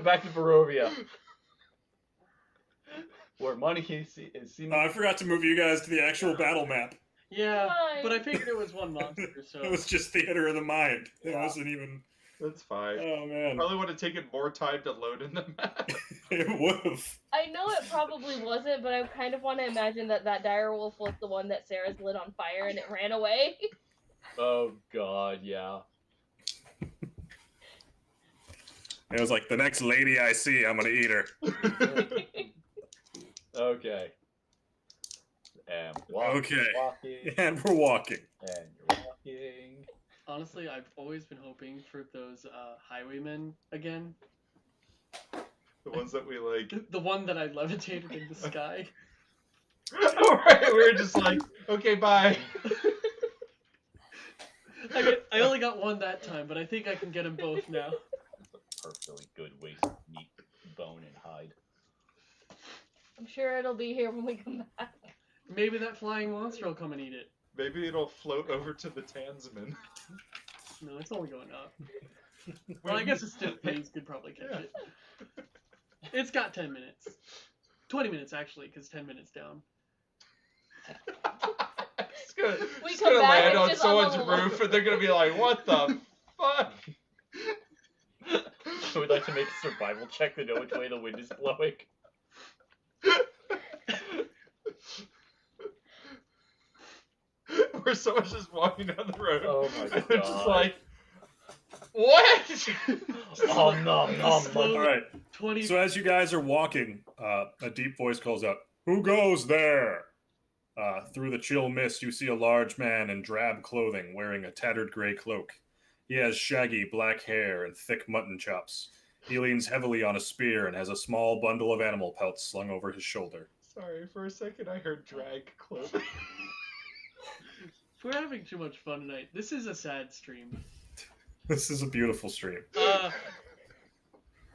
Back to Barovia. Where money is seeming. I forgot to move you guys to the actual battle map. Yeah, Fine. but I figured it was one monster, so It was just theater of the mind. It Yeah. wasn't even. That's fine. Oh man, Probably would have taken more time to load in the map. it would have. I know it probably wasn't, but I kind of want to imagine that dire wolf was the one that Sarah's lit on fire and it ran away. Oh god, yeah. It was like the next lady I see, I'm gonna eat her. Okay. And Okay. walking, And we're walking. and you're walking. honestly, I've always been hoping for those highwaymen again. The ones that we like. The one that I levitated in the sky. Alright, we were just like, okay, bye. I only got one that time, but I think I can get them both now. Perfectly good waste meat, bone, and hide. I'm sure it'll be here when we come back. Maybe that flying monster will come and eat it. Maybe it'll float over to the Tansman. No, it's only going up. Well, I guess it's still things could probably catch it. It's got 10 minutes. 20 minutes, actually, because 10 minutes down. It's gonna, We it's come gonna back land and on just someone's unlevel. roof and they're gonna be like, what the fuck? So we'd like to make a survival check to know which way the wind is blowing. Where someone's just walking down the road. Oh my and they're just God. like, what? Oh nom nom. Slow- All right. 20. So as you guys are walking, a deep voice calls out, "Who goes there?" Through the chill mist, you see a large man in drab clothing wearing a tattered gray cloak. He has shaggy black hair and thick mutton chops. He leans heavily on a spear and has a small bundle of animal pelts slung over his shoulder. Sorry, for a second I heard drag clothing. We're having too much fun tonight. This is a sad stream. This is a beautiful stream.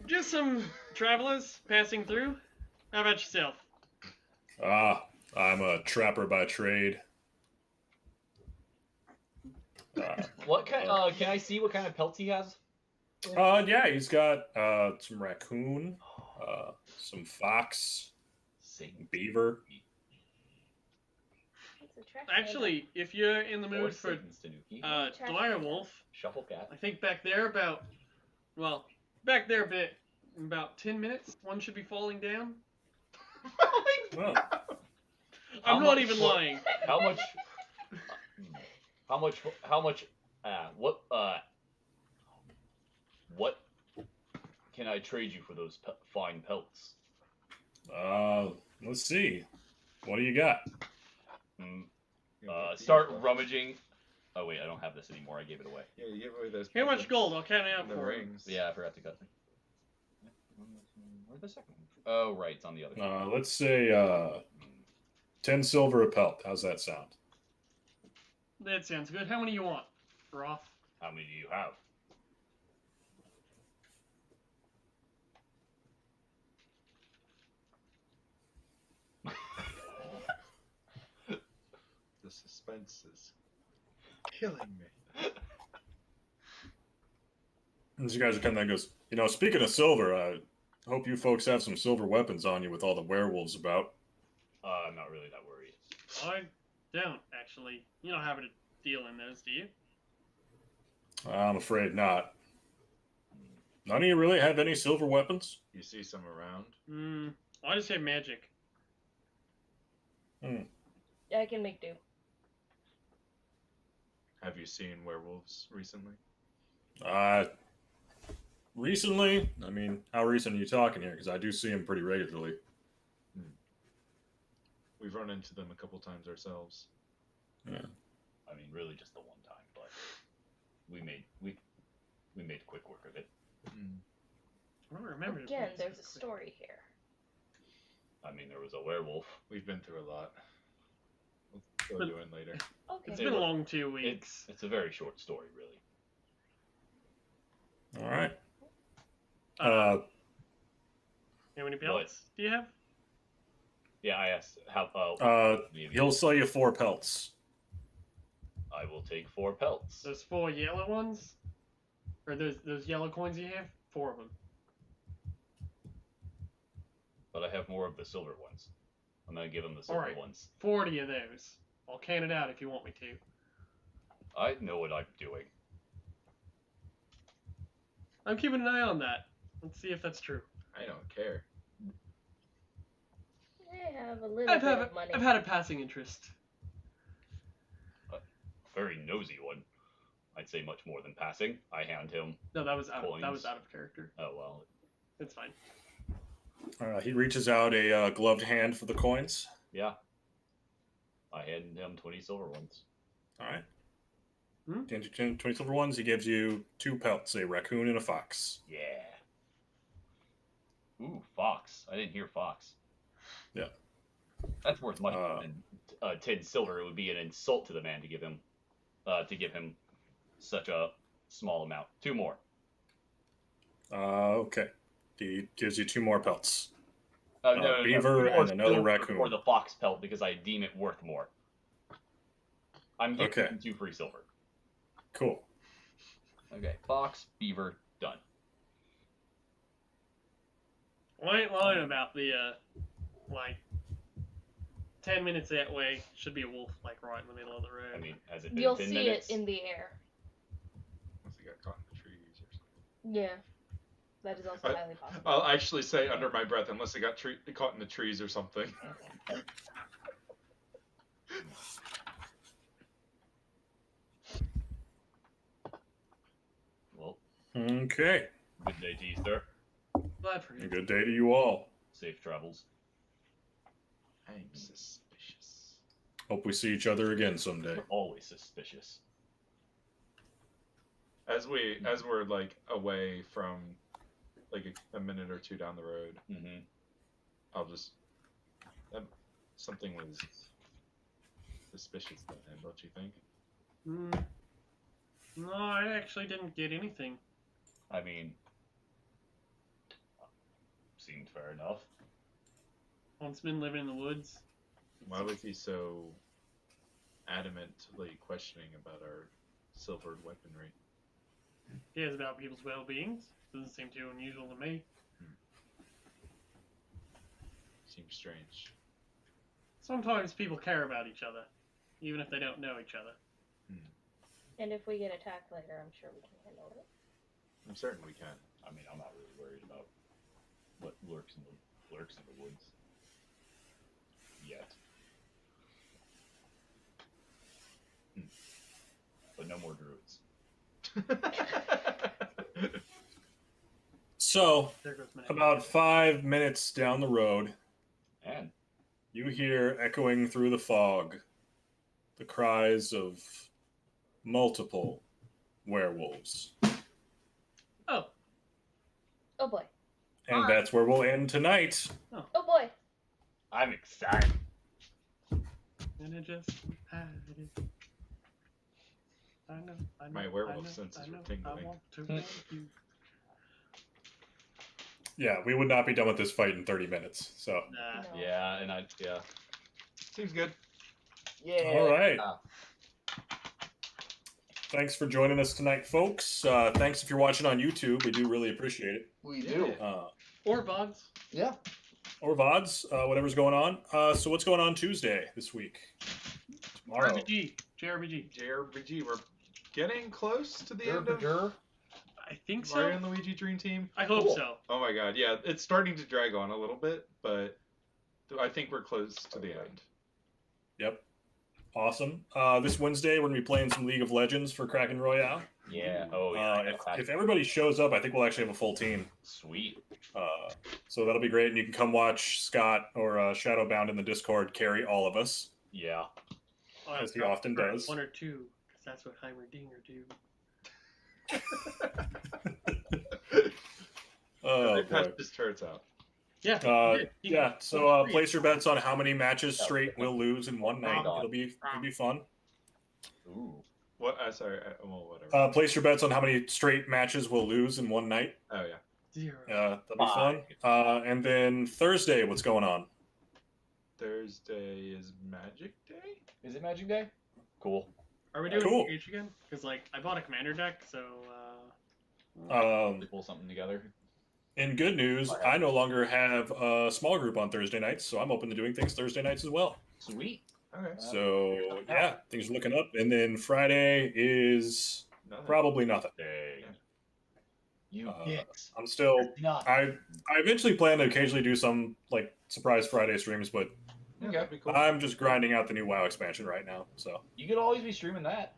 Just some travelers passing through. How about yourself? I'm a trapper by trade. What kind? Can I see what kind of pelts he has? Yeah, he's got some raccoon, some fox, beaver. Actually, if you're in the mood for dire wolf, shuffle cat. I think back there about 10 minutes, one should be falling down. Well, I'm not even lying. How much? What can I trade you for those fine pelts? let's see. What do you got? Start rummaging. Oh wait, I don't have this anymore. I gave it away. Yeah, you give away those. How much gold? I'll count it out the for you. rings. Yeah, I forgot to cut them. Where's the second one? Oh right, it's on the other side. Let's say 10 silver a pelt. How's that sound? That sounds good. How many you want, Roth? How many do you have? The suspense is killing me. As you guys are coming there, goes, speaking of silver, I hope you folks have some silver weapons on you with all the werewolves about. I'm not really that worried. I don't, actually. You don't have a deal in those, do you? I'm afraid not. None of you really have any silver weapons? You see some around? I just have magic. I can make do. Have you seen werewolves recently? Recently? I mean, how recent are you talking here? Because I do see them pretty regularly. We've run into them a couple times ourselves. Yeah. I mean, really just the one time, but we made quick work of it. I don't remember. Again, there's a story here. I mean, there was a werewolf. We've been through a lot. We'll fill you in later. Okay. It's been a long 2 weeks. It's a very short story, really. All right. How many pelts do you have? Yeah, I asked how. He'll sell you 4 pelts. I will take 4 pelts. Those 4 yellow ones? Or those yellow coins you have? 4 of them. But I have more of the silver ones. I'm gonna give him the silver ones. 40 of those. I'll can it out if you want me to. I know what I'm doing. I'm keeping an eye on that. Let's see if that's true. I don't care. I have a little bit of money. I've had a passing interest. Very nosy one. I'd say much more than passing. I hand him. No, that was out coins. of character. Oh well. It's fine. He reaches out a gloved hand for the coins. Yeah. I hand him 20 silver ones. All right. 20 silver ones. He gives you 2 pelts, a raccoon and a fox. Yeah. Ooh, fox. I didn't hear fox. Yeah. That's worth much more than 10 silver. It would be an insult to the man to give him such a small amount. 2 more. Okay. He gives you 2 more pelts. Beaver and another raccoon. Or the fox pelt because I deem it worth more. I'm giving him 2 free silver. Cool. Okay, fox, beaver, done. I ain't lying about the 10 minutes that way. Should be a wolf right in the middle of the road. I mean, has it been You'll 10 see minutes? it in the air. Unless he got caught in the trees or something. Yeah. That is also highly possible. I'll actually say under my breath, unless he got caught in the trees or something. Well, Okay. good day to you, sir. Glad for you. Good day to you all. Safe travels. I'm suspicious. Hope we see each other again someday. You're always suspicious. As we're like away from like a minute or two down the road, Mm-hmm. I'll just something was suspicious about him, don't you think? No, I actually didn't get anything. I mean, seemed fair enough. Once been living in the woods. Why was he so adamantly questioning about our silvered weaponry? He is about people's well-beings. Doesn't seem too unusual to me. Seems strange. Sometimes people care about each other, even if they don't know each other. And if we get attacked later, I'm sure we can handle it. I'm certain we can. I mean, I'm not really worried about what lurks in the woods yet. But no more druids. So, There goes Matt. about 5 minutes down the road, And you hear echoing through the fog the cries of multiple werewolves. Oh, Oh boy. And that's where we'll end tonight. Oh boy. I'm excited. and it just happened. I know. My werewolf senses were tingling. I want to thank you. Yeah, we would not be done with this fight in 30 minutes. So, Nah. No. Yeah, and yeah. Seems good. Yeah. all right. Thanks for joining us tonight, folks. Thanks if you're watching on YouTube. We do really appreciate it. We do. Or VODs. Yeah. Or VODs, whatever's going on. So what's going on Tuesday this week? Tomorrow. JRPG. JRPG, we're getting close to the end of I think so. Mario and Luigi Dream Team. I hope Cool. so. Oh my god, yeah, it's starting to drag on a little bit, but I think we're close to the end. Yep. Awesome. This Wednesday, we're going to be playing some League of Legends for Kraken Royale. Yeah. Oh yeah. If everybody shows up, I think we'll actually have a full team. Sweet. So that'll be great. And you can come watch Scott or Shadowbound in the Discord carry all of us, Yeah. as he often does. One or two, because that's what Heimerdinger do. Oh, They boy. patched his turrets out. Yeah. Yeah. So place your bets on how many matches straight we'll lose in one night. God. It'll be fun. Ooh. What? Sorry. Well, whatever. Place your bets on how many straight matches we'll lose in one night. Oh yeah. 0. That'll be fun. And then Thursday, what's going on? Thursday is Magic Day. Is it Magic Day? Cool. Are we doing Cool. H again? Because I bought a commander deck, so Pull something together. In good news, I no longer have a small group on Thursday nights, so I'm open to doing things Thursday nights as well. Sweet. Okay. So yeah, things are looking up. And then Friday is Nothing. probably nothing. Dang. You dicks. I'm still. Not. I eventually plan to occasionally do some like surprise Friday streams, but Yeah, that'd be cool. I'm just grinding out the new WoW expansion right now. So You could always be streaming that.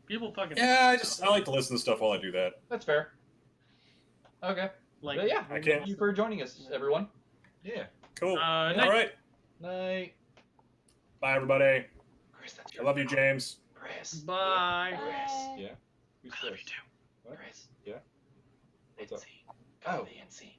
people fucking. yeah, I like to listen to stuff while I do that. That's fair. Okay. like. But yeah. I can't- Thank you for joining us, everyone. Yeah. Cool. All night. right. Night. Bye, everybody. Chris, that's I love you, James. Chris. Bye. Bye. Yeah. Who's I love this? you too. What? Chris. Yeah. What's up? Come Oh. to the NC.